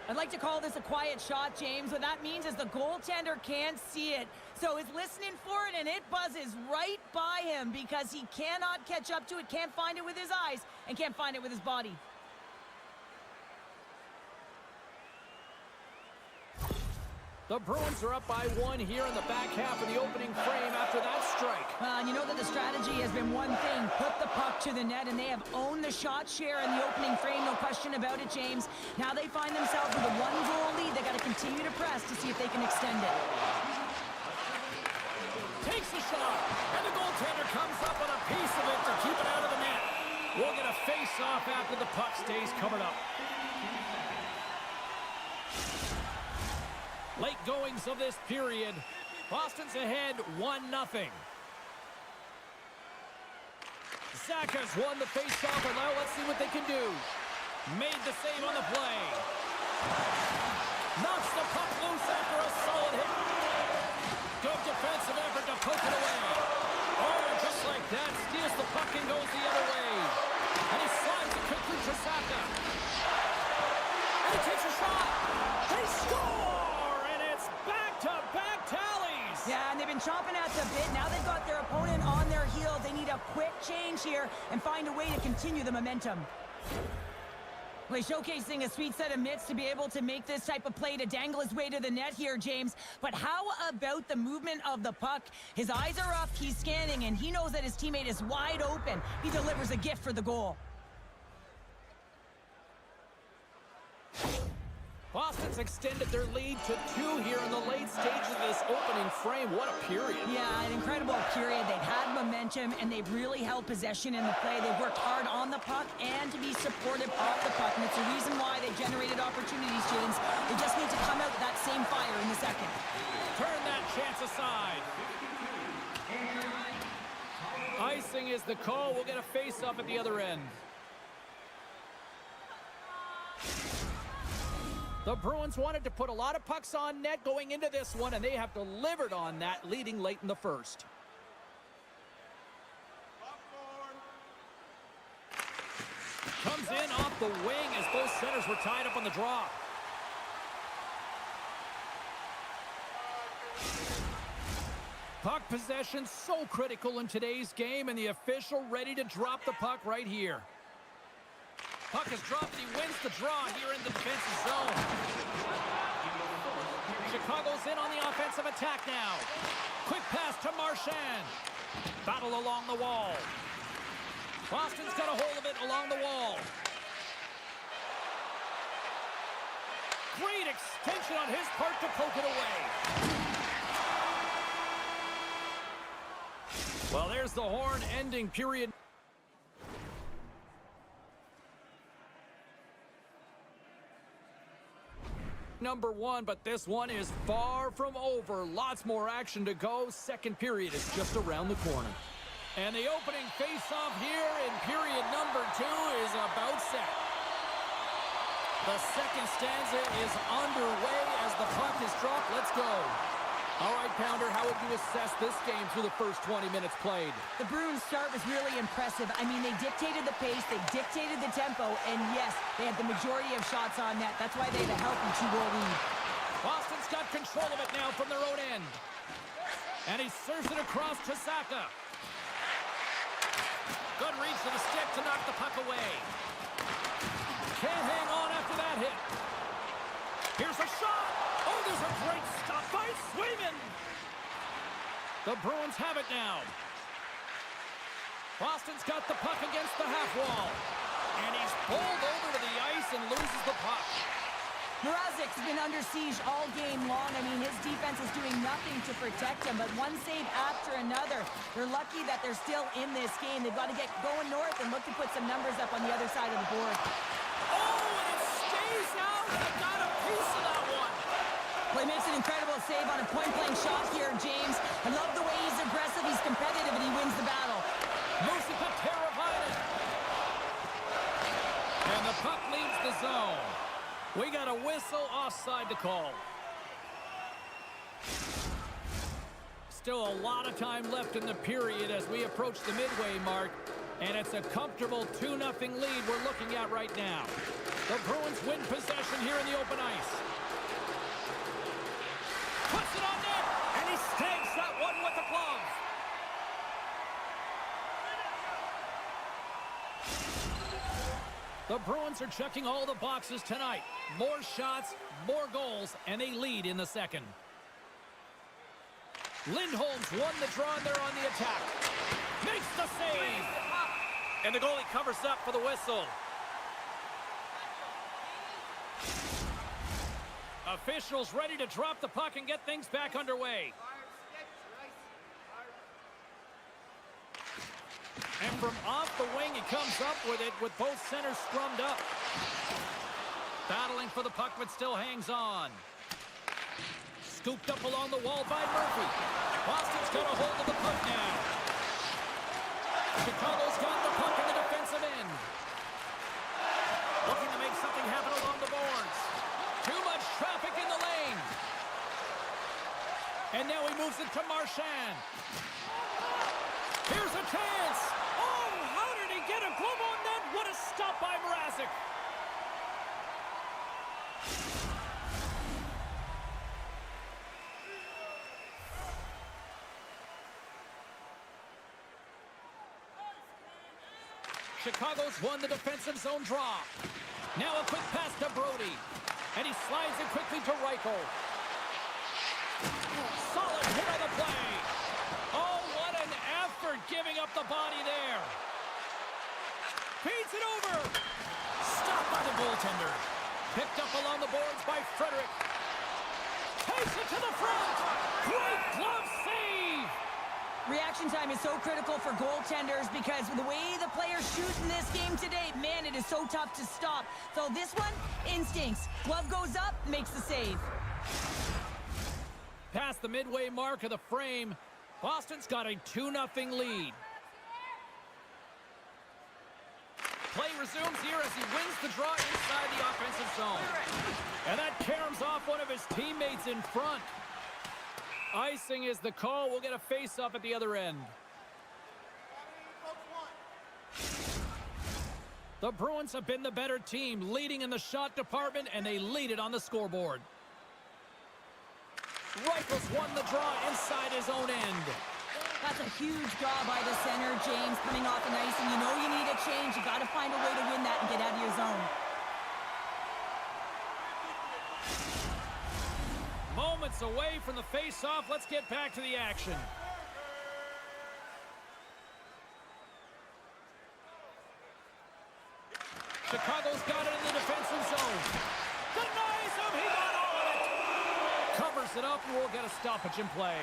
I'd like to call this a quiet shot, James. What that means is the goaltender can't see it. So he's listening for it, and it buzzes right by him because he cannot catch up to it, can't find it with his eyes, and can't find it with his body. The Bruins are up by 1 here in the back half of the opening frame after that strike. And you know that the strategy has been one thing, put the puck to the net, and they have owned the shot share in the opening frame, no question about it, James. Now they find themselves with a 1-goal lead. They got to continue to press to see if they can extend it. Takes the shot, and the goaltender comes up with a piece of it to keep it out of the net. We'll get a face-off after the puck stays covered up. Late goings of this period. Boston's ahead 1-0. Zacha's won the face-off, and now let's see what they can do. Made the save on the play. Knocks the puck loose after a solid hit. Good defensive effort to poke it away. Oh, just like that, steals the puck and goes the other way. And he slides it quickly to Zacha. And he takes a shot. They score! And it's back-to-back tallies. Yeah, and they've been chomping at the bit. Now they've got their opponent on their heels. They need a quick change here and find a way to continue the momentum. Well, he's showcasing a sweet set of mitts to be able to make this type of play to dangle his way to the net here, James. But how about the movement of the puck? His eyes are up, he's scanning, and he knows that his teammate is wide open. He delivers a gift for the goal. Boston's extended their lead to 2 here in the late stages of this opening frame. What a period. Yeah, an incredible period. They've had momentum, and they've really held possession in the play. They've worked hard on the puck and to be supportive of the puck, and it's the reason why they generated opportunities, James. They just need to come out with that same fire in the second. Turn that chance aside. Icing is the call. We'll get a face-off at the other end. The Bruins wanted to put a lot of pucks on net going into this one, and they have delivered on that, leading late in the first. Comes in off the wing as both centers were tied up on the draw. Puck possession so critical in today's game, and the official ready to drop the puck right here. Puck is dropped, and he wins the draw here in the defensive zone. Chicago's in on the offensive attack now. Quick pass to Marchand. Battle along the wall. Boston's got a hold of it along the wall. Great extension on his part to poke it away. Well, there's the horn ending period. Number one, but this one is far from over. Lots more action to go. Second period is just around the corner. And the opening face-off here in period number 2 is about set. The second stanza is underway as the puck is dropped. Let's go. All right, Pounder, how would you assess this game through the first 20 minutes played? The Bruins start was really impressive. I mean, they dictated the pace, they dictated the tempo, and yes, they had the majority of shots on net. That's why they had a healthy 2-goal lead. Boston's got control of it now from their own end. And he serves it across to Saka. Good reach to the stick to knock the puck away. Can't hang on after that hit. Here's a shot. Oh, there's a great stop by Swayman. The Bruins have it now. Boston's got the puck against the half wall. And he's pulled over to the ice and loses the puck. Mrazek's been under siege all game long. I mean, his defense is doing nothing to protect him, but one save after another. They're lucky that they're still in this game. They've got to get going north and look to put some numbers up on the other side of the board. Oh, and it stays out. I got a piece of that one. Well, he makes an incredible save on a point-blank shot here, James. I love the way he's aggressive, he's competitive, and he wins the battle. Moves it to Teravainen. And the puck leaves the zone. We got a whistle offside to call. Still a lot of time left in the period as we approach the midway mark. And it's a comfortable 2-0 lead we're looking at right now. The Bruins win possession here in the open ice. Puts it on net, and he snags that one with the glove. The Bruins are checking all the boxes tonight. More shots, more goals, and they lead in the second. Lindholm's won the draw, and they're on the attack. Makes the save. And the goalie covers up for the whistle. Officials ready to drop the puck and get things back underway. And from off the wing, he comes up with it with both centers scrummed up. Battling for the puck, but still hangs on. Scooped up along the wall by Murphy. Boston's got a hold of the puck now. Chicago's got the puck in the defensive end. Looking to make something happen along the boards. Too much traffic in the lane. And now he moves it to Marchand. Here's a chance. Oh, how did he get a glove on that? What a stop by Mrazek. Chicago's won the defensive zone draw. Now a quick pass to Brody. And he slides it quickly to Reichel. Solid hit on the play. Oh, what an effort giving up the body there. Feeds it over. Stopped by the goaltender. Picked up along the boards by Frederick. Takes it to the front. Great glove save. Reaction time is so critical for goaltenders because the way the players shoot in this game today, man, it is so tough to stop. So this one, instincts. Glove goes up, makes the save. Past the midway mark of the frame, Boston's got a 2-0 lead. Play resumes here as he wins the draw inside the offensive zone. And that caroms off one of his teammates in front. Icing is the call. We'll get a face-off at the other end. The Bruins have been the better team, leading in the shot department, and they lead it on the scoreboard. Reichel's won the draw inside his own end. That's a huge job by the center, James, coming off an ice, and you know you need a change. You got to find a way to win that and get out of your zone. Moments away from the face-off. Let's get back to the action. Chicago's got it in the defensive zone. Denies him. He got all of it. Covers it up, and we'll get a stoppage in play.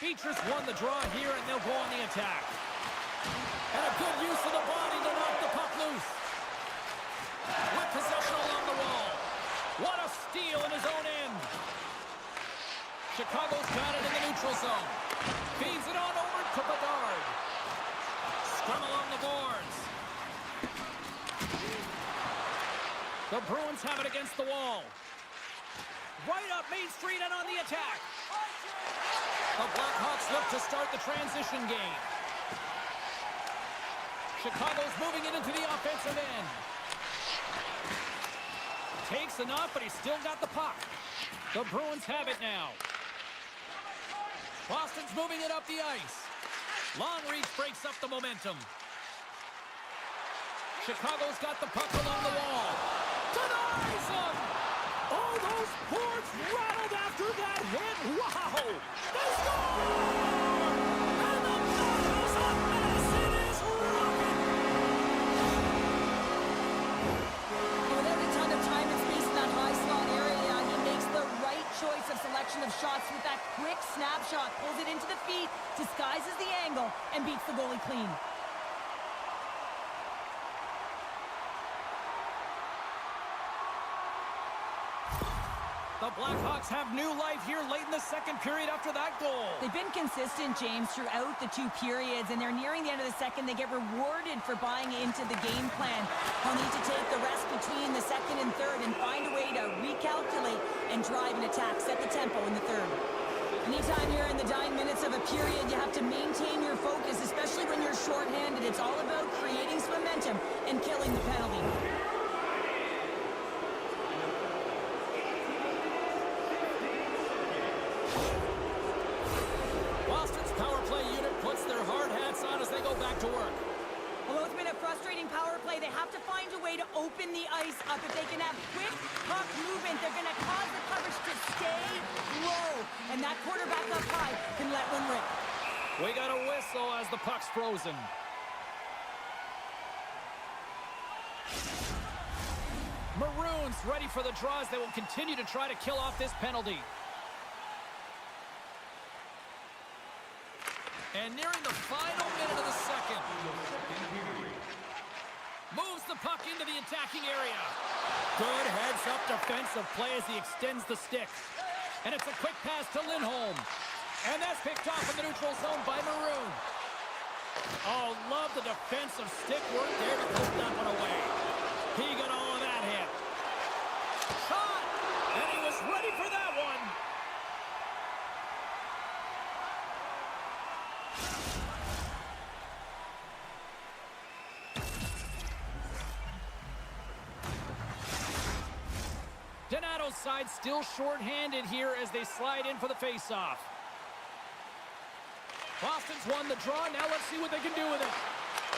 Beecher's won the draw here, and they'll go on the attack. And a good use of the body to knock the puck loose. With possession along the wall. What a steal in his own end. Chicago's got it in the neutral zone. Feeds it on over to Bedard. Scrum along the boards. The Bruins have it against the wall. Right up Main Street and on the attack. The Blackhawks look to start the transition game. Chicago's moving it into the offensive end. Takes enough, but he's still got the puck. The Bruins have it now. Boston's moving it up the ice. Long reach breaks up the momentum. Chicago's got the puck along the wall. Denies him! Oh, those boards rattled after that hit. Wow! They score! And the Buffalo's a mess. It is rocking! With every ton of time and space in that high slot area, he makes the right choice of selection of shots with that quick snapshot. Pulls it into the feet, disguises the angle, and beats the goalie clean. The Blackhawks have new life here late in the second period after that goal. They've been consistent, James, throughout the two periods, and they're nearing the end of the second. They get rewarded for buying into the game plan. They'll need to take the rest between the second and third and find a way to recalculate and drive an attack, set the tempo in the third. Anytime you're in the dying minutes of a period, you have to maintain your focus, especially when you're shorthanded. It's all about creating some momentum and killing the penalty. Puts their hard hats on as they go back to work. Although it's been a frustrating power play, they have to find a way to open the ice up. If they can have quick puck movement, they're going to cause the coverage to stay low. And that quarterback up high can let one rip. We got a whistle as the puck's frozen. Maroons ready for the draws. They will continue to try to kill off this penalty. And nearing the final minute of the second. Moves the puck into the attacking area. Good heads-up defensive play as he extends the stick. And it's a quick pass to Lindholm. And that's picked off in the neutral zone by Maroon. Oh, love the defensive stick work there to put that one away. He got all of that hit. Shot! And he was ready for that one. Donato's side still short-handed here as they slide in for the face-off. Boston's won the draw. Now let's see what they can do with it.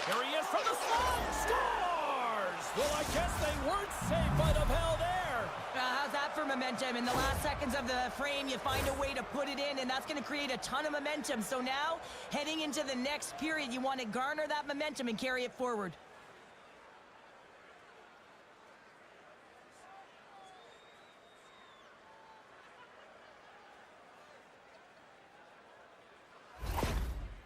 Here he is from the slot. Scores! Well, I guess they weren't safe by the bell there. How's that for momentum? In the last seconds of the frame, you find a way to put it in, and that's going to create a ton of momentum. So now, heading into the next period, you want to garner that momentum and carry it forward.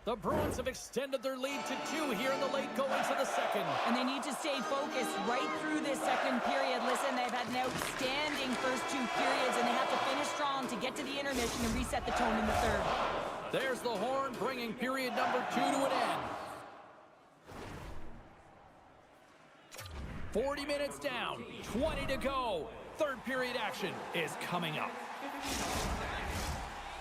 The Bruins have extended their lead to 2 here in the late goings of the second. And they need to stay focused right through this second period. Listen, they've had an outstanding first 2 periods, and they have to finish strong to get to the intermission and reset the tone in the third. There's the horn, bringing period number 2 to an end. 40 minutes down, 20 to go. Third period action is coming up.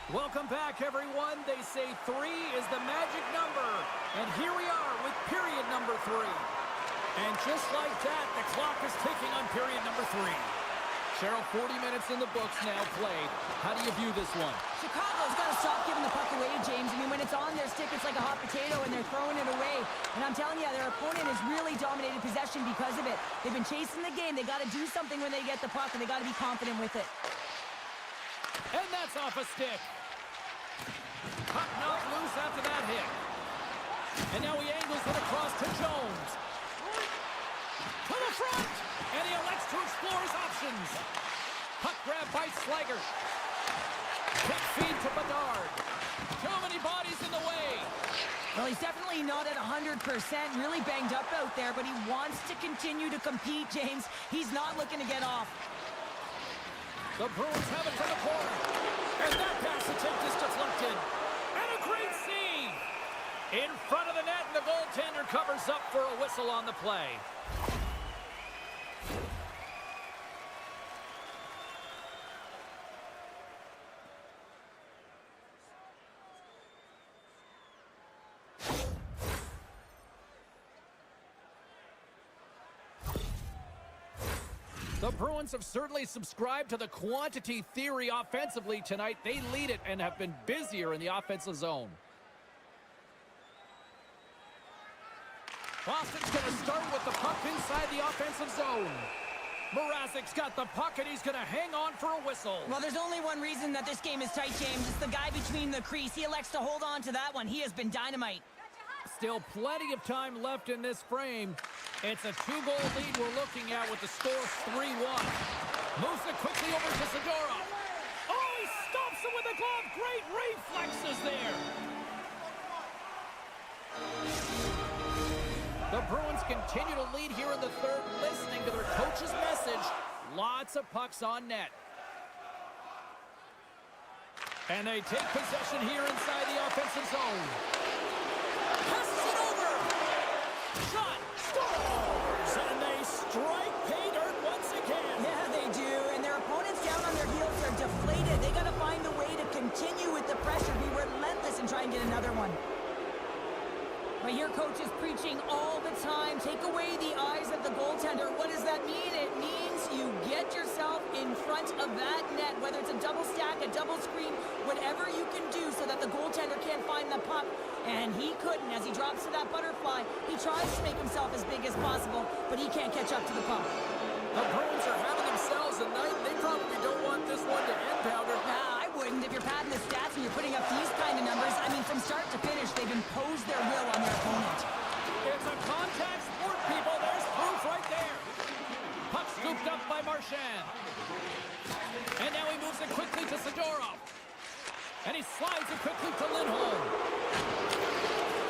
Welcome back, everyone. They say 3 is the magic number. And here we are with period number 3. And just like that, the clock is ticking on period number 3. Cheryl, 40 minutes in the books now played. How do you view this one? Chicago's got to stop giving the puck away, James. I mean, when it's on their stick, it's like a hot potato, and they're throwing it away. And I'm telling you, their opponent has really dominated possession because of it. They've been chasing the game. They got to do something when they get the puck, and they got to be confident with it. And that's off a stick. Puck knocked loose after that hit. And now he angles it across to Jones. To the front! And he elects to explore his options. Puck grab by Slager. Quick feed to Bedard. Too many body's in the way. Well, he's definitely not at 100%, really banged up out there, but he wants to continue to compete, James. He's not looking to get off. The Bruins have it from the corner. And that pass attempt is deflected. And a great save. In front of the net, and the goaltender covers up for a whistle on the play. The Bruins have certainly subscribed to the quantity theory offensively tonight. They lead it and have been busier in the offensive zone. Boston's going to start with the puck inside the offensive zone. Mrazek's got the puck, and he's going to hang on for a whistle. Well, there's only one reason that this game is tight, James. It's the guy between the crease. He elects to hold on to that one. He has been dynamite. Still plenty of time left in this frame. It's a 2-goal lead we're looking at with the score 3-1. Moves it quickly over to Zadorov. Oh, he stops it with a glove. Great reflexes there. The Bruins continue to lead here in the third, listening to their coach's message. Lots of pucks on net. And they take possession here inside the offensive zone. Passes it over. Shot. Scores. And they strike pay dirt once again. Yeah, they do. And their opponents down on their heels are deflated. They got to find a way to continue with the pressure, be relentless, and try and get another one. But your coach is preaching all the time. Take away the eyes of the goaltender. What does that mean? It means you get yourself in front of that net, whether it's a double stack, a double screen, whatever you can do so that the goaltender can't find the puck. And he couldn't. As he drops to that butterfly, he tries to make himself as big as possible, but he can't catch up to the puck. The Bruins are having themselves a night. They probably don't want this one to end, Powder. Nah, I wouldn't. If you're padding the stats and you're putting up these kind of numbers, I mean, from start to finish, they've imposed their will on their opponent. It's a contact sport, people. There's proof right there. Puck scooped up by Marchand. And now he moves it quickly to Zadorov. And he slides it quickly to Lindholm.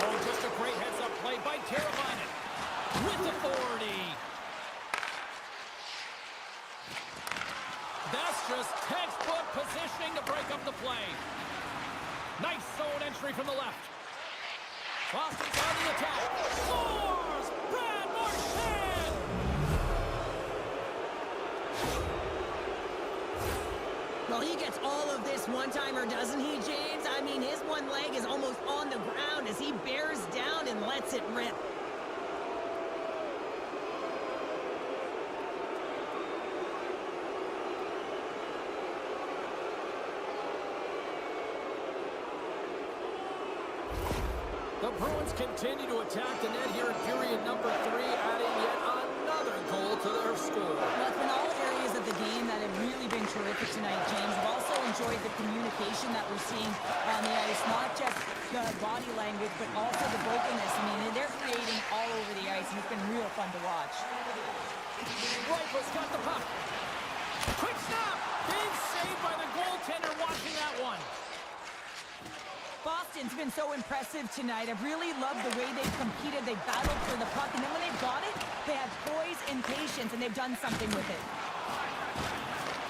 Oh, just a great heads-up play by Teravainen. With authority. That's just textbook positioning to break up the play. Nice zone entry from the left. Boston's on the attack. Scores! Brad Marchand! Well, he gets all of this one-timer, doesn't he, James? I mean, his one leg is almost on the ground as he bears down and lets it rip. The Bruins continue to attack the net here in period number 3, adding yet another goal to their score. Well, it's been all areas of the game that have really been terrific tonight, James. We've also enjoyed the communication that we're seeing on the ice, not just the body language, but also the vocalness. I mean, they're creating all over the ice, and it's been real fun to watch. Rifle's got the puck. Quick snap! Big save by the goaltender watching that one. Boston's been so impressive tonight. I've really loved the way they've competed. They've battled for the puck, and then when they've got it, they have poise and patience, and they've done something with it.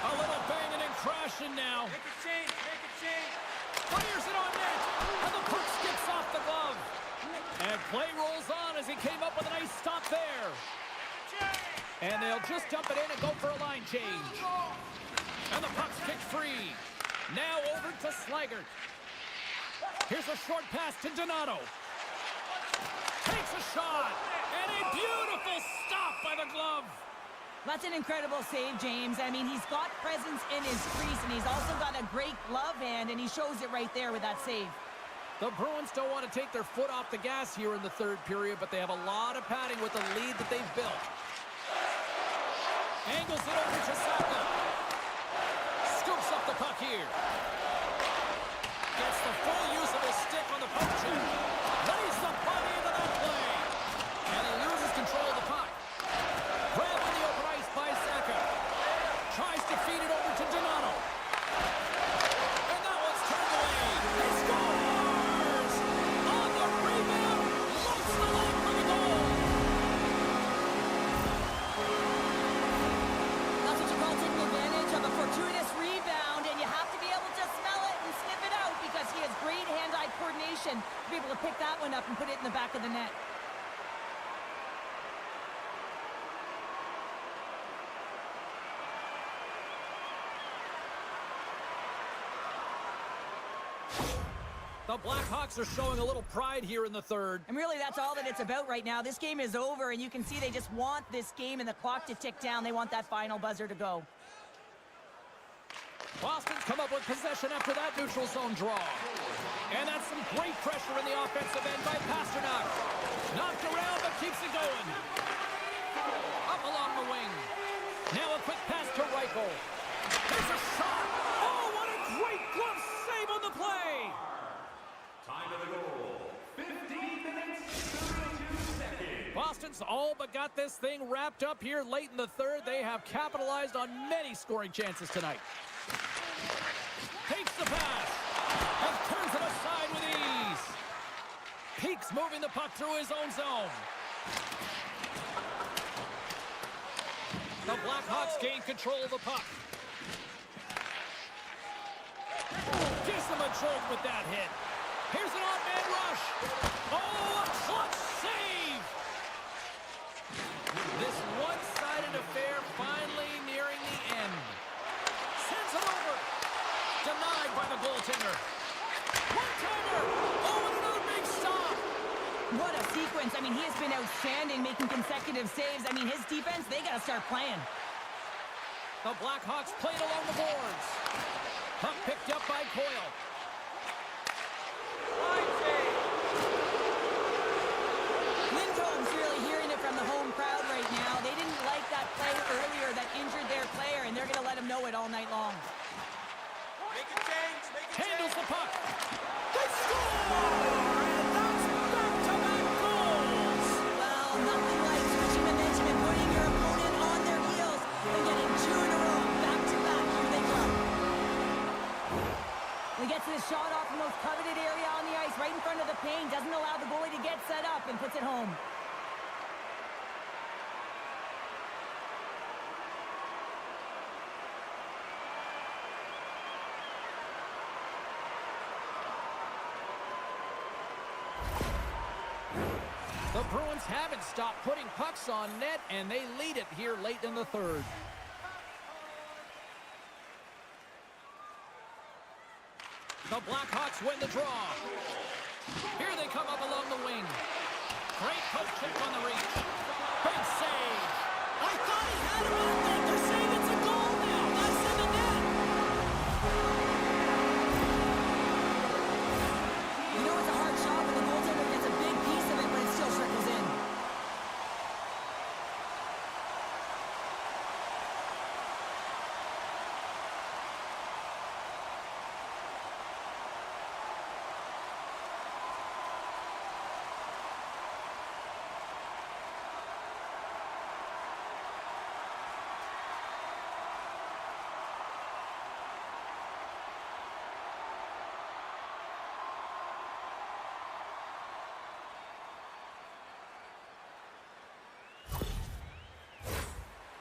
A little banging and crashing now. Make it change, make it change. Fires it on net, and the puck skips off the glove. And play rolls on as he came up with a nice stop there. And they'll just dump it in and go for a line change. And the puck's kicked free. Now over to Slaggert. Here's a short pass to Donato. Takes a shot. And a beautiful stop by the glove. That's an incredible save, James. I mean, he's got presence in his crease, and he's also got a great glove hand, and he shows it right there with that save. The Bruins don't want to take their foot off the gas here in the third period, but they have a lot of padding with the lead that they've built. Angles it over to Saka. Scoops up the puck here. Gets the full use of his stick on the poke check. Lays the body into that play. And he loses control of the puck. Grab on the open ice by Saka. Tries to feed it over to Donato. And that one's turned away. He scores! and put it in the back of the net. The Blackhawks are showing a little pride here in the third. And really, that's all that it's about right now. This game is over, and you can see they just want this game and the clock to tick down. They want that final buzzer to go. Boston's come up with possession after that neutral zone draw. And that's some great pressure in the offensive end by Pasternak. Knocked around, but keeps it going. Up along the wing. Now a quick pass to Reichel. There's a shot. Oh, what a great glove save on the play. Time of the goal, 15 minutes, 32 seconds. Boston's all but got this thing wrapped up here late in the third. They have capitalized on many scoring chances tonight. Takes the pass and turns it aside with ease. Peaks moving the puck through his own zone. The Blackhawks gain control of the puck. Gives them a jolt with that hit. Here's an off-man rush. Oh, a clutch save! This one-sided affair finally nearing the end. Sends it over. Denied by the goaltender. One-timer. Oh, and another big stop. What a sequence. I mean, he has been outstanding, making consecutive saves. I mean, his defense, they got to start playing. The Blackhawks played along the boards. Puck picked up by Coyle. Lindholm's really hearing it from the home crowd right now. They didn't like that play earlier that injured their player, and they're going to let him know it all night long. Handles the puck. They score! And that's back-to-back goals! Well, nothing like switching momentum and putting your opponent on their heels and getting two in a row. Back-to-back. Here they come. He gets this shot off the most coveted area on the ice, right in front of the paint. Doesn't allow the goalie to get set up and puts it home. The Bruins haven't stopped putting pucks on net, and they lead it here late in the third. The Blackhawks win the draw. Here they come up along the wing. Great post check on the reach. Big save. I thought he had it, but I think they're saying it's a goal now. That's in the net. You know it's a hard shot when the goaltender gets a big piece of it, but it still trickles in.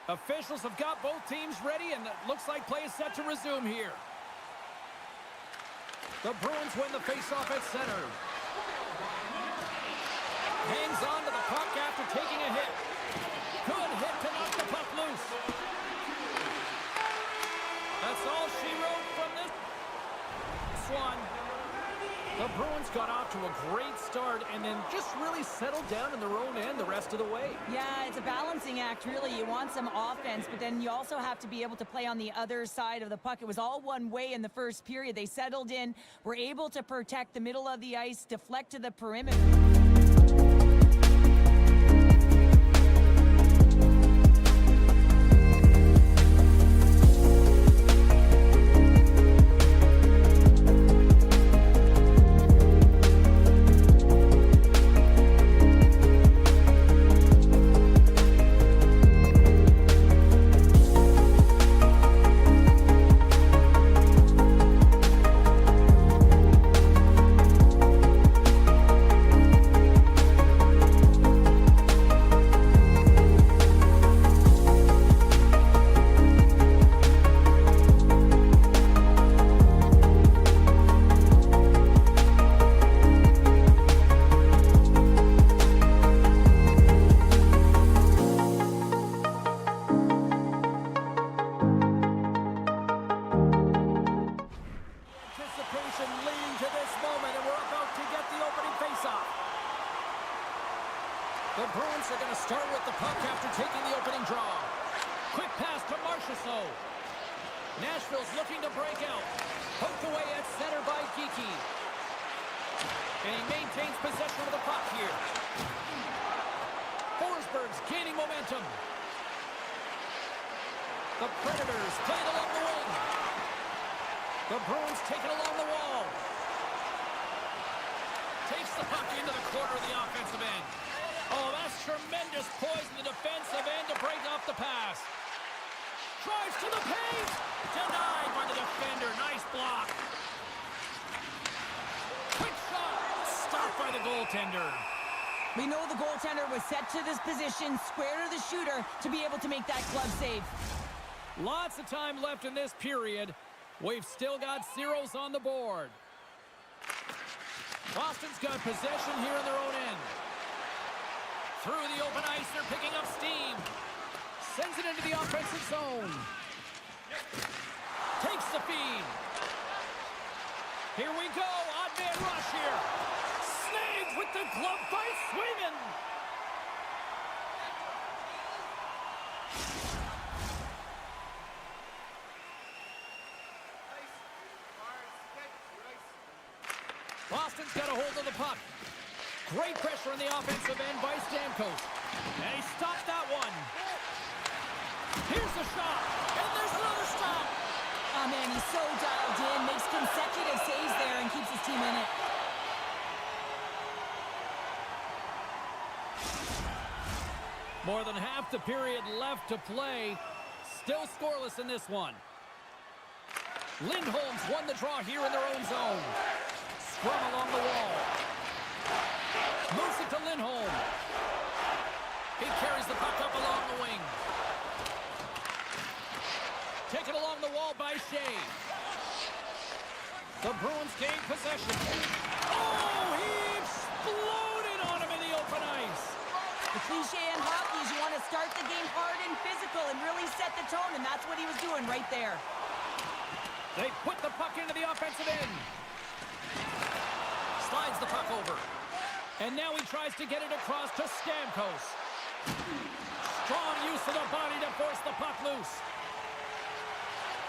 Officials have got both teams ready, and it looks like play is set to resume here. The Bruins win the faceoff at center. Hangs on to the puck after taking a hit. Good hit to knock the puck loose. That's all she wrote from this one. The Bruins got off to a great start and then just really settled down in their own end the rest of the way. Yeah, it's a balancing act, really. You want some offense, but then you also have to be able to play on the other side of the puck. It was all one way in the first period. They settled in, were able to protect the middle of the ice, deflect to the perimeter. start with the puck after taking the opening draw. Quick pass to Marchessault. Nashville's looking to break out. Poked away at center by Geekie. And he maintains possession of the puck here. Forsberg's gaining momentum. The Predators play it along the wing. The Bruins take it along the wall. Takes the puck into the corner of the offensive end. Oh, that's tremendous poise in the defensive end to break off the pass. Drives to the paint. Denied by the defender. Nice block. Quick shot. Stopped by the goaltender. We know the goaltender was set to this position, square to the shooter, to be able to make that glove save. Lots of time left in this period. We've still got zeros on the board. Boston's got possession here in their own end. Through the open ice, they're picking up steam. Sends it into the offensive zone. Takes the feed. Here we go. Odd man rush here. Snags with the glove by Swayman. Boston's got a hold of the puck. Great pressure on the offensive end by Stamkos. And he stopped that one. Here's the shot. And there's another stop. Oh, man, he's so dialed in, makes consecutive saves there and keeps his team in it. More than half the period left to play. Still scoreless in this one. Lindholm's won the draw here in their own zone. Scrum along the wall. Moves it to Lindholm. He carries the puck up along the wing. Taken along the wall by Shea. The Bruins gain possession. Oh, he exploded on him in the open ice. The cliche in hockey is you want to start the game hard and physical and really set the tone, and that's what he was doing right there. They put the puck into the offensive end. Slides the puck over. And now he tries to get it across to Stamkos. Strong use of the body to force the puck loose.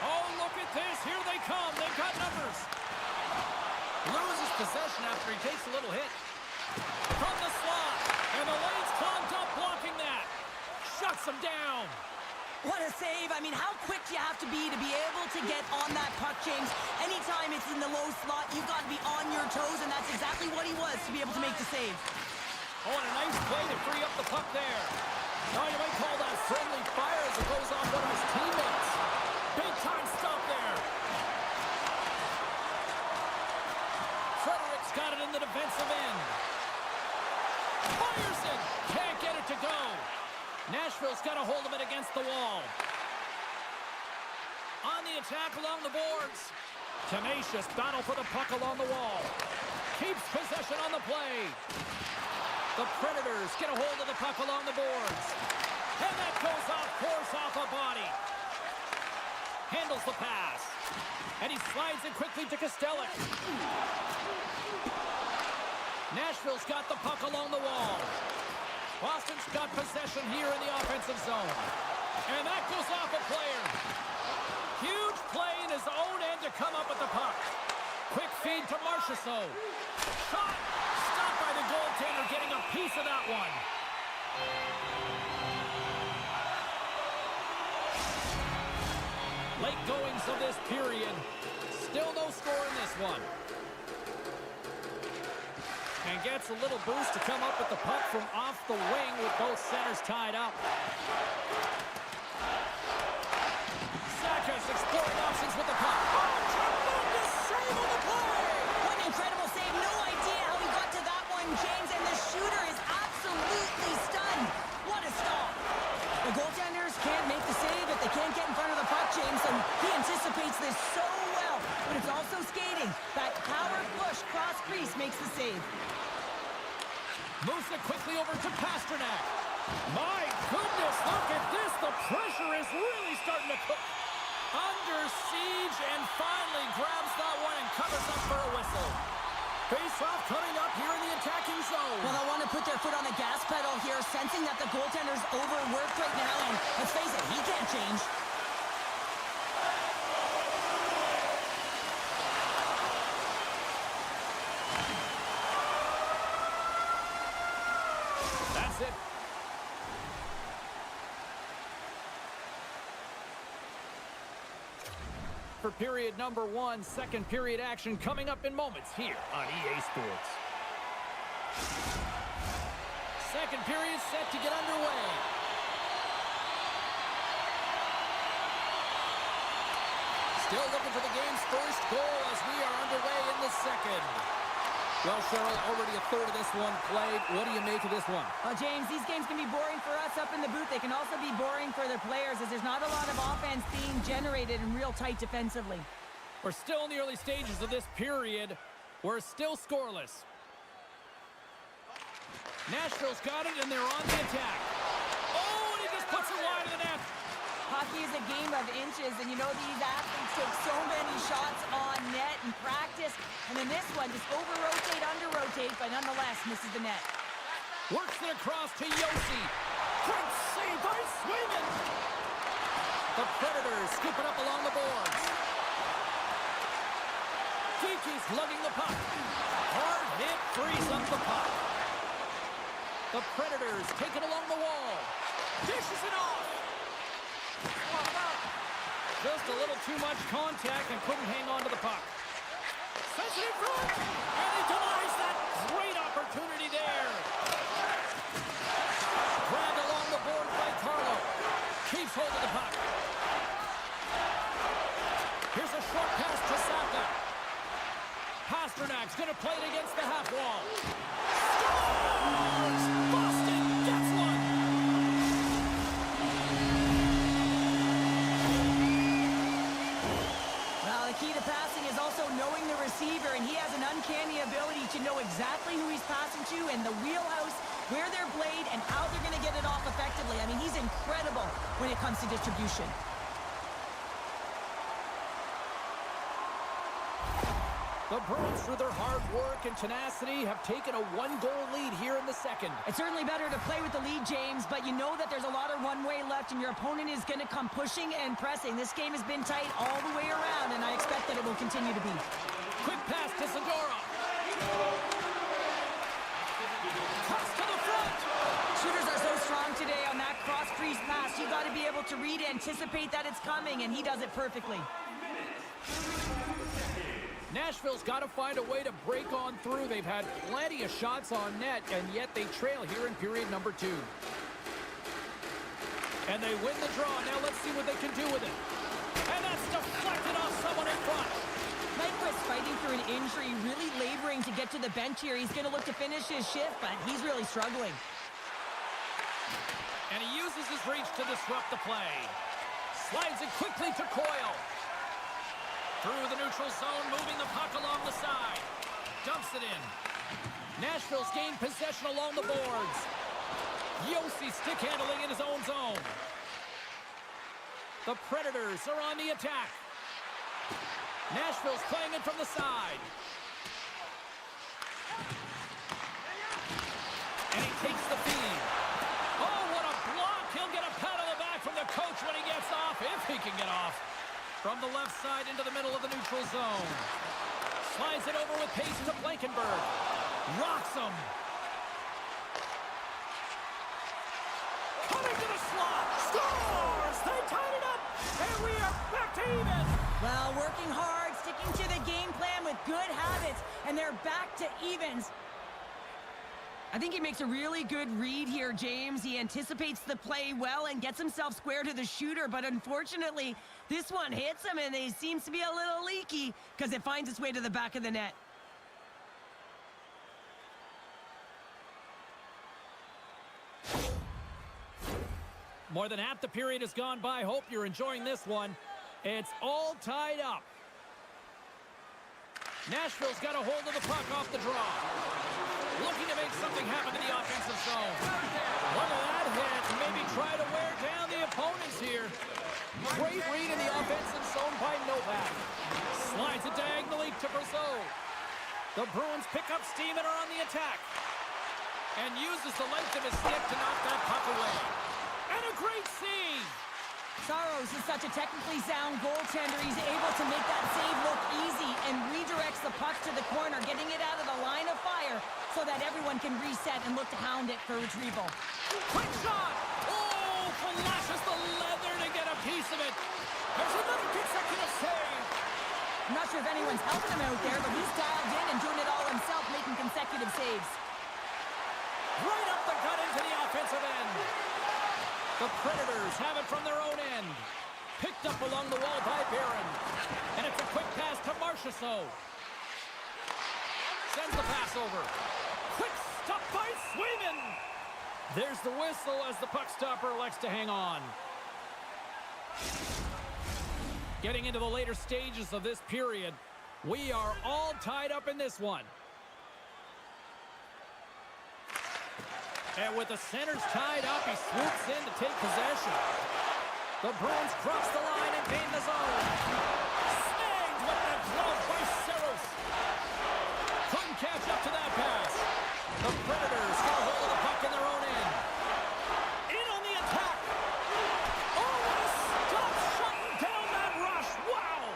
Oh, look at this. Here they come. They've got numbers. Loses possession after he takes a little hit. From the slot. And the lane's clogged up blocking that. Shuts him down. What a save. I mean, how quick do you have to be able to get on that puck, James? Anytime it's in the low slot, you've got to be on your toes, and that's exactly what he was to be able to make the save. Oh, and a nice play to free up the puck there. Now you might call that friendly fire as it goes off one of his teammates. Big time stop there. Frederick's got it in the defensive end. Fires it. Can't get it to go. Nashville's got a hold of it against the wall. On the attack along the boards. Tenacious battle for the puck along the wall. Keeps possession on the play. The Predators get a hold of the puck along the boards. And that goes off, pours off a body. Handles the pass. And he slides it quickly to Kostelic. Nashville's got the puck along the wall. Boston's got possession here in the offensive zone. And that goes off a player. Huge play in his own end to come up with the puck. Quick feed to Marchessault. Shot! Stopped by the goaltender, getting a piece of that one. Late goings of this period. Still no score in this one. And gets a little boost to come up with the puck from off the wing with both centers tied up. Sakas exploring options with the puck. Oh, tremendous save on the play! What an incredible save. No idea how he got to that one, James, and the shooter is absolutely stunned. What a stop. The goaltenders can't make the save if they can't get in front of the puck, James, and he anticipates this so well. But it's also skating. That power push cross crease makes the save. Moves it quickly over to Pastrnak. My goodness, look at this. The pressure is really starting to cook. Under siege and finally grabs that one and covers up for a whistle. Face-off coming up here in the attacking zone. Well, they'll want to put their foot on the gas pedal here, sensing that the goaltender's overworked right now, and let's face it, he can't change. That's it. For period number 1, second period action coming up in moments here on EA Sports. Second period set to get underway. Still looking for the game's first goal as we are underway in the second. Well, Cheryl, already a third of this one played. What do you make of this one? Well, James, these games can be boring for us up in the booth. They can also be boring for the players as there's not a lot of offense being generated and real tight defensively. We're still in the early stages of this period. We're still scoreless. Nashville's got it, and they're on the attack. Oh, and he just puts it wide of the net. Hockey is a game of inches, and you know these athletes take so many shots on net in practice. And in this one, just over-rotate, under-rotate, but nonetheless misses the net. Works it across to Yossi. Great save by Swayman. The Predators scoop it up along the boards. Kiki's lugging the puck. Hard hit frees up the puck. The Predators take it along the wall. Dishes it off. Just a little too much contact and couldn't hang on to the puck. Sends it in front, and he denies that great opportunity there. Grabbed along the board by Carlo. Keeps hold of the puck. Here's a short pass to Saka. Pasternak's going to play it against the half wall. Scores! Boston gets one! Well, the key to passing is also knowing the receiver, and he has an uncanny ability to know exactly who he's passing to and the wheelhouse, where they're played, and how they're going to get it off effectively. I mean, he's incredible when it comes to distribution. The Bruins, through their hard work and tenacity, have taken a one-goal lead here in the second. It's certainly better to play with the lead, James, but you know that there's a lot of runway left, and your opponent is going to come pushing and pressing. This game has been tight all the way around, and I expect that it will continue to be. Quick pass to Zadorov. Cuts to the front. Shooters are so strong today on that cross-crease pass. You got to be able to read, anticipate that it's coming, and he does it perfectly. Nashville's got to find a way to break on through. They've had plenty of shots on net, and yet they trail here in period number 2. And they win the draw. Now let's see what they can do with it. And that's deflected off someone in front. Nyquist fighting through an injury, really laboring to get to the bench here. He's going to look to finish his shift, but he's really struggling. And he uses his reach to disrupt the play. Slides it quickly to Coyle. Through the neutral zone, moving the puck along the side. Dumps it in. Nashville's gained possession along the boards. Yossi stick handling in his own zone. The Predators are on the attack. Nashville's playing it from the side. And he takes the feed. Oh, what a block! He'll get a pat on the back from the coach when he gets off, if he can get off. From the left side into the middle of the neutral zone. Slides it over with pace to Blankenberg. Rocks him. Coming to the slot. Scores! They tied it up. And we are back to even. Well, working hard, sticking to the game plan with good habits, and they're back to evens. I think he makes a really good read here, James. He anticipates the play well and gets himself square to the shooter, but unfortunately, this one hits him, and it seems to be a little leaky because it finds its way to the back of the net. More than half the period has gone by. Hope you're enjoying this one. It's all tied up. Nashville's got a hold of the puck off the draw. Looking to make something happen in the offensive zone. Look at that hit. Maybe try to wear down the opponents here. Great read in the offensive zone by Novak. Slides it diagonally to Brazeau. The Bruins pick up steam and are on the attack. And uses the length of his stick to knock that puck away. And a great save! Saros is such a technically sound goaltender. He's able to make that save look easy and redirects the puck to the corner, getting it out of the line of fire so that everyone can reset and look to hound it for retrieval. Quick shot! Oh, flashes the leather to get a piece of it. There's another consecutive save. I'm not sure if anyone's helping him out there, but he's dialed in and doing it all himself, making consecutive saves. Right up the gut into the offensive end. The Predators have it from their own end. Picked up along the wall by Barron. And it's a quick pass to Marchessault. Sends the pass over. Quick stop by Swayman. There's the whistle as the puck stopper elects to hang on. Getting into the later stages of this period, we are all tied up in this one. And with the centers tied up, he swoops in to take possession. The Bruins cross the line and gain the zone. Snagged with the glove by Saros. Couldn't catch up to that pass. The Predators get a hold of the puck in their own end. In on the attack. Oh, what a stop, shutting down that rush. Wow.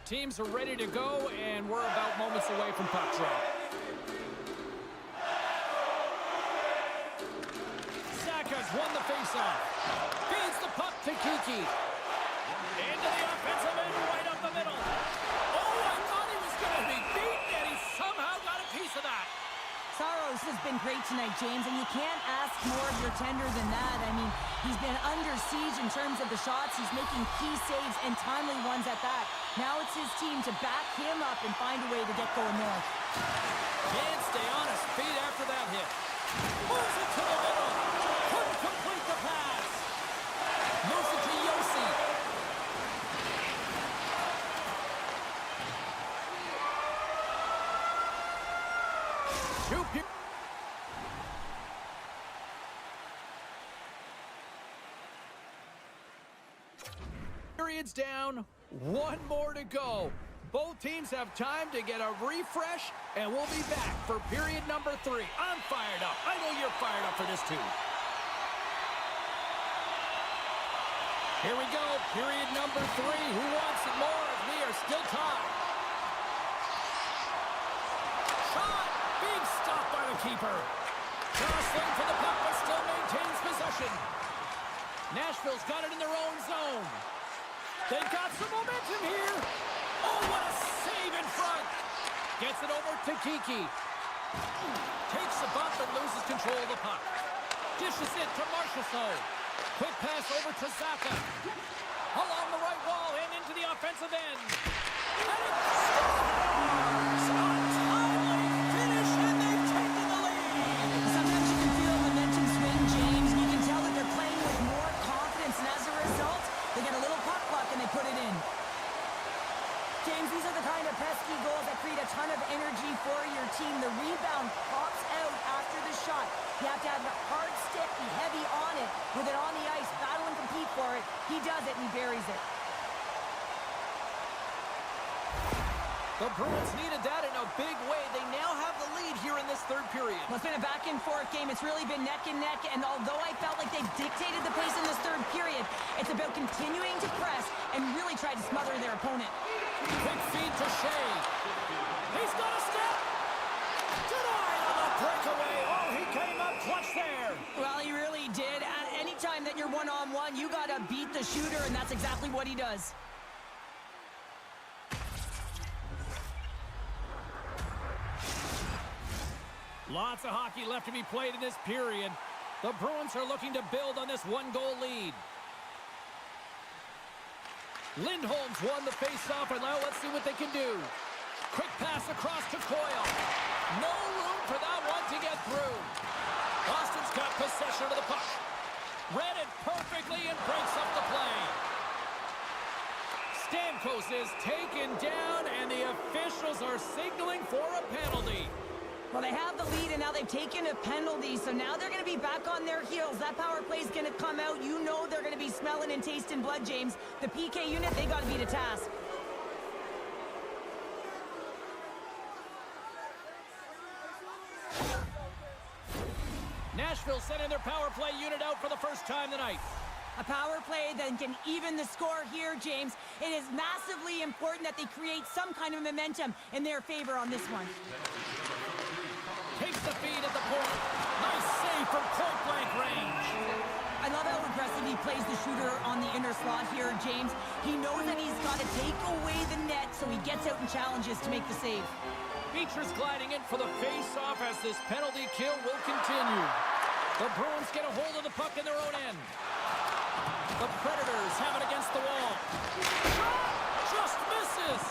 Teams are ready to go, and we're about moments away from puck drop. Saka's won the faceoff. Feeds the puck to Kiki. Into the offensive end, right up the middle. Oh, I thought he was going to be beaten, and he somehow got a piece of that. Saros has been great tonight, James, and you can't ask more of your tender than that. I mean, he's been under siege in terms of the shots. He's making key saves and timely ones at that. Now it's his team to back him up and find a way to get going north. Can't stay on his feet after that hit. Moves it to the middle. Couldn't complete the pass. Moves it to Yossi. Periods down, one more to go. Both teams have time to get a refresh, and we'll be back for period number 3. I'm fired up. I know you're fired up for this too. Here we go, period number 3. Who wants it more as we are still tied? Shot! Big stop by the keeper. Jostling for the puck, but still maintains possession. Nashville's got it in their own zone. They've got some momentum here. Oh, what a save in front. Gets it over to Kiki. Takes the bump and loses control of the puck. Dishes it to Marchessault. Quick pass over to Zaka. Along the right wall and into the offensive end. And it scores! A timely finish, and they've taken the lead. Sometimes you can feel momentum swing, James, and you can tell that they're playing with more confidence, and as a result, they get a little puck luck and they put it in. James, these are the kind of pesky goals that create a ton of energy for your team. The rebound pops out after the shot. You have to have a hard stick, be heavy on it, with it on the ice, battle and compete for it. He does it and he buries it. The Bruins needed that in a big way. They now have the lead here in this third period. Well, it's been a back-and-forth game. It's really been neck and neck, and although I felt like they dictated the pace in this third period, it's about continuing to press and really try to smother their opponent. Quick feed to Shea. He's got a step. Denied on the breakaway. Oh, he came up clutch there. Well, he really did. At any time that you're one-on-one, you got to beat the shooter, and that's exactly what he does. Lots of hockey left to be played in this period. The Bruins are looking to build on this one-goal lead. Lindholm's won the face-off, and now let's see what they can do. Quick pass across to Coyle. No room for that one to get through. Boston's got possession of the puck. Read it perfectly and breaks up the play. Stamkos is taken down, and the officials are signaling for a penalty. Well, they have the lead, and now they've taken a penalty, so now they're going to be back on their heels. That power play is going to come out. You know they're going to be smelling and tasting blood, James. The PK unit, they got to beat a task. Nashville sending their power play unit out for the first time tonight. A power play that can even the score here, James. It is massively important that they create some kind of momentum in their favor on this one. Takes the feed at the point. Nice save from point-blank range. I love how aggressive he plays the shooter on the inner slot here, James. He knows that he's got to take away the net, so he gets out and challenges to make the save. Beecher's gliding in for the face-off as this penalty kill will continue. The Bruins get a hold of the puck in their own end. The Predators have it against the wall. Shot! Just misses!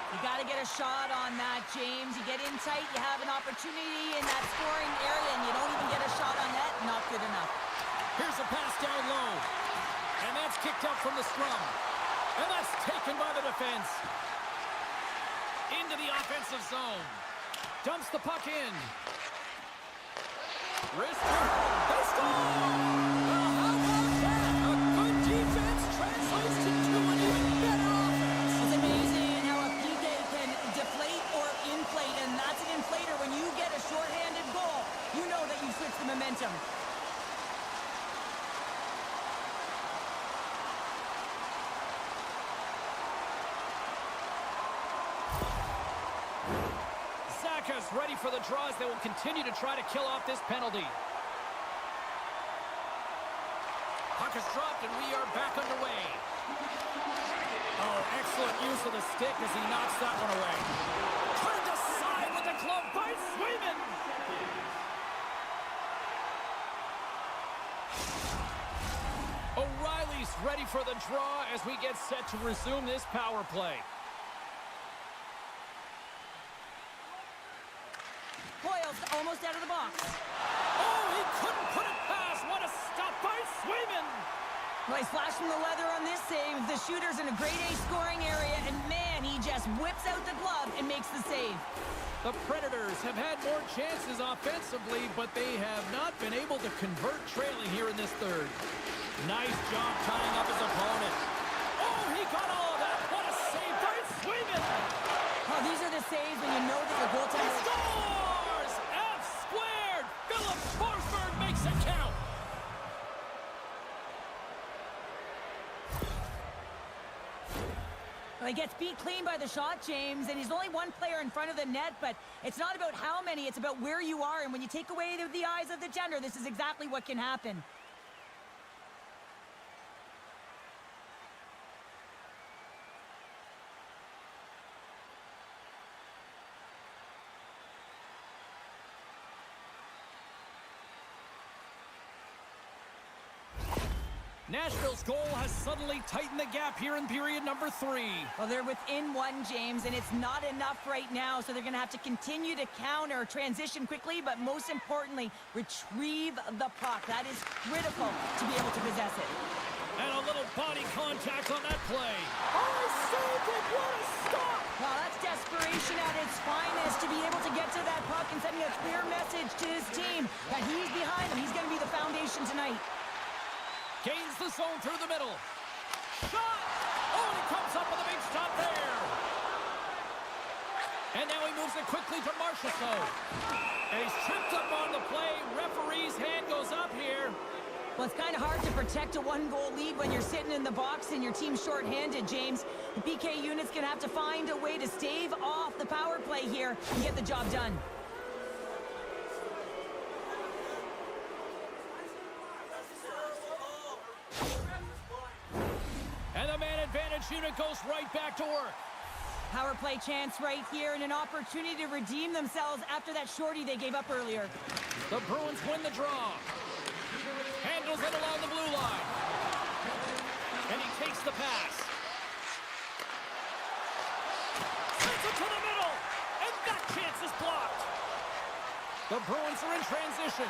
You got to get a shot on that, James. You get in tight, you have an opportunity in that scoring area, and you don't even get a shot on that. Not good enough. Here's a pass down low. And that's kicked out from the scrum. And that's taken by the defense. Into the offensive zone. Dumps the puck in. Wrist. They score! Well, how about that? A good defense translates into an even better offense. It's amazing how a PK can deflate or inflate, and that's an inflator. When you get a shorthanded goal, you know that you switch the momentum. Zaka's ready for the draws. They will continue to try to kill off this penalty. Puck is dropped, and we are back underway. Oh, excellent use of the stick as he knocks that one away. Turned aside with the glove by Swayman. O'Reilly's ready for the draw as we get set to resume this power play. Hoyle's almost out of the box. Oh, he couldn't put it past. What a stop by Swayman. Well, he's flashing the leather on this save. The shooter's in a grade A scoring area, and man, he just whips out the glove and makes the save. The Predators have had more chances offensively, but they have not been able to convert trailing here in this third. Nice job tying up his opponent. Oh, he got all of that. What a save by Swayman. Well, these are the saves when you know that the goaltender Scores! F squared! Philip Forsberg makes it count. Well, he gets beat clean by the shot, James, and he's only one player in front of the net, but it's not about how many, it's about where you are, and when you take away the eyes of the tender, this is exactly what can happen. Nashville's goal has suddenly tightened the gap here in period number 3. Well, they're within one, James, and it's not enough right now, so they're going to have to continue to counter, transition quickly, but most importantly, retrieve the puck. That is critical to be able to possess it. And a little body contact on that play. Oh, he saved it! What a stop! Well, that's desperation at its finest to be able to get to that puck and sending a clear message to his team that he's behind them. He's going to be the foundation tonight. Gains the zone through the middle. Shot! Oh, and he comes up with a big stop there. And now he moves it quickly to Marchessault. And he's tripped up on the play. Referee's hand goes up here. Well, it's kind of hard to protect a one-goal lead when you're sitting in the box and your team's shorthanded, James. The PK unit's going to have to find a way to stave off the power play here and get the job done. And the man advantage unit goes right back to work. Power play chance right here and an opportunity to redeem themselves after that shorty they gave up earlier. The Bruins win the draw. Handles it along the blue line. And he takes the pass. Sends it to the middle. And that chance is blocked. The Bruins are in transition.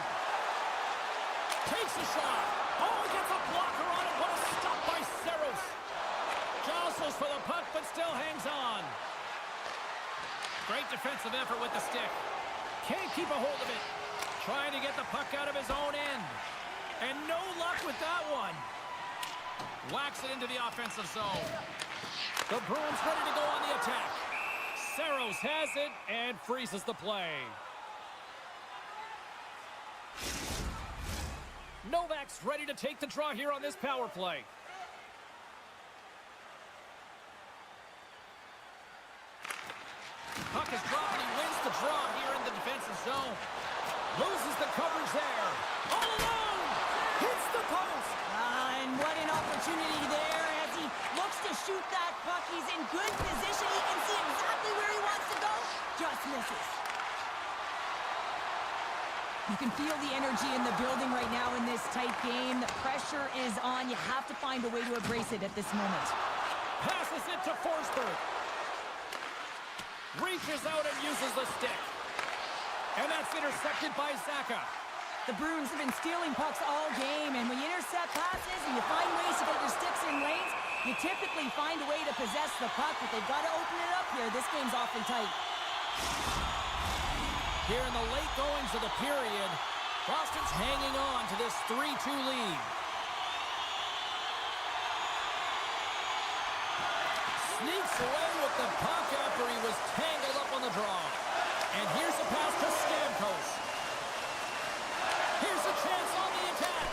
Takes a shot. Oh, he gets a blocker on it. What a stop by Saros. Jostles for the puck, but still hangs on. Great defensive effort with the stick. Can't keep a hold of it. Trying to get the puck out of his own end. And no luck with that one. Whacks it into the offensive zone. The Bruins ready to go on the attack. Saros has it and freezes the play. Novak's ready to take the draw here on this power play. Puck is dropped and he wins the draw here in the defensive zone. Loses the coverage there. All alone! Hits the post! And what an opportunity there as he looks to shoot that puck. He's in good position. He can see exactly where he wants to go. Just misses. You can feel the energy in the building right now in this tight game. The pressure is on. You have to find a way to embrace it at this moment. Passes it to Forsberg. Reaches out and uses the stick. And that's intercepted by Zacha. The Bruins have been stealing pucks all game, and when you intercept passes and you find ways to get your sticks in lanes, you typically find a way to possess the puck, but they've got to open it up here. This game's awfully tight. Here in the late goings of the period, Boston's hanging on to this 3-2 lead. Sneaks away with the puck after he was tangled up on the draw. And here's a pass to Stamkos. Here's a chance on the attack.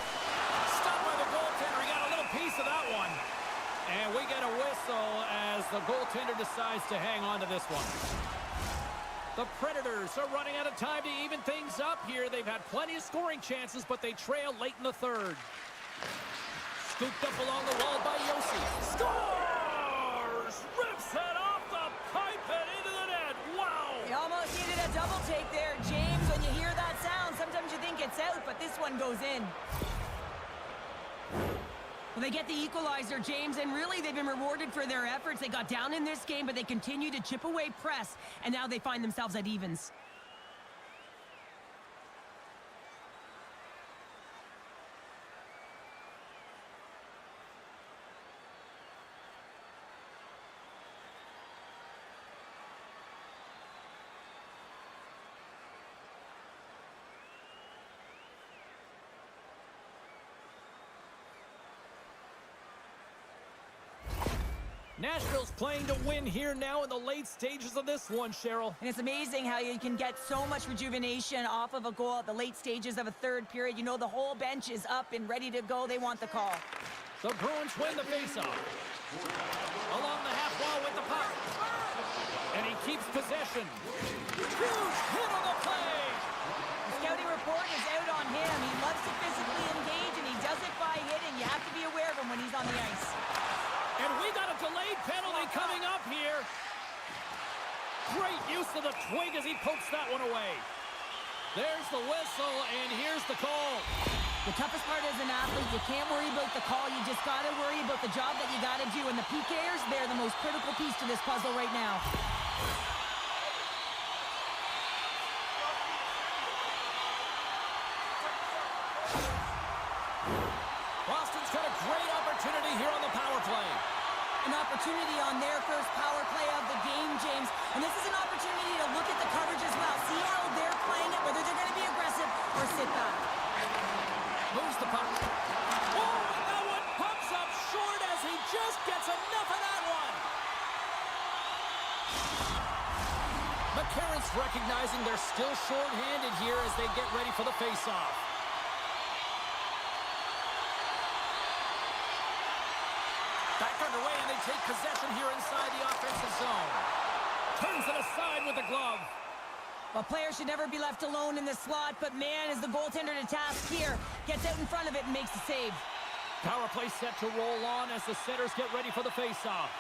Stopped by the goaltender. He got a little piece of that one. And we get a whistle as the goaltender decides to hang on to this one. The Predators are running out of time to even things up here. They've had plenty of scoring chances, but they trail late in the third. Scooped up along the wall by Yossi. Scores! Rips it off the pipe and into the net. Wow! He almost needed a double take there, James. When you hear that sound, sometimes you think it's out, but this one goes in. Well, they get the equalizer, James, and really they've been rewarded for their efforts. They got down in this game, but they continue to chip away press, and now they find themselves at evens. Nashville's playing to win here now in the late stages of this one, Cheryl. And it's amazing how you can get so much rejuvenation off of a goal at the late stages of a third period. You know the whole bench is up and ready to go. They want the call. The Bruins win the faceoff. Along the half wall with the puck. And he keeps possession. Huge hit on the play. The scouting report is out on him. He loves to physically engage, and he does it by hitting. You have to be aware of him when he's on the ice. And we got a delayed penalty coming up here. Great use of the twig as he pokes that one away. There's the whistle, and here's the call. The toughest part as an athlete, you can't worry about the call. You just got to worry about the job that you got to do. And the PKers, they're the most critical piece to this puzzle right now. Boston's got a great opportunity here on the power play. An opportunity on their first power play of the game, James. And this is an opportunity to look at the coverage as well. See how they're playing it, whether they're going to be aggressive or sit back. Moves the puck. Oh, and that one pops up short as he just gets enough of that one. McCarron's recognizing they're still short-handed here as they get ready for the face-off. Back underway, and they take possession here inside the offensive zone. Turns it aside with the glove. Well, players should never be left alone in the slot, but man, is the goaltender to task here. Gets out in front of it and makes the save. Power play set to roll on as the setters get ready for the face-off.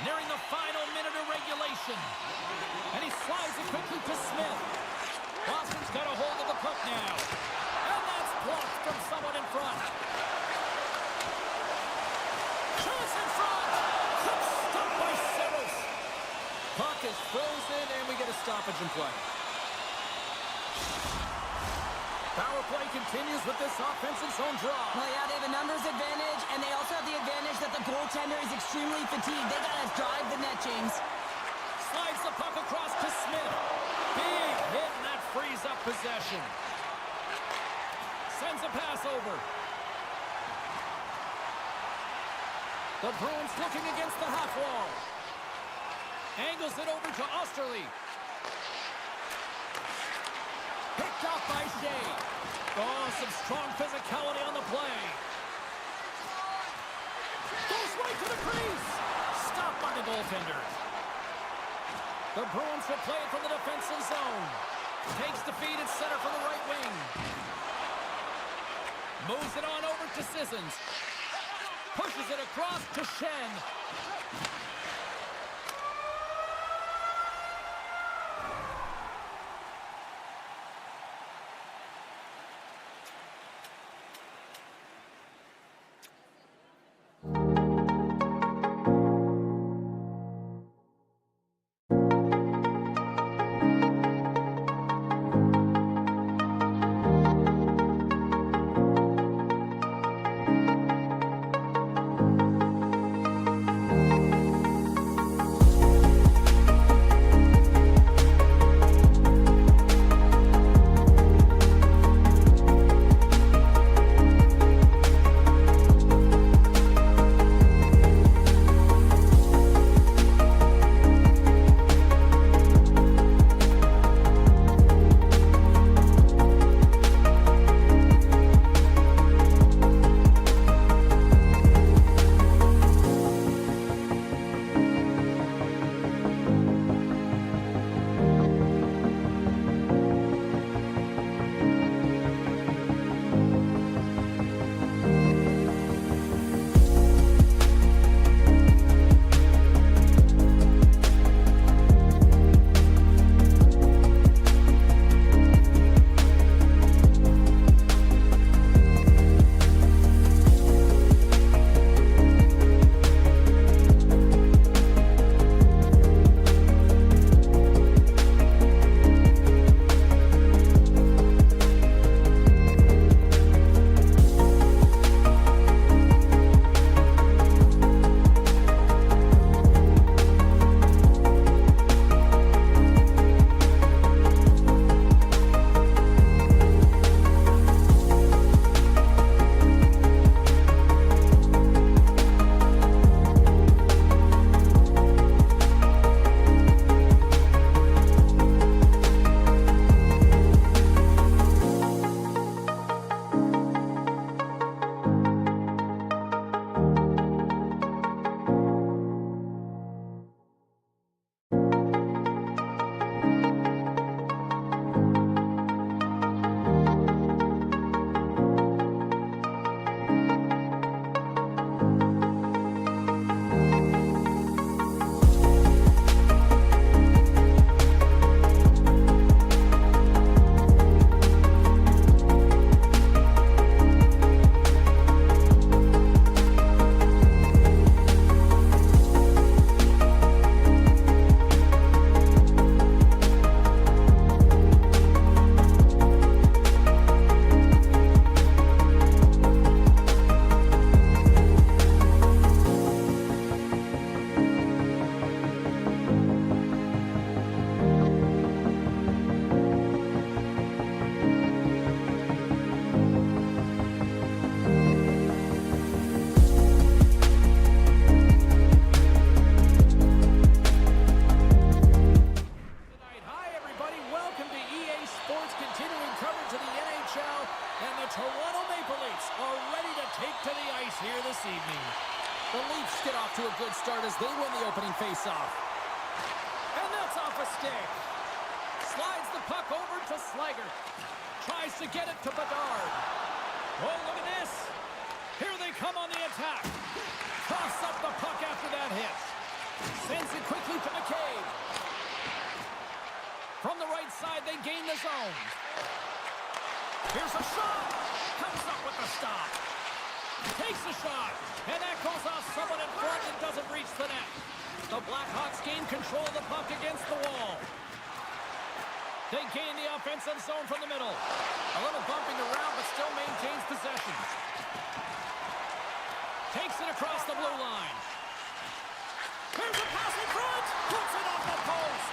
Nearing the final minute of regulation. And he slides it quickly to Smith. Boston's got a hold of the puck now. And that's blocked from someone in front. Chance in front. Stopped by Saros. Puck is frozen, and we get a stoppage in play. Power play continues with this offensive zone draw. Well, yeah, they have a numbers advantage, and they also have the advantage that the goaltender is extremely fatigued. They got to drive the net, James. Slides the puck across Smith. Big hit, and that frees up possession. Sends a pass over. The Bruins looking against the half wall. Angles it over to Osterley. Picked up by Shea. Oh, some strong physicality on the play. Goes right to the crease. Stopped by the goaltender. The Bruins will play it from the defensive zone. Takes the feed at center from the right wing. Moves it on over to Sissons. Pushes it across to Shen. to a good start as they win the opening faceoff. And that's off a stick. Slides the puck over to Slager. Tries to get it to Bedard. Oh, look at this. Here they come on the attack. Toss up the puck after that hit. Sends it quickly to McCabe. From the right side, they gain the zone. Here's a shot. Comes up with the stop. Takes the shot. And that goes off someone in front and doesn't reach the net. The Blackhawks gain control of the puck against the wall. They gain the offensive zone from the middle. A little bumping around, but still maintains possession. Takes it across the blue line. Here's a pass in front. Puts it off the post.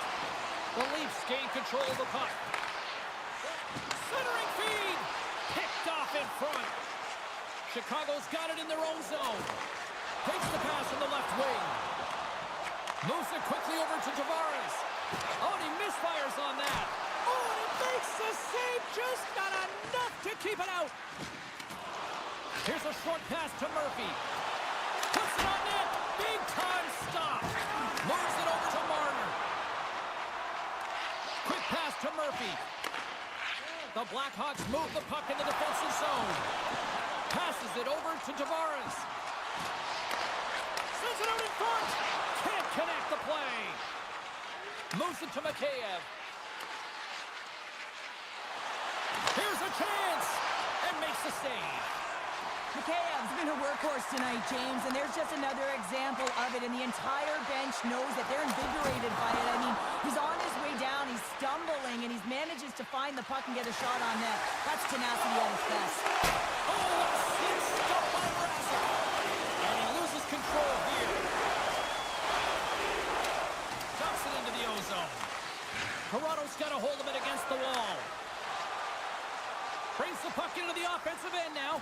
The Leafs gained control of the puck. Centering feed. Picked off in front. Chicago's got it in their own zone. Takes the pass in the left wing. Moves it quickly over to Tavares. Oh, and he misfires on that. Oh, and he makes the save. Just not enough to keep it out. Here's a short pass to Murphy. Puts it on net. Big time stop. Moves it over to Marner. Quick pass to Murphy. The Blackhawks move the puck in the defensive zone. Passes it over to Tavares. Sends it out in front. Can't connect the play. Moves it to Mikheyev. Here's a chance. And makes the save. Mikheyev's been a workhorse tonight, James, and there's just another example of it, and the entire bench knows that they're invigorated by it. I mean, he's on his way down, he's stumbling, and he manages to find the puck and get a shot on net. That's tenacity at its best. Oh, a slick stop by Brasser. And he loses control here. Dumps it into the ozone. Toronto's got a hold of it against the wall. Brings the puck into the offensive end now.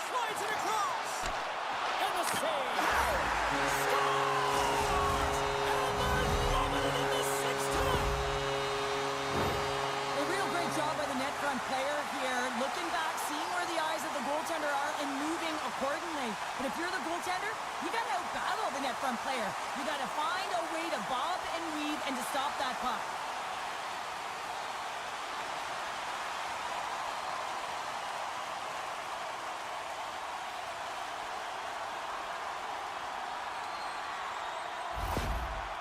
Slides it across. And the save. Scores! And they're loving it in the sixth tonight. A real great job by the net front player here. Looking back, seeing where the eyes of the goaltender are and moving accordingly. But if you're the goaltender, you got to out-battle the net front player. You got to find a way to bob and weave and to stop that puck.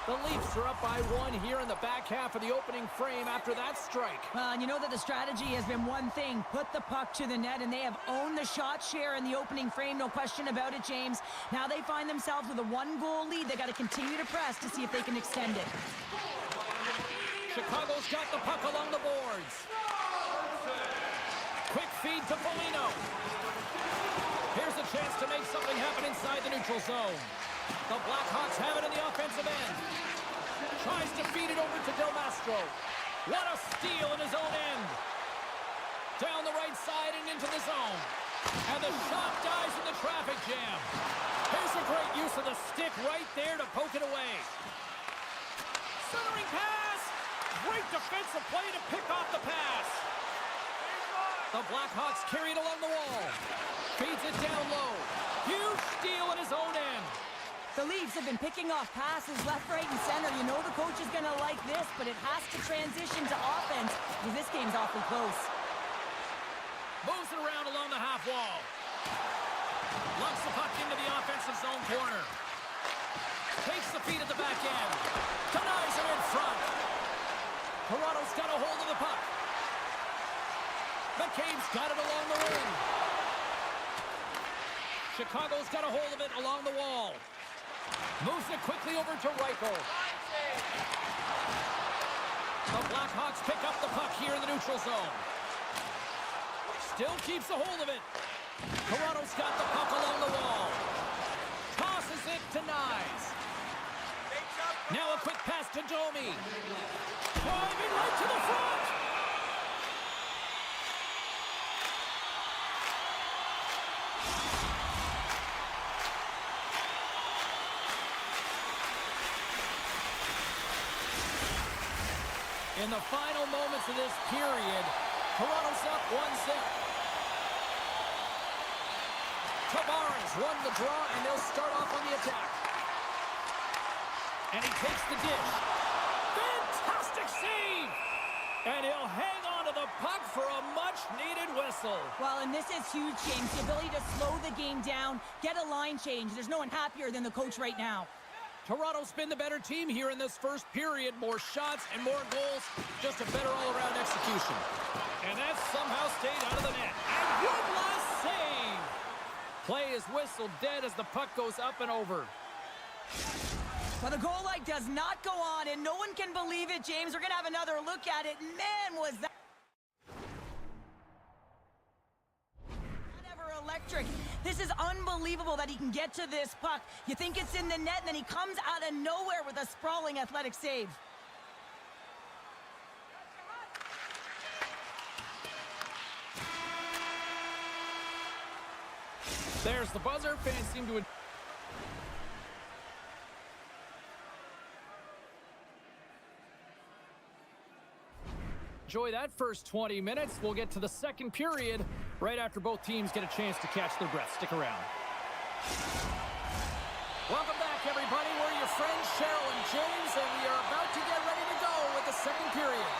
The Leafs are up by 1 here in the back half of the opening frame after that strike. Well, and you know that the strategy has been one thing, put the puck to the net, and they have owned the shot share in the opening frame, no question about it, James. Now they find themselves with a 1-goal lead. They got to continue to press to see if they can extend it. Chicago's got the puck along the boards. Quick feed to Foligno. Here's a chance to make something happen inside the neutral zone. The Blackhawks have it in the offensive end. Tries to feed it over to Del Mastro. What a steal in his own end. Down the right side and into the zone. And the shot dies in the traffic jam. Here's a great use of the stick right there to poke it away. Centering pass. Great defensive play to pick off the pass. The Blackhawks carry it along the wall. Feeds it down low. Huge steal in his own end. The Leafs have been picking off passes left, right, and center. You know the coach is going to like this, but it has to transition to offense because this game's awfully close. Moves it around along the half wall. Lumps the puck into the offensive zone corner. Takes the feed at the back end. Denies him in front. Toronto's got a hold of the puck. McCabe's got it along the wing. Chicago's got a hold of it along the wall. Moves it quickly over to Reichel. The Blackhawks pick up the puck here in the neutral zone. Still keeps a hold of it. Toronto's got the puck along the wall. Tosses it to Nyes. Now a quick pass to Domi. Driving right to the front. In the final moments of this period, Toronto's up 1-0. Tavares won the draw, and they'll start off on the attack. And he takes the dish. Fantastic save! And he'll hang on to the puck for a much-needed whistle. Well, and this is huge, James. The ability to slow the game down, get a line change. There's no one happier than the coach right now. Toronto's been the better team here in this first period. More shots and more goals. Just a better all-around execution. And that somehow stayed out of the net. And one last save. Play is whistled dead as the puck goes up and over. Well, the goal light does not go on, and no one can believe it, James. We're going to have another look at it. Man, was that ever electric. This is unbelievable that he can get to this puck. You think it's in the net, and then he comes out of nowhere with a sprawling athletic save. There's the buzzer. Fans seem to... enjoy that first 20 minutes. We'll get to the second period right after both teams get a chance to catch their breath. Stick around. Welcome back, everybody. We're your friends, Cheryl and James, and we are about to get ready to go with the second period.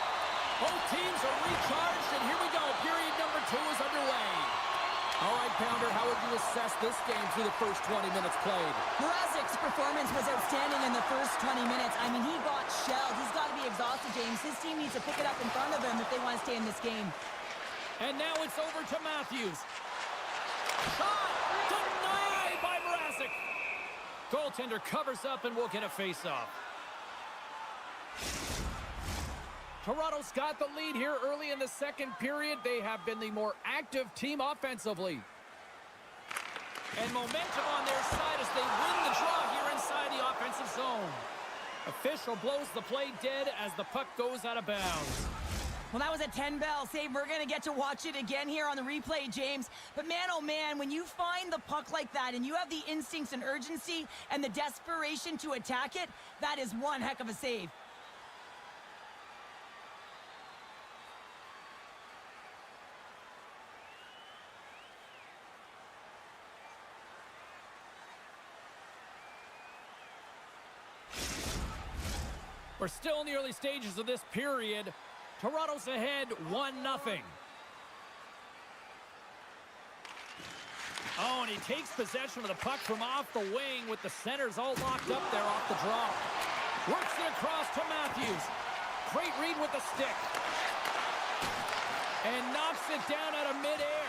Both teams are recharged, and here we go. Period number 2 is underway. All right, Pounder, how would you assess this game through the first 20 minutes played? Mrazek's performance was outstanding in the first 20 minutes. I mean, he got shelled. He's got to be exhausted, James. His team needs to pick it up in front of him if they want to stay in this game. And now it's over to Matthews. Shot! Denied by Mrazek. Goaltender covers up, and we'll get a face-off. Toronto's got the lead here early in the second period. They have been the more active team offensively. And momentum on their side as they win the draw here inside the offensive zone. Official blows the play dead as the puck goes out of bounds. Well, that was a 10-bell save. We're going to get to watch it again here on the replay, James. But man, oh man, when you find the puck like that and you have the instincts and urgency and the desperation to attack it, that is one heck of a save. We're still in the early stages of this period. Toronto's ahead 1-0. Oh, and he takes possession of the puck from off the wing with the centers all locked up there off the draw. Works it across to Matthews. Great read with the stick. And knocks it down out of midair.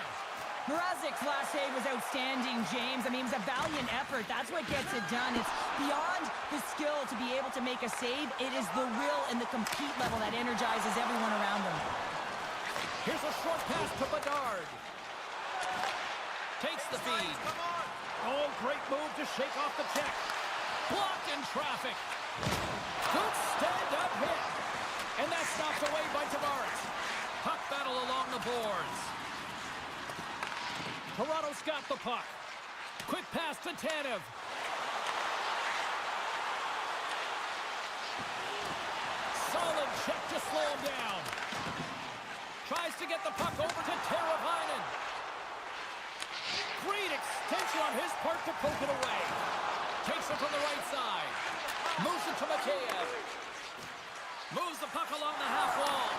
Mrazek's last save was outstanding, James. I mean, it was a valiant effort. That's what gets it done. It's beyond the skill to be able to make a save. It is the will and the compete level that energizes everyone around him. Here's a short pass to Bedard. Takes the feed. Oh, great move to shake off the check. Blocked in traffic. Good stand-up hit. And that's knocked away by Tavares. Puck battle along the boards. Toronto's got the puck. Quick pass to Tanev. Solid check to slow him down. Tries to get the puck over to Teravainen. Great extension on his part to poke it away. Takes it from the right side. Moves it to Mikheyev. Moves the puck along the half wall.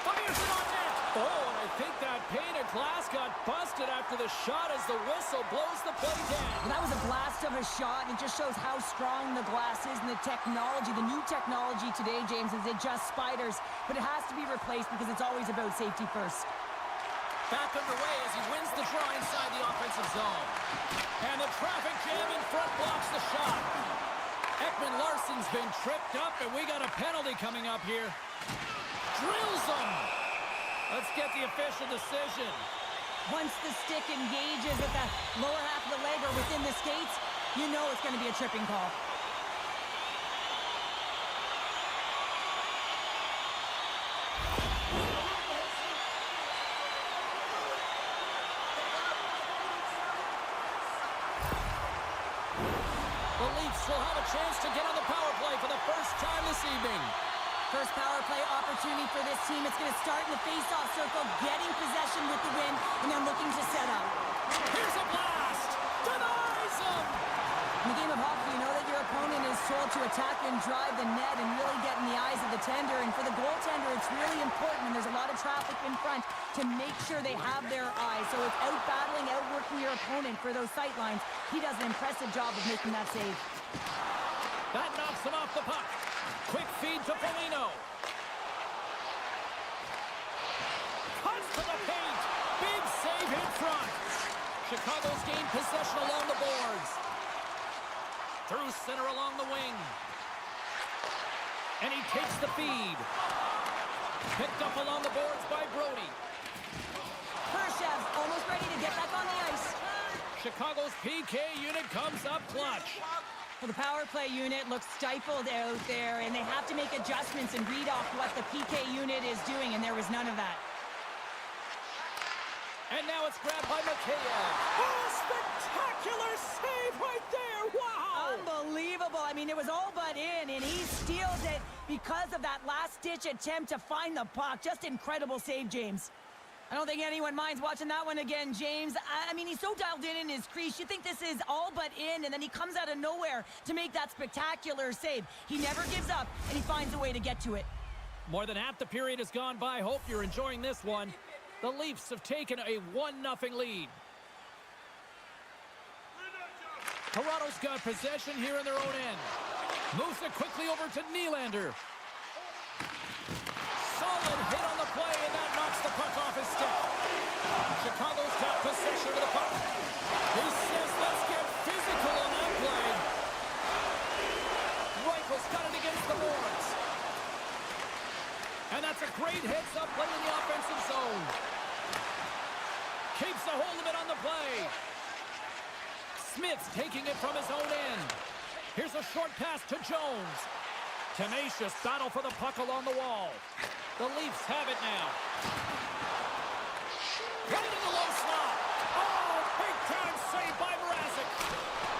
Fires it on net. Oh, and I think that pane of glass got busted after the shot as the whistle blows the play down. That was a blast of a shot, and it just shows how strong the glass is and the technology. The new technology today, James, is it just spiders, but it has to be replaced because it's always about safety first. Back underway as he wins the draw inside the offensive zone. And the traffic jam in front blocks the shot. Ekman-Larsson's been tripped up, and we got a penalty coming up here. Drills him. Let's get the official decision. Once the stick engages at the lower half of the leg or within the skates, you know it's going to be a tripping call. The Leafs will have a chance to get on the power play for the first time this evening. First power play opportunity for this team. It's going to start in the face-off circle, getting possession with the win, and then looking to set up. Here's a blast! Denies him! In the game of hockey, you know that your opponent is told to attack and drive the net and really get in the eyes of the tender. And for the goaltender, it's really important when there's a lot of traffic in front to make sure they have their eyes. So it's out-battling, outworking your opponent for those sight lines. He does an impressive job of making that save. That knocks him off the puck. Quick feed to Foligno. Cuts to the paint. Big save in front. Chicago's gained possession along the boards. Through center along the wing. And he takes the feed. Picked up along the boards by Brody. Khrushchev almost ready to get back on the ice. Chicago's PK unit comes up clutch. Well, the power play unit looks stifled out there, and they have to make adjustments and read off what the PK unit is doing, and there was none of that. And now it's grabbed by Mikheyev. Oh, spectacular save right there. Wow. Unbelievable. I mean, it was all but in, and he steals it because of that last-ditch attempt to find the puck. Just incredible save, James. I don't think anyone minds watching that one again, James. I mean, he's so dialed in his crease. You think this is all but in, and then he comes out of nowhere to make that spectacular save. He never gives up, and he finds a way to get to it. More than half the period has gone by. Hope you're enjoying this one. The Leafs have taken a 1-0 lead. Toronto's got possession here in their own end. Moves it quickly over to Nylander. Solid hit on the play, and that knocks the puck off his stick. Chicago's got possession of the puck. He says, let's get physical on that play. Reichel's got it against the boards. And that's a great heads-up play in the offensive zone. Keeps a hold of it on the play. Smith's taking it from his own end. Here's a short pass to Jones. Tenacious battle for the puck along the wall. The Leafs have it now. Right in the low slot. Oh, big-time save by Mrazek.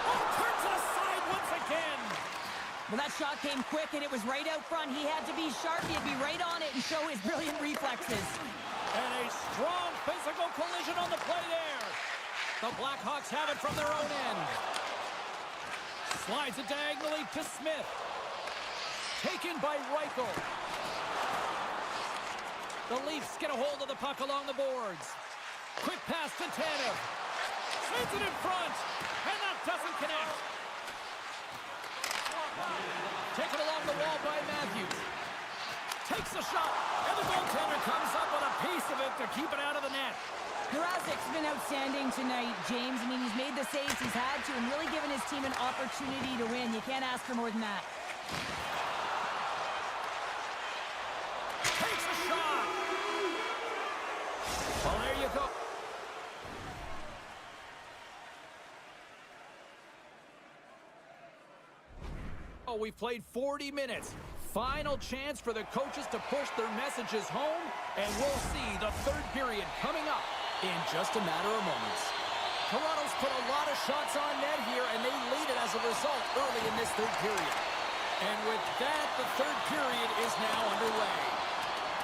Oh, turns aside once again. Well, that shot came quick, and it was right out front. He had to be sharp. He had to be right on it and show his brilliant reflexes. And a strong physical collision on the play there. The Blackhawks have it from their own end. Slides it diagonally to Smith. Taken by Reichel. The Leafs get a hold of the puck along the boards. Quick pass to Tanev. Sends it in front, and that doesn't connect. Taken along the wall by Matthews. Takes a shot, and the goaltender comes up with a piece of it to keep it out of the net. Mrazek's been outstanding tonight, James. I mean, he's made the saves he's had to and really given his team an opportunity to win. You can't ask for more than that. Takes a shot. Well, there you go. Oh, we've played 40 minutes. Final chance for the coaches to push their messages home, and we'll see the third period coming up in just a matter of moments. Toronto's put a lot of shots on net here, and they lead it as a result early in this third period. And with that, the third period is now underway.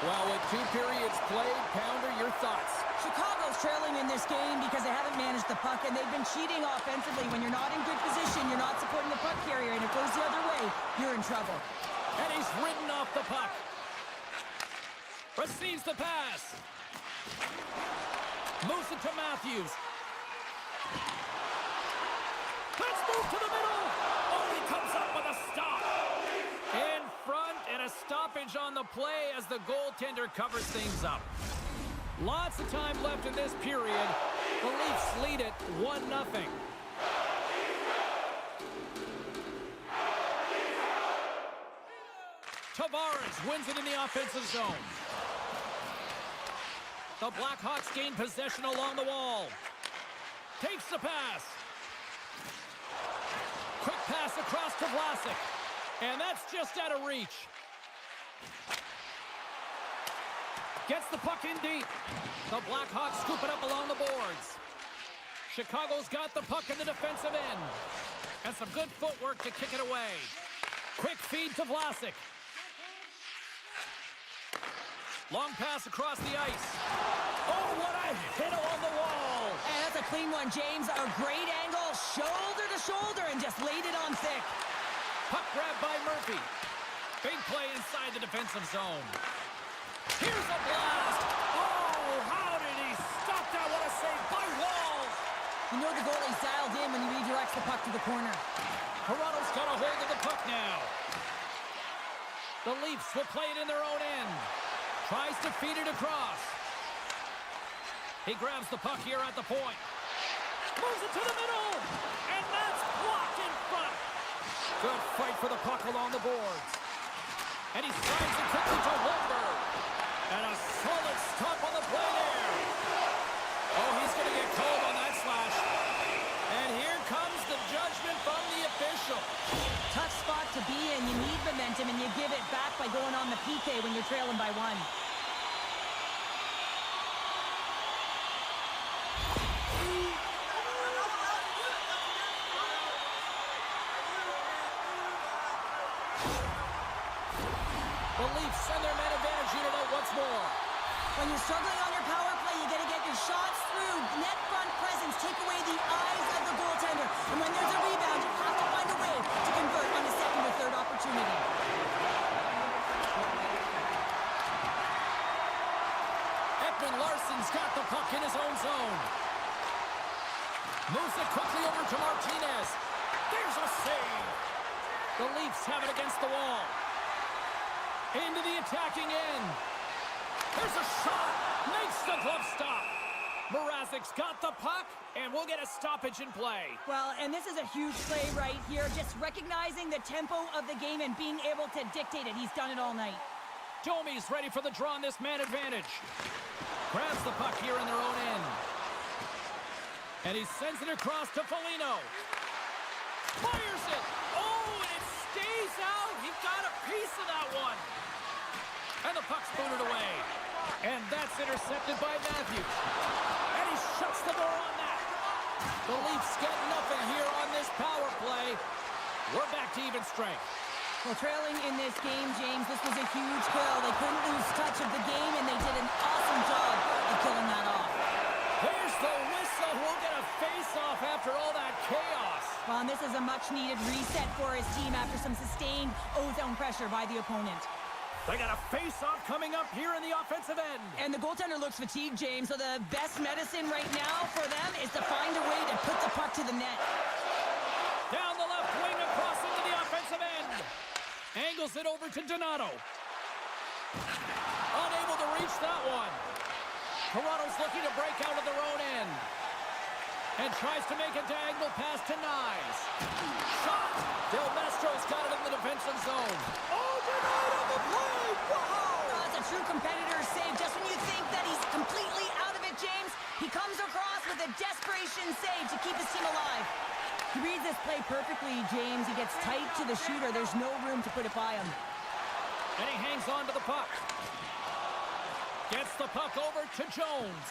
Well, with 2 periods played, Pounder, your thoughts? Chicago's trailing in this game because they haven't managed the puck, and they've been cheating offensively. When you're not in good position, you're not supporting the puck carrier, and if it goes the other way, you're in trouble. And he's ridden off the puck. Receives the pass. Moves it to Matthews. Let's move to the middle. Oh, he comes up with a stop. In front, and a stoppage on the play as the goaltender covers things up. Lots of time left in this period. The Leafs lead it 1-0. Tavares wins it in the offensive zone. The Blackhawks gain possession along the wall. Takes the pass. Quick pass across to Vlasic. And that's just out of reach. Gets the puck in deep. The Blackhawks scoop it up along the boards. Chicago's got the puck in the defensive end. And some good footwork to kick it away. Quick feed to Vlasic. Long pass across the ice. Oh, what a hit along the wall. And that's a clean one, James. A great angle, shoulder to shoulder, and just laid it on thick. Puck grab by Murphy. Big play inside the defensive zone. Here's a blast. Oh, how did he stop that? What a save by Wall. You know the goalie's dialed in when he redirects the puck to the corner. Toronto's got a hold of the puck now. The Leafs will play it in their own end. Tries to feed it across. He grabs the puck here at the point. Moves it to the middle. And that's blocked in front. Good fight for the puck along the boards. And he slides it quickly to Holmberg. And a solid stop on the play there. Oh, he's going to get called on that slash. And here comes the judgment from the official. Tough spot to be in. You need momentum, and you give it back by going on the PK when you're trailing by 1. The Leafs send their man advantage unit out once more. When you're struggling on your power play, you got to get your shots through. Net front presence, take away the eyes of the goaltender. And when there's a rebound, you have to find a way to convert on a second or third opportunity. Larson's got the puck in his own zone. Moves it quickly over to Martinez. There's a save. The Leafs have it against the wall. Into the attacking end. There's a shot. Makes the glove stop. Mrazek's got the puck, and we'll get a stoppage in play. Well, and this is a huge play right here. Just recognizing the tempo of the game and being able to dictate it. He's done it all night. Domi's ready for the draw on this man advantage. Grabs the puck here in their own end. And he sends it across to Foligno. Fires it. Oh, and it stays out. He got a piece of that one. And the puck's booted away. And that's intercepted by Matthews. And he shuts the door on that. The Leafs get nothing here on this power play. We're back to even strength. Well, trailing in this game, James, this was a huge kill. They couldn't lose touch of the game, and they did an awesome job of killing that off. Here's the whistle. We'll get a face-off after all that chaos. Well, and this is a much-needed reset for his team after some sustained O-zone pressure by the opponent. They got a face-off coming up here in the offensive end. And the goaltender looks fatigued, James, so the best medicine right now for them is to find a way to put the puck to the net. Down the left wing across into the offensive end. Angles it over to Donato. Unable to reach that one. Toronto's looking to break out of their own end. And tries to make a diagonal pass to Nyes. Shot! Del Mastro's got it in the defensive zone. Oh, denied on the play! Wow! That's a true competitor save. Just when you think that he's completely out of it, James, he comes across with a desperation save to keep his team alive. He reads this play perfectly, James. He gets tight to the shooter. There's no room to put it by him. And he hangs on to the puck. Gets the puck over to Jones.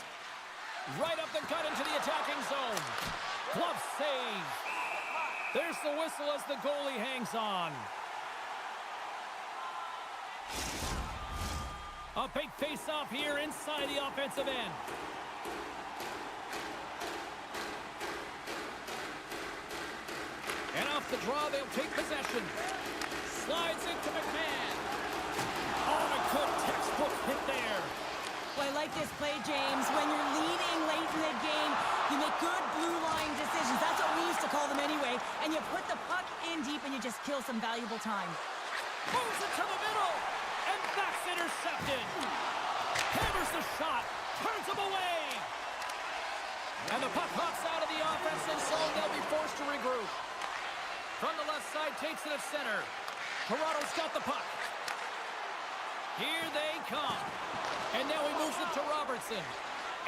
Right up the gut into the attacking zone. Glove save. There's the whistle as the goalie hangs on. A big face-off here inside the offensive end. And off the draw, they'll take possession. Slides into McMahon. Oh, a good textbook hit there. Well, I like this play, James. When you're leading late in the game, you make good blue line decisions. That's what we used to call them anyway. And you put the puck in deep and you just kill some valuable time. Moves it to the middle. And that's intercepted. Hammers the shot. Turns him away. And the puck hops out of the offensive zone. They'll be forced to regroup. From the left side, takes it at center. Toronto's got the puck. Here they come. And now he moves it to Robertson.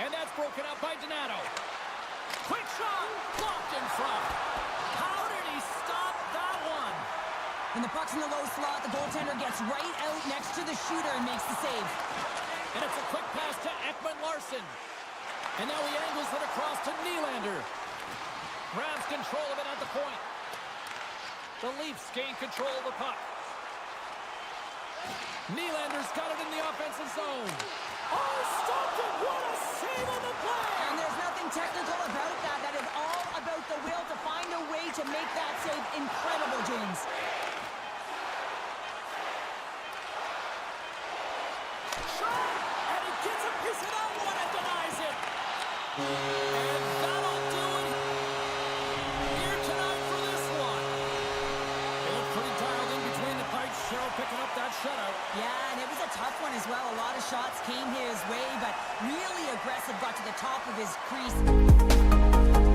And that's broken up by Donato. Quick shot. Blocked in front. How did he stop that one? When the puck's in the low slot, the goaltender gets right out next to the shooter and makes the save. And it's a quick pass to Ekman-Larsson. And now he angles it across to Nylander. Grabs control of it at the point. The Leafs gain control of the puck. Nylander's got it in the offensive zone. Oh, stopped it! What a save on the play! And there's nothing technical about that. That is all about the will to find a way to make that save incredible, James. Shot! And he gets a piece of that one and denies it. And that'll do it here tonight for this one. They look pretty dialed in between the pipes. Cheryl picking up that shutout. Yeah, and it was a tough one as well. A lot of shots came his way, but really aggressive, got to the top of his crease.